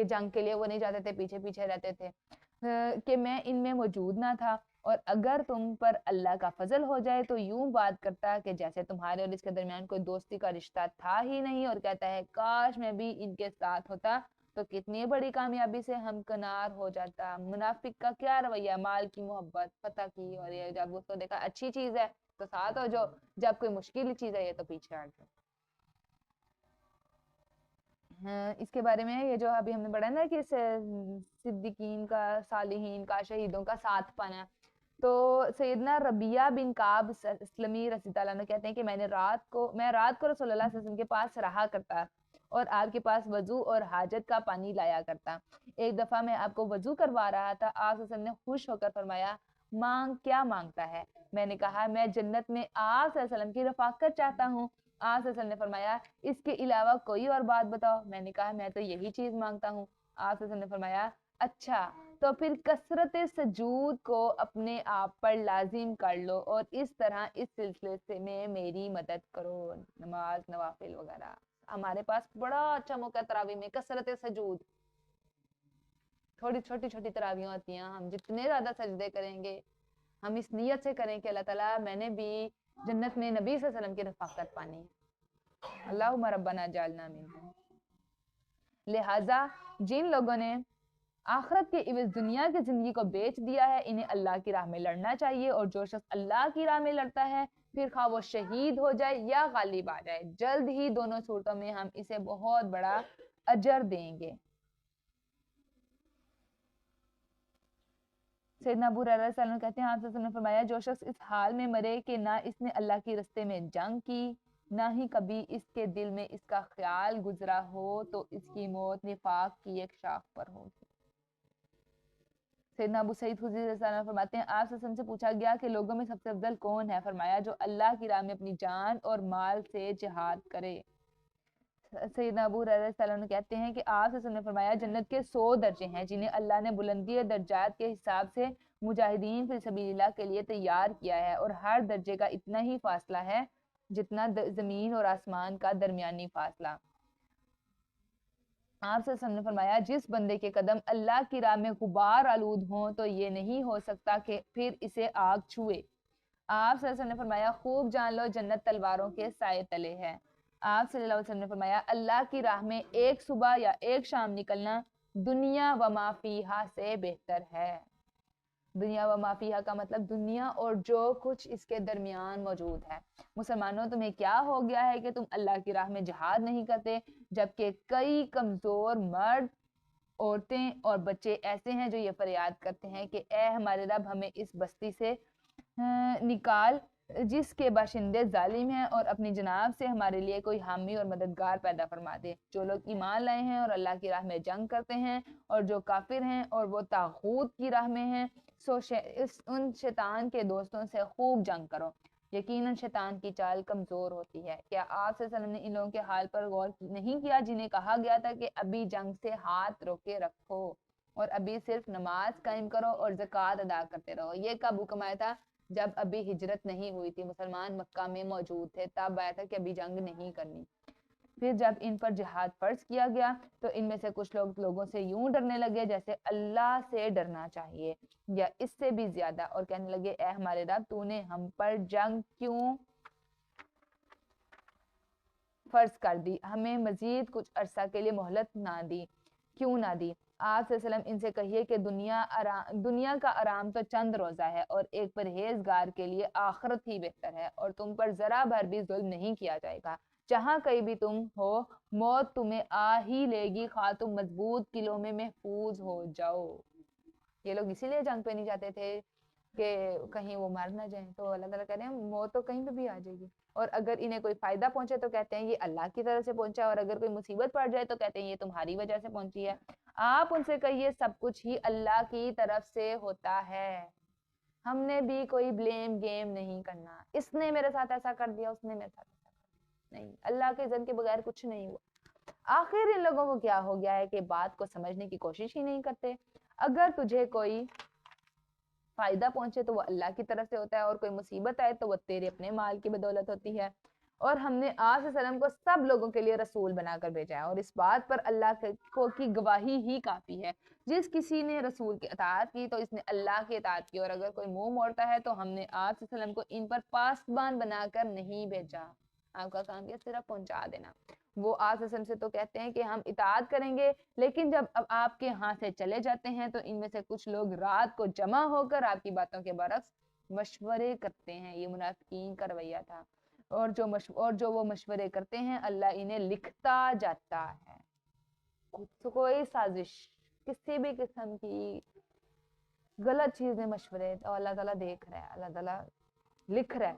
کہ جنگ کے لیے وہ نہیں جاتے تھے, پیچھے پیچھے رہتے تھے, کہ میں ان میں موجود نہ تھا, اور اگر تم پر اللہ کا فضل ہو جائے تو یوں بات کرتا کہ جیسے تمہارے اور اس کے درمیان کوئی دوستی کا رشتہ تھا ہی نہیں, اور کہتا ہے کاش میں بھی ان کے ساتھ ہوتا تو کتنی بڑی کامیابی سے ہمکنار ہو جاتا. منافق کا کیا رویہ, مال کی محبت, فتح کی, اور یہ جب اس کو دیکھا اچھی چیز ہے تو ساتھ ہو جو, جب کوئی مشکل چیز ہے یہ تو پیچھے ہٹ جاؤ. اس کے بارے میں یہ جو ابھی ہم نے پڑھا نا کہ صدیقین کا, صالحین کا, شہیدوں کا ساتھ پانا, تو سیدنا ربیعہ بن کعب اسلمی رضی اللہ عنہ کہتے ہیں کہ میں رات کو رسول اللہ صلی اللہ علیہ وسلم کے پاس رہا کرتا اور آپ کے پاس وضو اور حاجت کا پانی لایا کرتا. ایک دفعہ میں آپ کو وضو کروا رہا تھا, آپ صلی اللہ علیہ وسلم نے خوش ہو کر فرمایا مانگ, کیا مانگتا ہے؟ میں نے کہا میں جنت میں آپ صلی اللہ علیہ وسلم کی رفاقت چاہتا ہوں. آپ صلی اللہ علیہ وسلم نے فرمایا اس کے علاوہ کوئی اور بات بتاؤ. میں نے کہا میں تو یہی چیز مانگتا ہوں. آپ صلی اللہ علیہ وسلم نے فرمایا اچھا تو پھر کثرت سجود کو اپنے آپ پر لازم کر لو اور اس طرح اس سلسلے میں میری مدد کرو. نماز, نوافل وغیرہ. ہمارے پاس بڑا اچھا موقع تراویح میں کثرت سجود, تھوڑی چھوٹی چھوٹی تراویحیں ہوتی ہیں, ہم جتنے زیادہ سجدے کریں گے, ہم اس نیت سے کریں کہ اللہ تعالیٰ میں نے بھی جنت میں نبی صلی اللہ علیہ وسلم کی رفاقت پانی ہے. اللہم ربنا جعلنا منہم. لہٰذا جن لوگوں نے آخرت کے عوض دنیا کی زندگی کو بیچ دیا ہے انہیں اللہ کی راہ میں لڑنا چاہیے, اور جو شخص اللہ کی راہ میں لڑتا ہے پھر خواہ وہ شہید ہو جائے یا غالب آ جائے, جلد ہی دونوں صورتوں میں ہم اسے بہت بڑا اجر دیں گے. سیدنا ابو ہریرہ رضی اللہ عنہ کہتے ہیں آپ صلی اللہ علیہ وسلم نے فرمایا جو شخص اس حال میں مرے کہ نہ اس نے اللہ کی راستے میں جنگ کی نہ ہی کبھی اس کے دل میں اس کا خیال گزرا ہو تو اس کی موت نفاق کی ایک شاخ پر ہوگی. سیدنا ابو سعید خدری رضی اللہ عنہ فرماتے ہیں آپ صلی اللہ علیہ وسلم سے پوچھا گیا کہ لوگوں میں سب سے افضل کون ہے؟ فرمایا جو اللہ کی راہ میں اپنی جان اور مال سے جہاد کرے. سیدنا ابو ہریرہ رضی اللہ عنہ کہتے ہیں کہ آپ صلی اللہ علیہ وسلم نے فرمایا جنت کے 100 درجے ہیں جنہیں اللہ نے بلندی اور درجات کے حساب سے مجاہدین فی سبیل اللہ کے لیے تیار کیا ہے, اور ہر درجے کا اتنا ہی فاصلہ ہے جتنا زمین اور آسمان کا درمیانی فاصلہ. آپ صلی اللہ علیہ وسلم نے فرمایا جس بندے کے قدم اللہ کی راہ میں غبار آلود ہوں تو یہ نہیں ہو سکتا کہ پھر اسے آگ چھوئے. آپ صلی اللہ علیہ وسلم نے فرمایا خوب جان لو جنت تلواروں کے سائے تلے ہے. آپ صلی اللہ علیہ وسلم نے فرمایا اللہ کی راہ میں ایک صبح یا ایک شام نکلنا دنیا و ما فیہا سے بہتر ہے. دنیا و ما فیہا کا مطلب دنیا اور جو کچھ اس کے درمیان موجود ہے. مسلمانوں تمہیں کیا ہو گیا ہے کہ تم اللہ کی راہ میں جہاد نہیں کرتے جبکہ کئی کمزور مرد, عورتیں اور بچے ایسے ہیں جو یہ فریاد کرتے ہیں کہ اے ہمارے رب ہمیں اس بستی سے نکال جس کے باشندے ظالم ہیں, اور اپنی جناب سے ہمارے لیے کوئی حامی اور مددگار پیدا فرما دے. جو لوگ ایمان لائے ہیں اور اللہ کی راہ میں جنگ کرتے ہیں اور جو کافر ہیں اور وہ طاغوت کی راہ میں ہیں سو ان شیطان کے دوستوں سے خوب جنگ کرو, یقیناً شیطان کی چال کمزور ہوتی ہے. کیا آپ صلی اللہ علیہ وسلم نے ان لوگوں کے حال پر غور نہیں کیا جنہیں کہا گیا تھا کہ ابھی جنگ سے ہاتھ روکے رکھو اور ابھی صرف نماز قائم کرو اور زکوٰۃ ادا کرتے رہو؟ یہ کب حکم آیا تھا؟ جب ابھی ہجرت نہیں ہوئی تھی, مسلمان مکہ میں موجود تھے, تب آیا تھا کہ ابھی جنگ نہیں کرنی. پھر جب ان پر جہاد فرض کیا گیا تو ان میں سے کچھ لوگوں سے یوں ڈرنے لگے جیسے اللہ سے ڈرنا چاہیے یا اس سے بھی زیادہ, اور کہنے لگے اے ہمارے رب تو نے ہم پر جنگ کیوں فرض کر دی, ہمیں مزید کچھ عرصہ کے لیے مہلت کیوں نہ دی؟ آپ صلی اللہ علیہ وسلم ان سے کہیے کہ دنیا کا آرام تو چند روزہ ہے اور ایک پرہیزگار کے لیے آخرت ہی بہتر ہے, اور تم پر ذرا بھر بھی ظلم نہیں کیا جائے گا. جہاں کہیں بھی تم ہو موت تمہیں آ ہی لے گی خواہ تم مضبوط قلعوں میں محفوظ ہو جاؤ. یہ لوگ اسی لیے جنگ پہ نہیں جاتے تھے کہ کہیں وہ مر نہ جائیں, تو اللہ تعالیٰ کہتے ہیں موت تو کہیں پہ بھی آ جائے گی, اور اگر انہیں کوئی فائدہ پہنچے تو کہتے ہیں یہ اللہ کی طرف سے پہنچا, اور اگر کوئی مصیبت پڑ جائے تو کہتے ہیں یہ تمہاری وجہ سے پہنچی ہے. آپ ان سے کہیے سب کچھ ہی اللہ کی طرف سے ہوتا ہے, ہم نے بھی کوئی بلیم گیم نہیں کرنا, اس نے میرے ساتھ ایسا کر دیا اس نے میرے ساتھ ایسا کر دیا, نہیں, اللہ کے اذن کے بغیر کچھ نہیں ہوا. آخر ان لوگوں کو کیا ہو گیا ہے کہ بات کو سمجھنے کی کوشش ہی نہیں کرتے. اگر تجھے کوئی فائدہ پہنچے تو وہ اللہ کی طرف سے ہوتا ہے, اور کوئی مصیبت آئے تو وہ تیرے اپنے مال کی بدولت ہوتی ہے. اور ہم نے آپ صلی اللہ علیہ وسلم کو سب لوگوں کے لیے رسول بنا کر بھیجا ہے، اور اس بات پر اللہ کی گواہی ہی کافی ہے۔ جس کسی نے رسول کی اطاعت کی تو اس نے اللہ کی اطاعت کی، اور اگر کوئی منہ موڑتا ہے تو ہم نے آپ صلی اللہ علیہ وسلم کو ان پر پاسبان بنا کر نہیں بھیجا، آپ کا کام یہ صرف پہنچا دینا۔ وہ آپ صلی اللہ علیہ وسلم سے تو کہتے ہیں کہ ہم اطاعت کریں گے، لیکن جب اب آپ کے ہاں سے چلے جاتے ہیں تو ان میں سے کچھ لوگ رات کو جمع ہو کر آپ کی باتوں کے برعکس مشورے کرتے ہیں۔ یہ منافقین کا رویہ تھا، اور جو وہ مشورے کرتے ہیں اللہ انہیں لکھتا جاتا ہے۔ کوئی سازش کسی بھی قسم کی غلط چیزیں مشورے تو اللہ تعالیٰ دیکھ رہا ہے، اللہ تعالیٰ لکھ رہا ہے،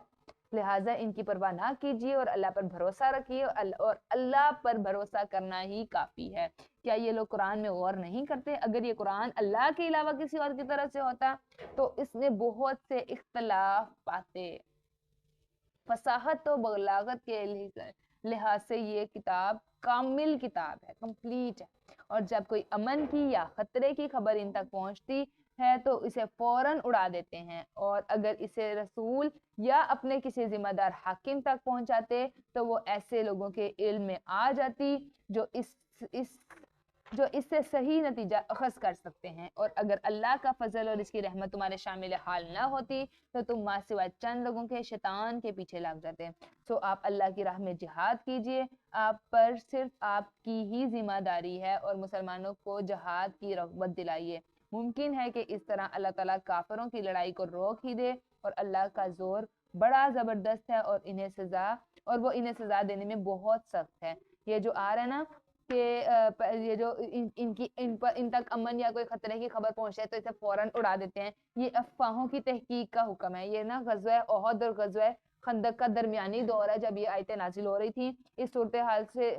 لہٰذا ان کی پرواہ نہ کیجیے اور اللہ پر بھروسہ رکھیے، اور اللہ پر بھروسہ کرنا ہی کافی ہے۔ کیا یہ لوگ قرآن میں غور نہیں کرتے؟ اگر یہ قرآن اللہ کے علاوہ کسی اور کی طرف سے ہوتا تو اس میں بہت سے اختلاف پاتے۔ فصاحت و بلاغت کے لحاظ سے یہ کتاب کامل کتاب ہے، کمپلیٹ ہے، اور جب کوئی امن کی یا خطرے کی خبر ان تک پہنچتی ہے تو اسے فوراً اڑا دیتے ہیں، اور اگر اسے رسول یا اپنے کسی ذمہ دار حاکم تک پہنچاتے تو وہ ایسے لوگوں کے علم میں آ جاتی جو اس سے صحیح نتیجہ اخذ کر سکتے ہیں، اور اگر اللہ کا فضل اور اس کی رحمت تمہارے شامل حال نہ ہوتی تو تم ماں سوائے چند لوگوں کے شیطان کے پیچھے لگ جاتے۔ سو آپ اللہ کی راہ میں جہاد کیجئے، آپ پر صرف آپ کی ہی ذمہ داری ہے، اور مسلمانوں کو جہاد کی رغبت دلائیے۔ ممکن ہے کہ اس طرح اللہ تعالیٰ کافروں کی لڑائی کو روک ہی دے، اور اللہ کا زور بڑا زبردست ہے، اور وہ انہیں سزا دینے میں بہت سخت ہے۔ یہ جو آ رہا ہے نا کہ یہ جو ان تک امن یا کوئی خطرے کی خبر پہنچے تو اسے فوراً اڑا دیتے ہیں، یہ افواہوں کی تحقیق کا حکم ہے۔ یہ نا غزوہ احد اور غزوہ خندق کا درمیانی دور ہے جب یہ آیتیں نازل ہو رہی تھیں۔ اس صورتحال سے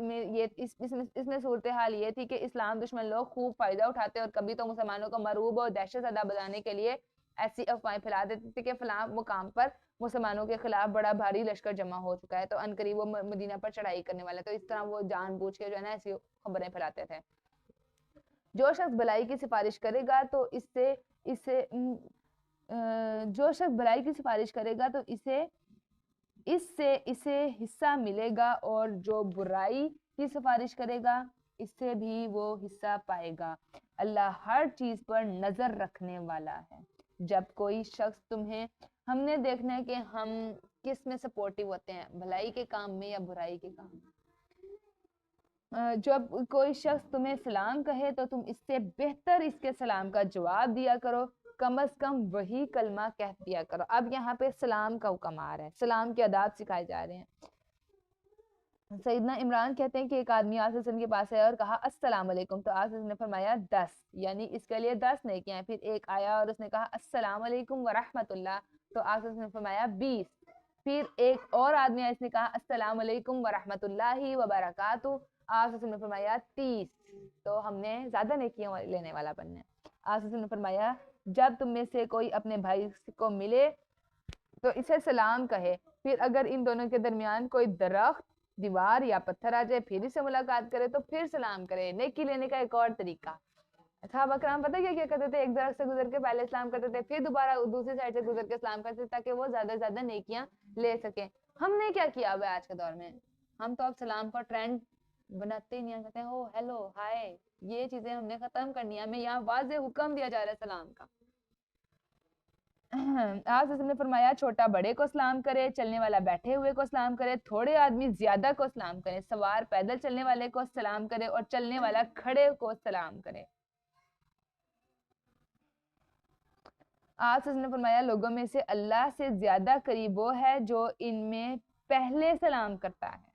اس میں صورتحال یہ تھی کہ اسلام دشمن لوگ خوب فائدہ اٹھاتے اور کبھی تو مسلمانوں کو مرعوب اور دہشت زدہ بنانے کے لیے ایسی افواہیں پھیلا دیتے تھے کہ فلاں مقام پر مسلمانوں کے خلاف بڑا بھاری لشکر جمع ہو چکا ہے، تو عنقریب وہ مدینہ پر چڑھائی کرنے والا ہے، تو اس طرح وہ جان بوجھ کے جو ہے نا ایسی خبریں پھیلاتے تھے۔ جو شخص بھلائی کی سفارش کرے گا تو اس سے اسے حصہ ملے گا، اور جو برائی کی سفارش کرے گا اس سے بھی وہ حصہ پائے گا۔ اللہ ہر چیز پر نظر رکھنے والا ہے۔ جب کوئی شخص ہم نے دیکھنا ہے کہ ہم کس میں سپورٹیو ہوتے ہیں، بھلائی کے کام میں یا برائی کے کام میں۔ جب کوئی شخص تمہیں سلام کہے تو تم اس سے بہتر اس کے سلام کا جواب دیا کرو، کم از کم وہی کلمہ کہہ دیا کرو۔ اب یہاں پہ سلام کا حکم آ رہا ہے، سلام کے آداب سکھائے جا رہے ہیں۔ سیدنا عمران کہتے ہیں کہ ایک آدمی آصف وسلم کے پاس آیا اور کہا السلام علیکم، تو آصف وسلم نے فرمایا 10، یعنی اس کے لیے 10 نیکیاں ہیں۔ پھر ایک آیا اور اس نے کہا السلام علیکم ورحمت اللہ، تو آصف وسلم نے فرمایا 20۔ پھر ایک اور آدمی آیا، اس نے کہا السلام علیکم ورحمت اللہ وبرکاتہ، آصف وسلم نے فرمایا 30۔ تو ہم نے زیادہ نیکیاں لینے والا بننا ہے۔ آصف وسلم نے فرمایا جب تم میں سے کوئی اپنے بھائی کو ملے تو اسے سلام کہے، پھر اگر ان دونوں کے درمیان کوئی درخت، دیوار یا پتھر آ جائے پھر اسے ملاقات کرے تو پھر سلام کرے۔ نیکی لینے کا ایک اور طریقہ، صحابہ کرام پتہ کیا کرتے تھے؟ ایک درخت سے گزر کے پہلے سلام کرتے تھے، پھر دوبارہ دوسری سائڈ سے گزر کے سلام کرتے تھے تاکہ وہ زیادہ سے زیادہ نیکیاں لے سکیں۔ ہم نے کیا کیا ہوا ہے آج کے دور میں؟ ہم تو اب سلام کا ٹرینڈ بناتے ہی نہیں، کہتے ہیں او ہیلو ہائے، یہ چیزیں ہم نے ختم کرنی ہے۔ ہمیں یہاں واضح حکم دیا جا رہا ہے سلام کا۔ آپ نے فرمایا چھوٹا بڑے کو سلام کرے، چلنے والا بیٹھے ہوئے کو سلام کرے، تھوڑے آدمی زیادہ کو سلام کرے، سوار پیدل چلنے والے کو سلام کرے اور چلنے والا کھڑے کو سلام کرے۔ آپ نے فرمایا لوگوں میں سے اللہ سے زیادہ قریب وہ ہے جو ان میں پہلے سلام کرتا ہے۔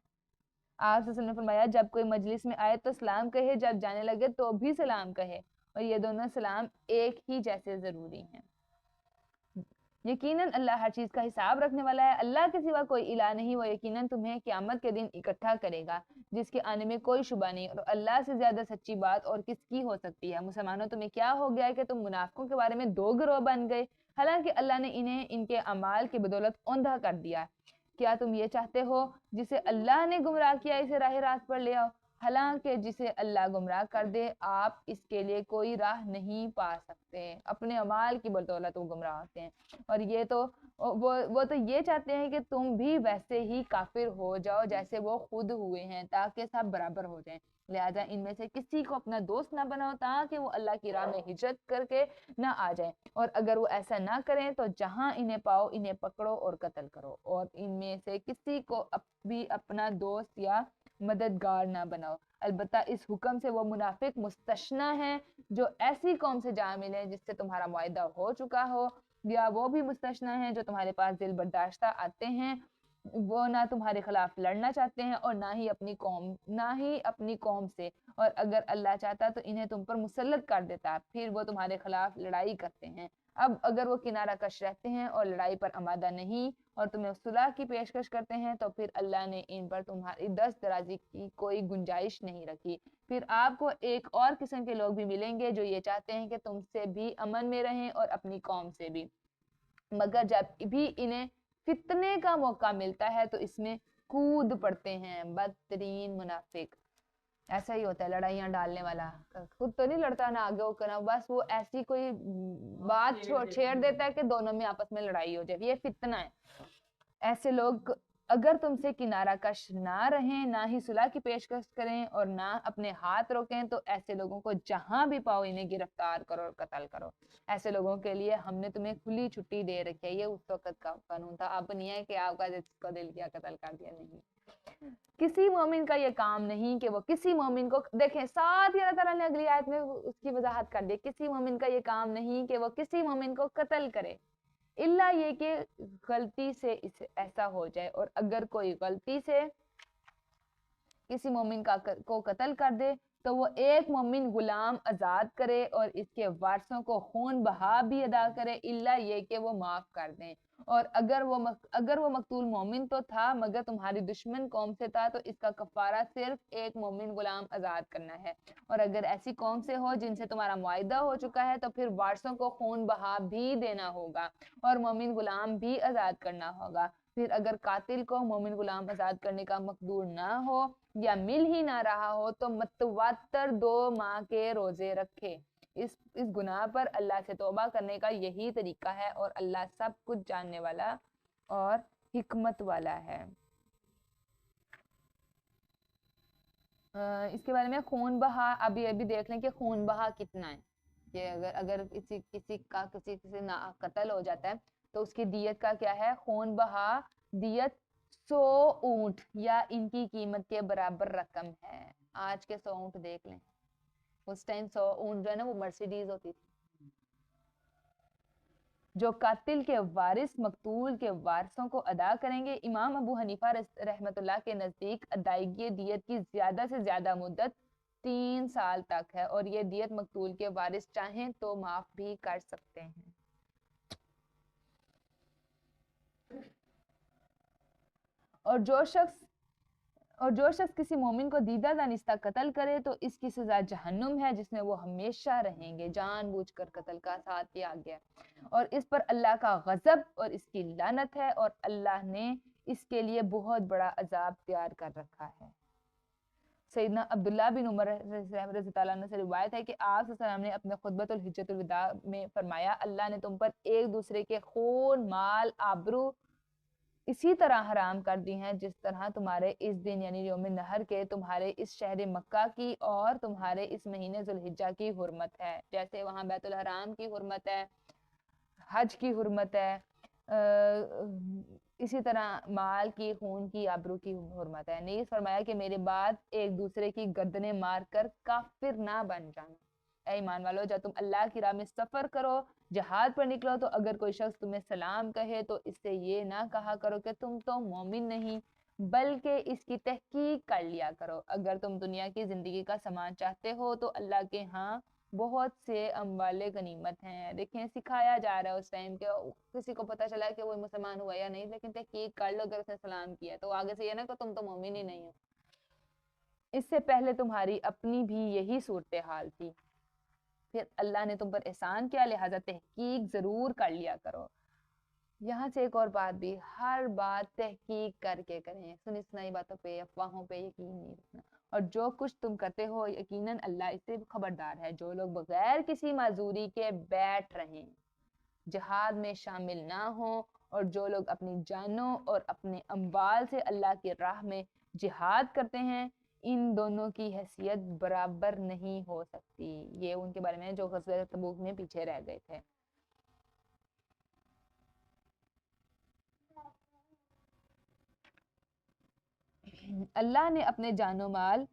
آپ نے فرمایا جب کوئی مجلس میں آئے تو سلام کہے، جب جانے لگے تو بھی سلام کہے، اور یہ دونوں سلام ایک ہی جیسے ضروری ہیں۔ یقیناً اللہ ہر چیز کا حساب رکھنے والا ہے، اللہ کے سوا کوئی الہ نہیں، وہ یقیناً تمہیں قیامت کے دن اکٹھا کرے گا جس کے آنے میں کوئی شبہ نہیں، اور اللہ سے زیادہ سچی بات اور کس کی ہو سکتی ہے۔ مسلمانوں تمہیں کیا ہو گیا ہے کہ تم منافقوں کے بارے میں دو گروہ بن گئے، حالانکہ اللہ نے انہیں ان کے اعمال کی بدولت اوندھا کر دیا۔ کیا تم یہ چاہتے ہو جسے اللہ نے گمراہ کیا اسے راہ راست پر لے آؤ؟ حالانکہ جسے اللہ گمراہ کر دے آپ اس کے لیے کوئی راہ نہیں پا سکتے، اپنے اعمال کی بدولت وہ گمراہ ہوتے ہیں۔ اور یہ تو وہ تو یہ چاہتے ہیں کہ تم بھی ویسے ہی کافر ہو جاؤ جیسے وہ خود ہوئے ہیں تاکہ سب برابر ہو جائیں، لہٰذا ان میں سے کسی کو اپنا دوست نہ بناؤ تاکہ وہ اللہ کی راہ میں ہجرت کر کے نہ آ جائیں، اور اگر وہ ایسا نہ کریں تو جہاں انہیں پاؤ انہیں پکڑو اور قتل کرو، اور ان میں سے کسی کو بھی اپنا دوست یا مددگار نہ بناؤ، البتہ اس حکم سے وہ منافق مستثنی ہیں جو ایسی قوم سے جا ملے جس سے تمہارا معاہدہ ہو چکا ہو، یا وہ بھی مستثنی ہیں جو تمہارے پاس دل برداشتہ آتے ہیں، وہ نہ تمہارے خلاف لڑنا چاہتے ہیں اور نہ ہی اپنی قوم سے، اور اگر اللہ چاہتا تو انہیں تم پر مسلط کر دیتا، پھر وہ تمہارے خلاف لڑائی کرتے ہیں۔ اب اگر وہ کنارہ کش رہتے ہیں اور لڑائی پر آمادہ نہیں اور تمہیں صلح کی پیشکش کرتے ہیں تو پھر اللہ نے ان پر تمہاری دست درازی کی کوئی گنجائش نہیں رکھی۔ پھر آپ کو ایک اور قسم کے لوگ بھی ملیں گے جو یہ چاہتے ہیں کہ تم سے بھی امن میں رہیں اور اپنی قوم سے بھی، مگر جب بھی انہیں فتنے کا موقع ملتا ہے تو اس میں کود پڑتے ہیں۔ بدترین منافق ایسا ہی ہوتا ہے، لڑائیاں ڈالنے والا، خود تو نہیں لڑتا نہ آگے ہو کرنا، بس وہ ایسی کوئی بات چھیڑ دیتا ہے کہ دونوں میں آپس میں لڑائی ہو جائے، یہ فتنہ ہے۔ ایسے لوگ اگر تم سے کنارہ کش نہ رہیں، نہ ہی صلح کی پیشکش کریں اور نہ اپنے ہاتھ روکیں تو ایسے لوگوں کو جہاں بھی پاؤ انہیں گرفتار کرو اور قتل کرو۔ ایسے لوگوں کے لیے ہم نے تمہیں کھلی چھٹی دے رکھی ہے، یہ اس وقت کا قانون تھا، اب نہیں ہے کہ آپ کا جس کو دل کیا قتل کر دیا، نہیں۔ کسی مومن کا یہ کام نہیں کہ وہ کسی مومن کو، دیکھیں ساتھ ہی اللہ تعالیٰ نے اگلی آیت میں اس کی وضاحت کر دی، کسی مومن کا یہ کام نہیں کہ وہ کسی مومن کو قتل کرے الا یہ کہ غلطی سے ایسا ہو جائے، اور اگر کوئی غلطی سے کسی مومن کو قتل کر دے تو وہ ایک مومن غلام آزاد کرے اور اس کے وارثوں کو خون بہا بھی ادا کرے الا یہ کہ وہ معاف کر دیں، اور اگر وہ مقتول مومن تو تھا مگر تمہاری دشمن قوم سے تھا تو اس کا کفارہ صرف ایک مومن غلام آزاد کرنا ہے، اور اگر ایسی قوم سے ہو جن سے تمہارا معاہدہ ہو چکا ہے تو پھر وارثوں کو خون بہا بھی دینا ہوگا اور مومن غلام بھی آزاد کرنا ہوگا۔ پھر اگر قاتل کو مومن غلام آزاد کرنے کا مقدور نہ ہو یا مل ہی نہ رہا ہو تو متواتر 2 ماہ کے روزے رکھے۔ اس گناہ پر اللہ سے توبہ کرنے کا یہی طریقہ ہے اور اللہ سب کچھ جاننے والا اور حکمت والا ہے۔ اس کے بارے میں خون بہا ابھی دیکھ لیں کہ خون بہا کتنا ہے، کہ اگر کسی سے قتل ہو جاتا ہے تو اس کی دیت کا کیا ہے، خون بہا دیت 100 اونٹ یا ان کی قیمت کے برابر رقم ہے۔ آج کے 100 اونٹ دیکھ لیں، اس ٹائم 100 اونٹ جو ہے نا وہ مرسیڈیز ہوتی تھی۔ جو قاتل کے وارث مقتول کے وارثوں کو ادا کریں گے، امام ابو حنیفہ رحمۃ اللہ کے نزدیک ادائیگی دیت کی زیادہ سے زیادہ مدت 3 سال تک ہے، اور یہ دیت مقتول کے وارث چاہیں تو معاف بھی کر سکتے ہیں۔ اور جو شخص کسی مومن کو دیدہ دانستہ قتل کرے تو اس کی سزا جہنم ہے جس میں وہ ہمیشہ رہیں گے، جان بوجھ کر قتل کا ساتھ کیا گیا، اور اس پر اللہ کا غضب اور اس کی لعنت ہے، اور اللہ نے اس کے لیے بہت بڑا عذاب تیار کر رکھا ہے۔ سیدنا عبداللہ بن عمر رضی اللہ عنہ سے روایت ہے کہ آپ صلی اللہ علیہ وسلم نے اپنے خطبۃ الحجۃ الوداع میں فرمایا، اللہ نے تم پر ایک دوسرے کے خون، مال، آبرو اسی طرح حرام کر دی ہیں جس طرح تمہارے اس دن یعنی یوم نحر کے تمہارے اس شہر مکہ کی اور تمہارے اس مہینے ذوالحجہ کی حرمت ہے، جیسے وہاں بیت الحرام کی حرمت ہے، حج کی حرمت ہے، اسی طرح مال کی، خون کی، آبرو کی حرمت ہے۔ نیز فرمایا کہ میرے بعد ایک دوسرے کی گردنیں مار کر کافر نہ بن جانا۔ اے ایمان والو، جب تم اللہ کی راہ میں سفر کرو، جہاد پر نکلو تو اگر کوئی شخص تمہیں سلام کہے تو اس سے یہ نہ کہا کرو کہ تم تو مومن نہیں، بلکہ اس کی تحقیق کر لیا کرو۔ اگر تم دنیا کی زندگی کا سامان چاہتے ہو تو اللہ کے ہاں بہت سے اموال غنیمت ہیں۔ دیکھیں سکھایا جا رہا ہے اس ٹائم کہ کسی کو پتہ چلا کہ وہ مسلمان ہوا یا نہیں، لیکن تحقیق کر لو، اگر اس نے سلام کیا تو آگے سے یہ نہ کہ تم تو مومن ہی نہیں ہو۔ اس سے پہلے تمہاری اپنی بھی یہی صورتحال تھی، پھر اللہ نے تم پر احسان کیا، لہذا تحقیق ضرور کر لیا کرو۔ یہاں سے ایک اور بات بھی، ہر بات تحقیق کر کے کریں، سنی سنائی باتوں پہ، افواہوں پہ یقین نہیں رکھنا، اور جو کچھ تم کرتے ہو یقیناً اللہ اس سے خبردار ہے۔ جو لوگ بغیر کسی معذوری کے بیٹھ رہیں، جہاد میں شامل نہ ہوں اور جو لوگ اپنی جانوں اور اپنے اموال سے اللہ کی راہ میں جہاد کرتے ہیں ان دونوں کی حیثیت برابر نہیں ہو سکتی. یہ ان کے بارے میں جو غزوہ تبوک میں پیچھے رہ گئے تھے. اللہ نے اپنے جان و مال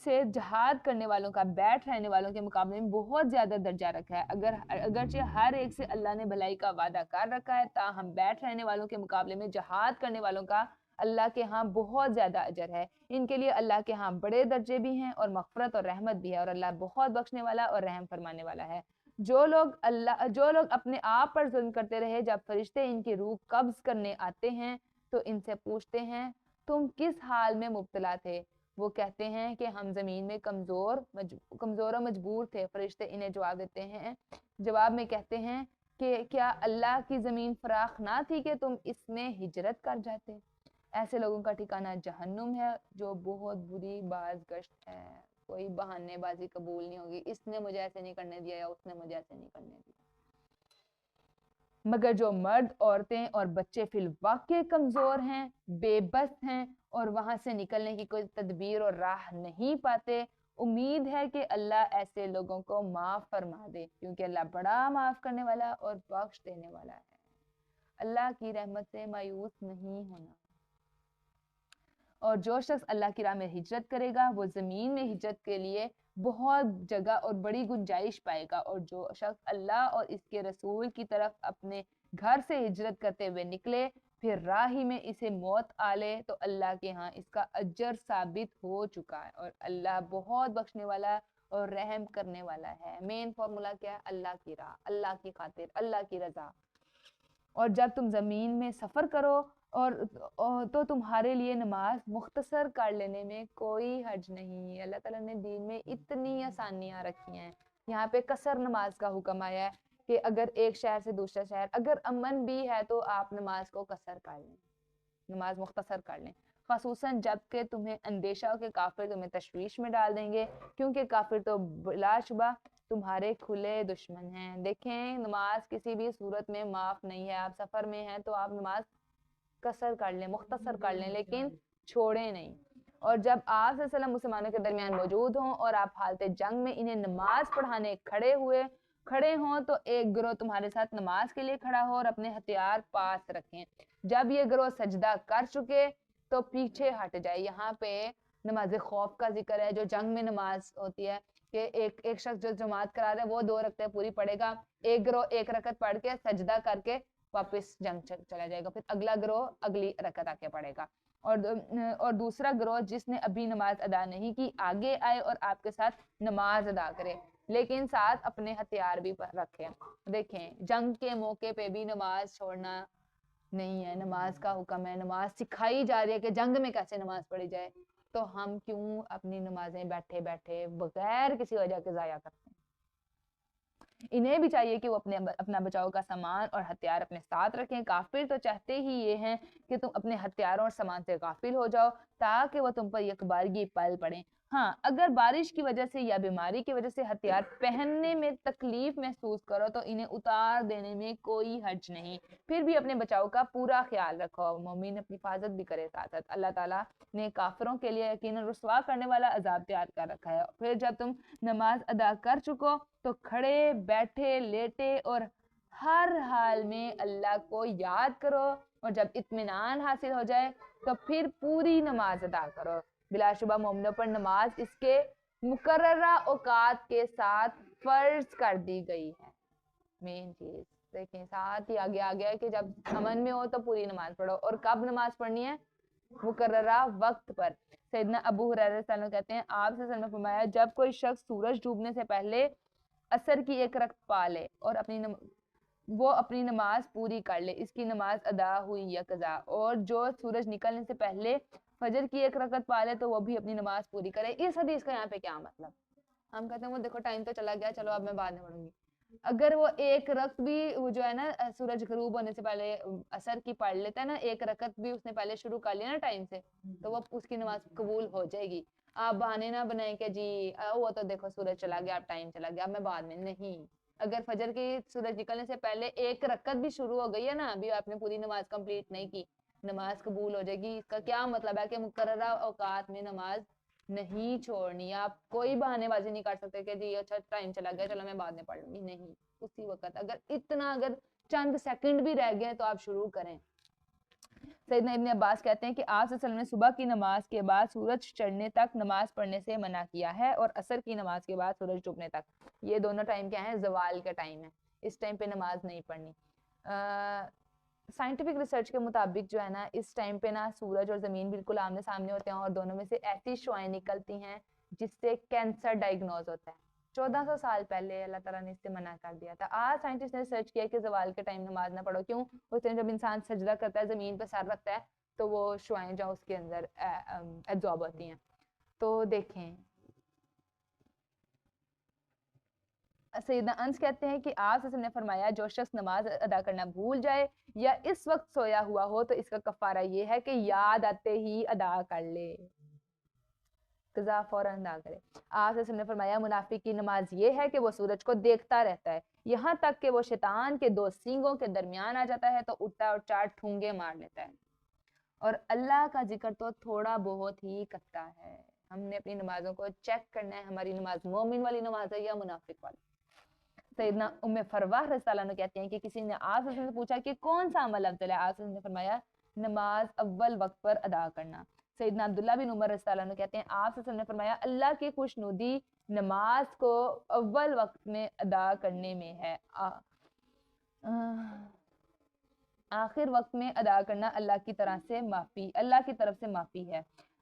سے جہاد کرنے والوں کا بیٹھ رہنے والوں کے مقابلے میں بہت زیادہ درجہ رکھا ہے. اگرچہ ہر ایک سے اللہ نے بھلائی کا وعدہ کر رکھا ہے تاہم بیٹھ رہنے والوں کے مقابلے میں جہاد کرنے والوں کا اللہ کے ہاں بہت زیادہ اجر ہے. ان کے لیے اللہ کے ہاں بڑے درجے بھی ہیں اور مغفرت اور رحمت بھی ہے اور اللہ بہت بخشنے والا اور رحم فرمانے والا ہے. جو لوگ اپنے آپ پر ظلم کرتے رہے جب فرشتے ان کی روح قبض کرنے آتے ہیں تو ان سے پوچھتے ہیں تم کس حال میں مبتلا تھے؟ وہ کہتے ہیں کہ ہم زمین میں کمزور و مجبور تھے. فرشتے انہیں جواب میں کہتے ہیں کہ کیا اللہ کی زمین فراخ نہ تھی کہ تم اس میں ہجرت کر جاتے؟ ایسے لوگوں کا ٹھکانہ جہنم ہے جو بہت بری بازگشت ہے. کوئی بہانے بازی قبول نہیں ہوگی. اس نے مجھے ایسے نہیں کرنے دیا یا اس نے مجھے ایسے نہیں کرنے دیا. مگر جو مرد عورتیں اور بچے فی الواقع کمزور ہیں بے بس ہیں اور وہاں سے نکلنے کی کوئی تدبیر اور راہ نہیں پاتے امید ہے کہ اللہ ایسے لوگوں کو معاف فرما دے کیونکہ اللہ بڑا معاف کرنے والا اور بخش دینے والا ہے. اللہ کی رحمت سے مایوس نہیں ہونا. اور جو شخص اللہ کی راہ میں ہجرت کرے گا وہ زمین میں ہجرت کے لیے بہت جگہ اور بڑی گنجائش پائے گا. اور جو شخص اللہ اور اس کے رسول کی طرف اپنے گھر سے ہجرت کرتے ہوئے نکلے پھر راہ ہی میں اسے موت آلے تو اللہ کے ہاں اس کا اجر ثابت ہو چکا ہے اور اللہ بہت بخشنے والا اور رحم کرنے والا ہے. مین فارمولا کیا ہے؟ اللہ کی راہ, اللہ کی خاطر, اللہ کی رضا. اور جب تم زمین میں سفر کرو تو تمہارے لیے نماز مختصر کر لینے میں کوئی حرج نہیں. اللہ تعالیٰ نے دین میں اتنی آسانیاں رکھی ہیں. یہاں پہ قصر نماز کا حکم آیا ہے کہ اگر ایک شہر سے دوسرا شہر اگر امن بھی ہے تو آپ نماز کو قصر کر لیں, نماز مختصر کر لیں. خصوصاً جب کہ تمہیں اندیشہ ہو کہ کافر تمہیں تشویش میں ڈال دیں گے کیونکہ کافر تو بلا شبہ تمہارے کھلے دشمن ہیں. دیکھیں نماز کسی بھی صورت میں معاف نہیں ہے. آپ سفر میں ہیں تو آپ نماز قصر کر لیں, مختصر کر لیں, لیکن چھوڑیں نہیں. اور جب آپ صلی اللہ علیہ وسلم مسلمانوں کے درمیان موجود ہوں اور آپ حالت جنگ میں انہیں نماز پڑھانے کھڑے ہوں تو ایک گروہ تمہارے ساتھ نماز کے لیے کھڑا ہو اور اپنے ہتھیار پاس رکھیں. جب یہ گروہ سجدہ کر چکے تو پیچھے ہٹ جائے. یہاں پہ نماز خوف کا ذکر ہے جو جنگ میں نماز ہوتی ہے کہ ایک شخص جو جماعت کرا رہا ہے وہ 2 رکعتیں پوری پڑھے گا, ایک گروہ 1 رکعت پڑھ کے سجدہ کر کے واپس جنگ چلا جائے گا, پھر اگلا گروہ اگلی رکعت آ کے پڑھے گا. اور دوسرا گروہ جس نے ابھی نماز ادا نہیں کی آگے آئے اور آپ کے ساتھ نماز ادا کرے لیکن ساتھ اپنے ہتھیار بھی رکھے. دیکھیں جنگ کے موقع پہ بھی نماز چھوڑنا نہیں ہے. نماز کا حکم ہے, نماز سکھائی جا رہی ہے کہ جنگ میں کیسے نماز پڑھی جائے. تو ہم کیوں اپنی نمازیں بیٹھے بیٹھے بغیر کسی وجہ کے ضائع کرتے ہیں؟ انہیں بھی چاہیے کہ وہ اپنا بچاؤ کا سامان اور ہتھیار اپنے ساتھ رکھیں. کافر تو چاہتے ہی یہ ہیں کہ تم اپنے ہتھیاروں اور سامان سے غافل ہو جاؤ تاکہ وہ تم پر یک بارگی پل پڑیں. ہاں اگر بارش کی وجہ سے یا بیماری کی وجہ سے ہتھیار پہننے میں تکلیف محسوس کرو تو انہیں اتار دینے میں کوئی حرج نہیں. پھر بھی اپنے بچاؤ کا پورا خیال رکھو. مومن اپنی حفاظت بھی کرے ساتھ ساتھ. اللہ تعالیٰ نے کافروں کے لیے یقیناً رسوا کرنے والا عذاب تیار کر رکھا ہے. پھر جب تم نماز ادا کر چکو تو کھڑے بیٹھے لیٹے اور ہر حال میں اللہ کو یاد کرو اور جب اطمینان حاصل ہو جائے تو پھر پوری نماز ادا کرو. بلا شبہ مومنوں پر نماز اس کے مقررہ اوقات کے ساتھ فرض کر دی گئی ہے. مین چیز دیکھیں ساتھ ہی آگے آ گیا ہے کہ جب امن میں ہو تو پوری نماز پڑھو. اور کب نماز پڑھنی ہے؟ مقررہ وقت پر. سیدنا ابو ہریرہ رضی اللہ عنہ کہتے ہیں آپ صلی اللہ علیہ وسلم نے فرمایا جب کوئی شخص سورج ڈوبنے سے پہلے عصر کی 1 رکعت پا لے اور وہ اپنی نماز پوری کر لے اس کی نماز ادا ہوئی یا قضا. اور جو سورج نکلنے سے پہلے فجر کی 1 رکعت پا لے تو وہ بھی اپنی نماز پوری کرے. اس حدیث کا یہاں پہ کیا مطلب؟ ہم کہتے ہیں وہ دیکھو ٹائم تو چلا گیا, چلو اب میں بعد میں پڑھوں گی. اگر وہ 1 رکعت بھی وہ جو ہے نا سورج غروب ہونے سے پہلے عصر کی پڑھ لیتا ہے نا 1 رکعت بھی اس نے پہلے شروع کر لیا نا ٹائم سے تو وہ اس کی نماز قبول ہو جائے گی. آپ بہانے نہ بنائیں کہ جی وہ تو دیکھو سورج چلا گیا اب ٹائم چلا گیا اب میں بعد میں نہیں. اگر فجر کی سورج نکلنے سے پہلے ایک رکعت بھی شروع ہو گئی ہے نا، ابھی آپ نے پوری نماز کمپلیٹ نہیں کی، نماز قبول ہو جائے گی. اس کا کیا مطلب ہے کہ مقررہ اوقات میں نماز نہیں چھوڑنی. آپ کوئی بہانے بازی نہیں کر سکتے کہ جی اچھا ٹائم چلا گیا چلو میں بعد میں پڑھ لوں گی. نہیں، اسی وقت اگر چند سیکنڈ بھی رہ گئے تو آپ شروع کریں. سیدنا ابن عباس کہتے ہیں کہ آپ صلی اللہ علیہ وسلم نے صبح کی نماز کے بعد سورج چڑھنے تک نماز پڑھنے سے منع کیا ہے، اور عصر کی نماز کے بعد سورج ڈوبنے تک. یہ دونوں ٹائم کیا ہیں؟ زوال کا ٹائم ہے. اس ٹائم پہ نماز نہیں پڑھنی. سائنٹیفک ریسرچ کے مطابق جو ہے نا، اس ٹائم پہ نا سورج اور زمین بالکل آمنے سامنے ہوتے ہیں، اور دونوں میں سے ایسی شعاعیں نکلتی ہیں جس سے کینسر ڈائگنوز ہوتا ہے. 1400 سال پہلے اللہ تعالیٰ نے اس سے منع کر دیا تھا. آج سائنٹسٹ نے ریسرچ کیا کہ زوال کے ٹائم نماز نہ پڑھو. کیوں؟ اس ٹائم جب انسان سجدہ کرتا ہے، زمین پہ سر رکھتا ہے، تو وہ شعاعیں جو اس کے اندر ایبزارب ہوتی ہیں. تو دیکھیں، سیدنا انس کہتے ہیں کہ آپ نے فرمایا جو شخص نماز ادا کرنا بھول جائے یا اس وقت سویا ہوا ہو تو اس کا کفارہ یہ ہے کہ یاد آتے ہی ادا کر لے، قضا فوراً ادا کرے. آپ نے فرمایا منافق کی نماز یہ ہے کہ وہ سورج کو دیکھتا رہتا ہے یہاں تک کہ وہ شیطان کے 2 سینگوں کے درمیان آ جاتا ہے تو اٹھتا ہے اور 4 ٹھونگے مار لیتا ہے، اور اللہ کا ذکر تو تھوڑا بہت ہی کرتا ہے. ہم نے اپنی نمازوں کو چیک کرنا ہے، ہماری نماز مومن والی نماز ہے یا منافق والی. سیدنا ام فروہ رضی اللہ عنہ کہتے ہیں کہ کسی نے آپ سے پوچھا کہ کون سا عمل افضل ہے؟ آپ نے فرمایا نماز اول وقت پر ادا کرنا. سیدنا عبداللہ بن عمر رضی اللہ عنہ کہتے ہیں آپ نے فرمایا اللہ کی خوشنودی نماز کو اول وقت میں ادا کرنے میں ہے، آخر وقت میں ادا کرنا اللہ کی طرف سے معافی ہے.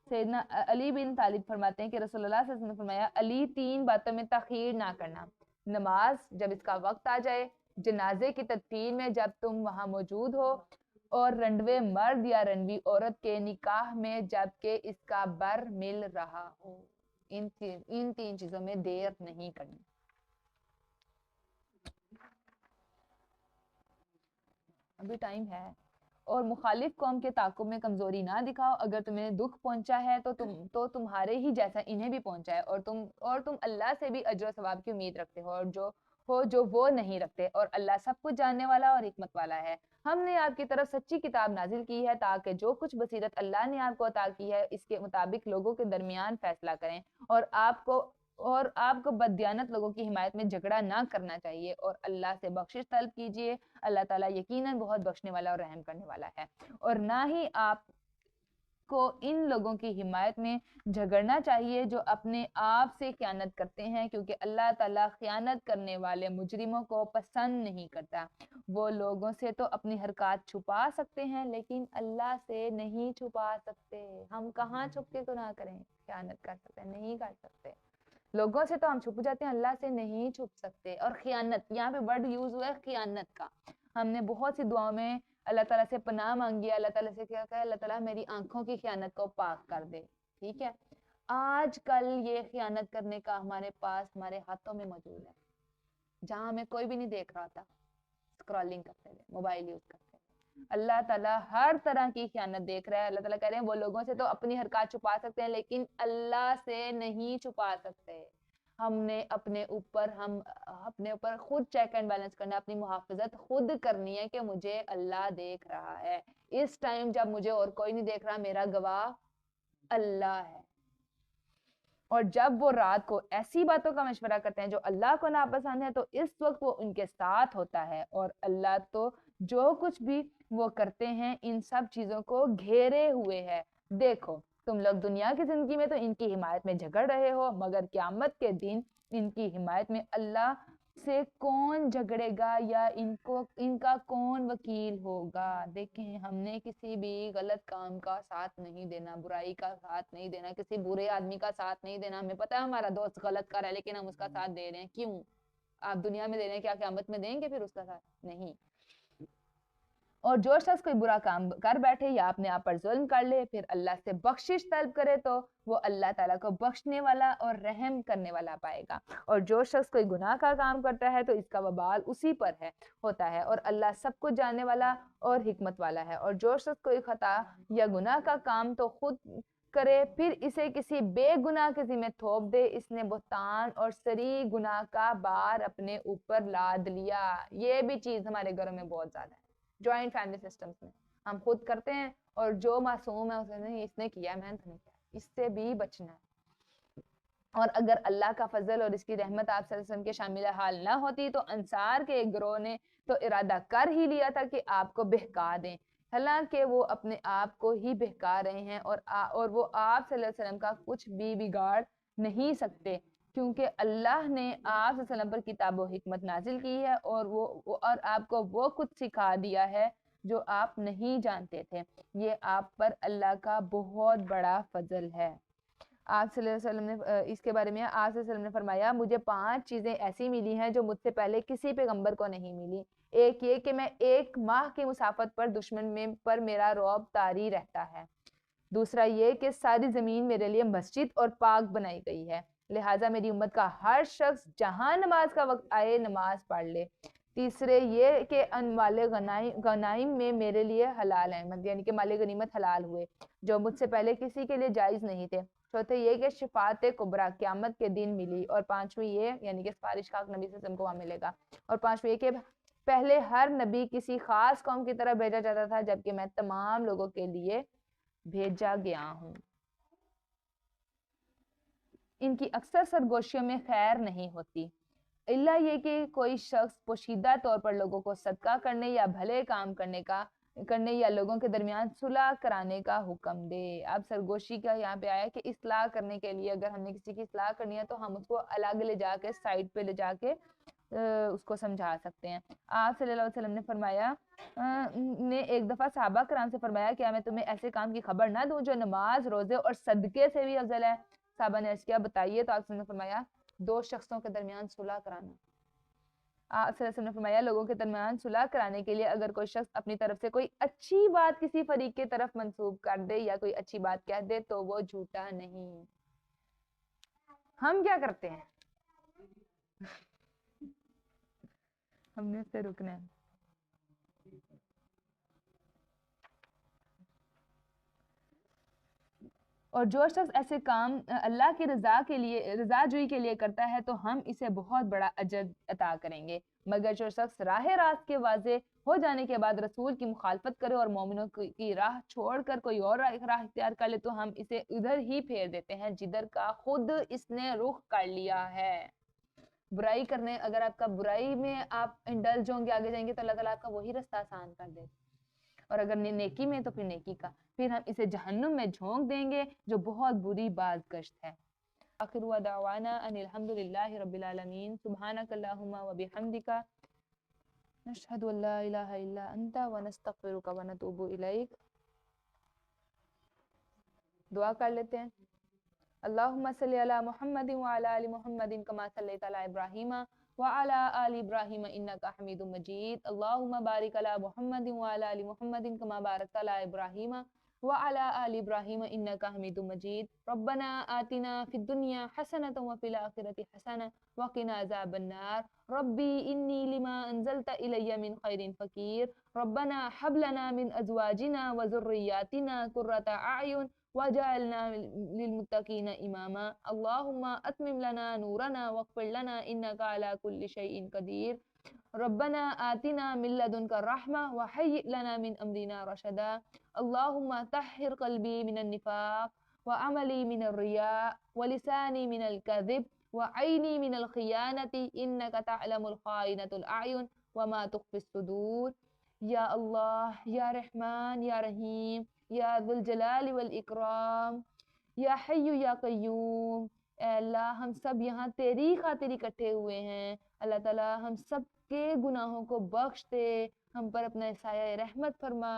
سیدنا علی بن طالب فرماتے ہیں کہ رسول اللہ صلی اللہ علیہ وسلم نے فرمایا علی 3 باتوں میں تاخیر نہ کرنا: نماز جب اس کا وقت آ جائے، جنازے کی تدفین میں جب تم وہاں موجود ہو، اور رنڈوے مرد یا رنڈوی عورت کے نکاح میں جب کہ اس کا بر مل رہا ہو. ان 3 چیزوں میں دیر نہیں کرنی. ابھی ٹائم ہے. اور مخالف قوم کے تعاقب میں کمزوری نہ دکھاؤ. اگر تمہیں دکھ پہنچا ہے تو تمہارے ہی جیسا انہیں بھی پہنچا ہے، اور تم اللہ سے بھی اجر و ثواب کی امید رکھتے ہو، اور جو وہ نہیں رکھتے، اور اللہ سب کچھ جاننے والا اور حکمت والا ہے. ہم نے آپ کی طرف سچی کتاب نازل کی ہے تاکہ جو کچھ بصیرت اللہ نے آپ کو عطا کی ہے اس کے مطابق لوگوں کے درمیان فیصلہ کریں، اور آپ کو بددیانت لوگوں کی حمایت میں جھگڑا نہ کرنا چاہیے، اور اللہ سے بخشش طلب کیجیے. اللہ تعالیٰ یقیناً بہت بخشنے والا اور رحم کرنے والا ہے. اور نہ ہی آپ کو ان لوگوں کی حمایت میں جھگڑنا چاہیے جو اپنے آپ سے خیانت کرتے ہیں، کیونکہ اللہ تعالیٰ خیانت کرنے والے مجرموں کو پسند نہیں کرتا. وہ لوگوں سے تو اپنی حرکات چھپا سکتے ہیں لیکن اللہ سے نہیں چھپا سکتے. ہم کہاں چھپ کے گناہ کریں؟ خیانت کر سکتے ہیں؟ نہیں کر سکتے. لوگوں سے تو ہم چھپ جاتے ہیں، اللہ سے نہیں چھپ سکتے. اور خیانت، یہاں پہ ورڈ یوز ہوا ہے خیانت کا. ہم نے بہت سی دعاؤں میں اللہ تعالیٰ سے پناہ مانگی ہے. اللہ تعالیٰ سے کیا کہا؟ اللہ تعالیٰ میری آنکھوں کی خیانت کو پاک کر دے. ٹھیک ہے، آج کل یہ خیانت کرنے کا ہمارے پاس ہمارے ہاتھوں میں موجود ہے، جہاں ہمیں کوئی بھی نہیں دیکھ رہا تھا، اسکرولنگ کرتے ہوئے، موبائل یوز کرتے ہوئے. اللہ تعالیٰ ہر طرح کی خیانت دیکھ رہا ہے. اللہ تعالیٰ کہہ رہے ہیں وہ لوگوں سے تو اپنی حرکات چھپا سکتے ہیں لیکن اللہ سے نہیں چھپا سکتے. ہم نے اپنے اوپر خود چیک اینڈ بیلنس کرنا، اپنی محافظت خود کرنی ہے کہ مجھے اللہ دیکھ رہا ہے. اس ٹائم جب مجھے اور کوئی نہیں دیکھ رہا، میرا گواہ اللہ ہے. اور جب وہ رات کو ایسی باتوں کا مشورہ کرتے ہیں جو اللہ کو ناپسند ہے تو اس وقت وہ ان کے ساتھ ہوتا ہے، اور اللہ تو جو کچھ بھی وہ کرتے ہیں ان سب چیزوں کو گھیرے ہوئے ہے. دیکھو تم لوگ دنیا کی زندگی میں تو ان کی حمایت میں جھگڑ رہے ہو، مگر قیامت کے دن ان کی حمایت میں اللہ سے کون جھگڑے گا یا ان کا کون وکیل ہوگا. دیکھیں، ہم نے کسی بھی غلط کام کا ساتھ نہیں دینا، برائی کا ساتھ نہیں دینا، کسی برے آدمی کا ساتھ نہیں دینا. ہمیں پتا ہے ہمارا دوست غلط کر رہا ہے لیکن ہم اس کا ساتھ دے رہے ہیں. کیوں؟ آپ دنیا میں دے رہے ہیں، کیا قیامت میں دیں گے پھر اس کا ساتھ؟ نہیں. اور جو شخص کوئی برا کام کر بیٹھے یا اپنے آپ پر ظلم کر لے پھر اللہ سے بخشش طلب کرے تو وہ اللہ تعالیٰ کو بخشنے والا اور رحم کرنے والا پائے گا. اور جو شخص کوئی گناہ کا کام کرتا ہے تو اس کا وبال اسی پر ہوتا ہے، اور اللہ سب کو جاننے والا اور حکمت والا ہے. اور جو شخص کوئی خطا یا گناہ کا کام تو خود کرے پھر اسے کسی بے گناہ کے ذمہ تھوپ دے، اس نے بہتان اور سری گناہ کا بار اپنے اوپر لاد لیا۔ یہ بھی چیز ہمارے گھروں میں بہت زیادہ ہے، جوائنٹ فیملی سسٹمز میں ہم خود کرتے ہیں اور جو معصوم ہے اسے نہیں، اس نے کیا، میں نے نہیں کیا، اس سے بھی بچنا ہے۔ اور اگر اللہ کا فضل اور اس کی رحمت آپ صلی اللہ علیہ وسلم کے شامل حال نہ ہوتی تو انصار کے ایک گروہ نے تو ارادہ کر ہی لیا تھا کہ آپ کو بہکا دیں، حالانکہ وہ اپنے آپ کو ہی بہکا رہے ہیں اور وہ آپ صلی اللہ علیہ وسلم کا کچھ بھی بگاڑ نہیں سکتے، کیونکہ اللہ نے آپ صلی اللہ علیہ وسلم پر کتاب و حکمت نازل کی ہے اور آپ کو وہ کچھ سکھا دیا ہے جو آپ نہیں جانتے تھے۔ یہ آپ پر اللہ کا بہت بڑا فضل ہے۔ آپ صلی اللہ علیہ وسلم نے اس کے بارے میں آپ صلی اللہ علیہ وسلم نے فرمایا، مجھے 5 چیزیں ایسی ملی ہیں جو مجھ سے پہلے کسی پیغمبر کو نہیں ملی۔ ایک یہ کہ میں 1 ماہ کی مسافت پر دشمن پر میرا رعب طاری رہتا ہے۔ دوسرا یہ کہ ساری زمین میرے لیے مسجد اور پاک بنائی گئی ہے، لہٰذا میری امت کا ہر شخص جہاں نماز کا وقت آئے نماز پڑھ لے۔ تیسرے یہ کہ مال غنائم میں میرے لیے حلال ہیں، یعنی کہ مال غنیمت حلال ہوئے جو مجھ سے پہلے کسی کے لیے جائز نہیں تھے۔ چوتھے یہ کہ شفاعت کبریٰ قیامت کے دن ملی، اور 5ویں یہ یعنی کہ سفارش کا حق نبی صلی اللہ علیہ وسلم کو وہاں ملے گا، اور 5ویں یہ کہ پہلے ہر نبی کسی خاص قوم کی طرف بھیجا جاتا تھا جبکہ میں تمام لوگوں کے لیے بھیجا گیا ہوں۔ ان کی اکثر سرگوشیوں میں خیر نہیں ہوتی الا یہ کہ کوئی شخص پوشیدہ طور پر لوگوں کو صدقہ کرنے یا بھلے کام کرنے یا لوگوں کے درمیان صلح کرانے کا حکم دے۔ اب سرگوشی کا یہاں پہ آیا کہ اصلاح کرنے کے لیے اگر ہم نے کسی کی اصلاح کرنی ہے تو ہم اس کو الگ لے جا کے سائڈ پہ لے جا کے اس کو سمجھا سکتے ہیں۔ آپ صلی اللہ علیہ وسلم نے فرمایا نے ایک دفعہ صحابہ کرام سے فرمایا، کیا میں تمہیں ایسے کام کی خبر نہ دوں جو نماز، روزے اور صدقے سے بھی افضل ہے؟ صحابہ نے عرض کیا بتائیے، تو آپ صلی اللہ علیہ وسلم نے فرمایا 2 شخصوں کے درمیان صلح کرانا۔ آپ صلی اللہ علیہ وسلم نے فرمایا لوگوں کے درمیان صلح کرانے کے لیے اگر کوئی شخص اپنی طرف سے کوئی اچھی بات کسی فریق کی طرف منسوب کر دے یا کوئی اچھی بات کہہ دے تو وہ جھوٹا نہیں۔ ہم کیا کرتے ہیں؟ ہم نے اس سے رکنا ہے۔ اور جو شخص ایسے کام اللہ کی رضا جوئی کے لیے کرتا ہے تو ہم اسے بہت بڑا اجر عطا کریں گے، مگر جو شخص راہ راست کے واضح ہو جانے کے بعد رسول کی مخالفت کرے اور مومنوں کی راہ چھوڑ کر کوئی اور راہ اختیار کر لے تو ہم اسے ادھر ہی پھیر دیتے ہیں جدھر کا خود اس نے رخ کر لیا ہے۔ برائی کرنے، اگر آپ کا برائی میں آپ انڈلج ہوں گے، آگے جائیں گے تو اللہ تعالیٰ آپ کا وہی رستہ آسان کر دے، اور اگر نیکی میں تو پھر نیکی کا، پھر ہم اسے جہنم میں جھونک دیں گے جو بہت بری بازگشت ہے۔ آخر دعوانا ان الحمدللہ رب العالمین، سبحانک اللہم و بحمدک، نشہد ان لا الہ الا انت ونستغفرک ونتوب الیک۔ دعا کر لیتے ہیں۔ اللہم صلی علی محمد وعلی آل محمد کما صلیت علی ابراہیم وعلی آل ابراہیم انک حمید مجید۔ اللہم بارک علی محمد وعلی آل محمد کما بارکت علی ابراہیم وعلی آل ابراہیم انک حمید مجید۔ ربنا آتنا فی الدنیا حسنۃ وفی الآخرۃ حسنۃ وقنا عذاب النار۔ ربی انی لما انزلت الی من خیر فقیر۔ ربنا حب لنا من ازواجنا وذریاتنا قرۃ اعین وجعلنا للمتقین اماما۔ اللہم اتمم لنا نورنا واغفر لنا انک علی کل شیء قدیر۔ ربنا آتنا من لدنک رحمہ وہیئ لنا من امرنا رشدا۔ اللہم طہر قلبی من النفاق وعملی من الریاء ولسانی من الکذب وعینی من الخیانۃ انک تعلم الخائنۃ الاعین وما تخفی الصدور۔ یا اللہ، یا رحمان، یا رحیم، یا ذو الجلال والاکرام، یا حی یا قیوم۔ اے اللہ، ہم سب یہاں تیری خاطر اکٹھے ہوئے ہیں، اللہ تعالیٰ ہم سب کے گناہوں کو بخش دے، ہم پر اپنا سایہ رحمت فرما۔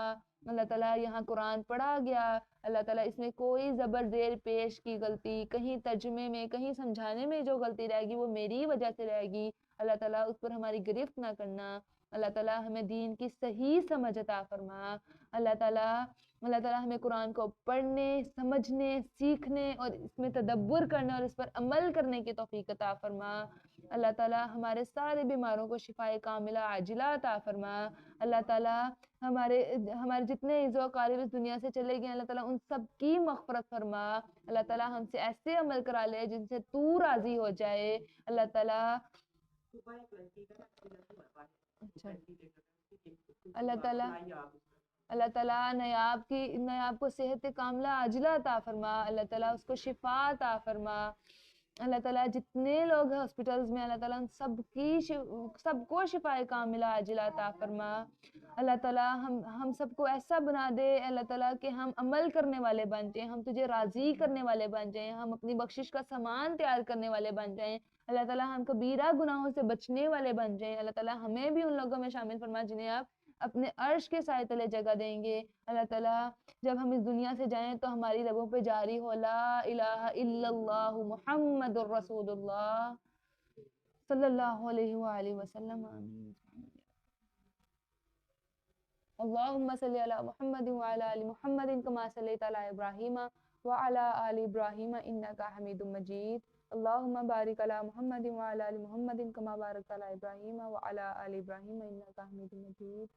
اللہ تعالیٰ یہاں قرآن پڑھا گیا، اللہ تعالیٰ اس میں کوئی زبر زیر پیش کی غلطی، کہیں ترجمے میں، کہیں سمجھانے میں جو غلطی رہے گی وہ میری وجہ سے رہے گی، اللہ تعالیٰ اس پر ہماری گرفت نہ کرنا۔ اللہ تعالیٰ ہمیں دین کی صحیح سمجھ عطا فرما۔ اللہ تعالیٰ ہمیں قرآن کو پڑھنے، سمجھنے، سیکھنے اور اس میں تدبر کرنے اور اس پر عمل کرنے کی توفیق عطا فرما۔ اللہ تعالیٰ ہمارے سارے بیماروں کو شفائے کاملہ عاجلہ عطا فرما. اللہ تعالیٰ ہمارے جتنے عزو و اقارب اس دنیا سے چلے گئے اللہ تعالیٰ ان سب کی مغفرت فرما. اللہ تعالیٰ ہم سے ایسے عمل کرا لے جن سے تو راضی ہو جائے. اللہ تعالیٰ اللہ تعالیٰ نیاب کو صحت کاملہ عاجلہ عطا فرما. اللہ تعالیٰ اس کو شفا عطا فرما. اللہ تعالیٰ جتنے لوگ ہیں ہاسپٹلز میں اللہ تعالیٰ سب کو شفائے کاملہ عاجلہ عطا فرما. اللہ تعالیٰ ہم سب کو ایسا بنا دے اللہ تعالیٰ کہ ہم عمل کرنے والے بن جائیں, ہم تجھے راضی کرنے والے بن جائیں, ہم اپنی بخشش کا سامان تیار کرنے والے بن جائیں. اللہ تعالیٰ ہم کبیرہ گناہوں سے بچنے والے بن جائیں. اللہ تعالیٰ ہمیں بھی ان لوگوں میں شامل فرما جنہیں آپ اپنے عرش کے سائے تلے جگہ دیں گے. اللہ تعالیٰ جب ہم اس دنیا سے جائیں تو ہماری لبوں پہ جاری ہو لا الہ الا اللہ محمد الرسول اللہ صلی اللہ علیہ وآلہ وسلم. آمین. اللہم صلی علی محمد وعلی آل محمد کما صلیت علی ابراہیم وعلی آل ابراہیم انکا حمید مجید. اللہم بارک علی محمد وعلی آل محمد کما بارکت علی ابراہیم وعلی آل ابراہیم انکا حمید مجید.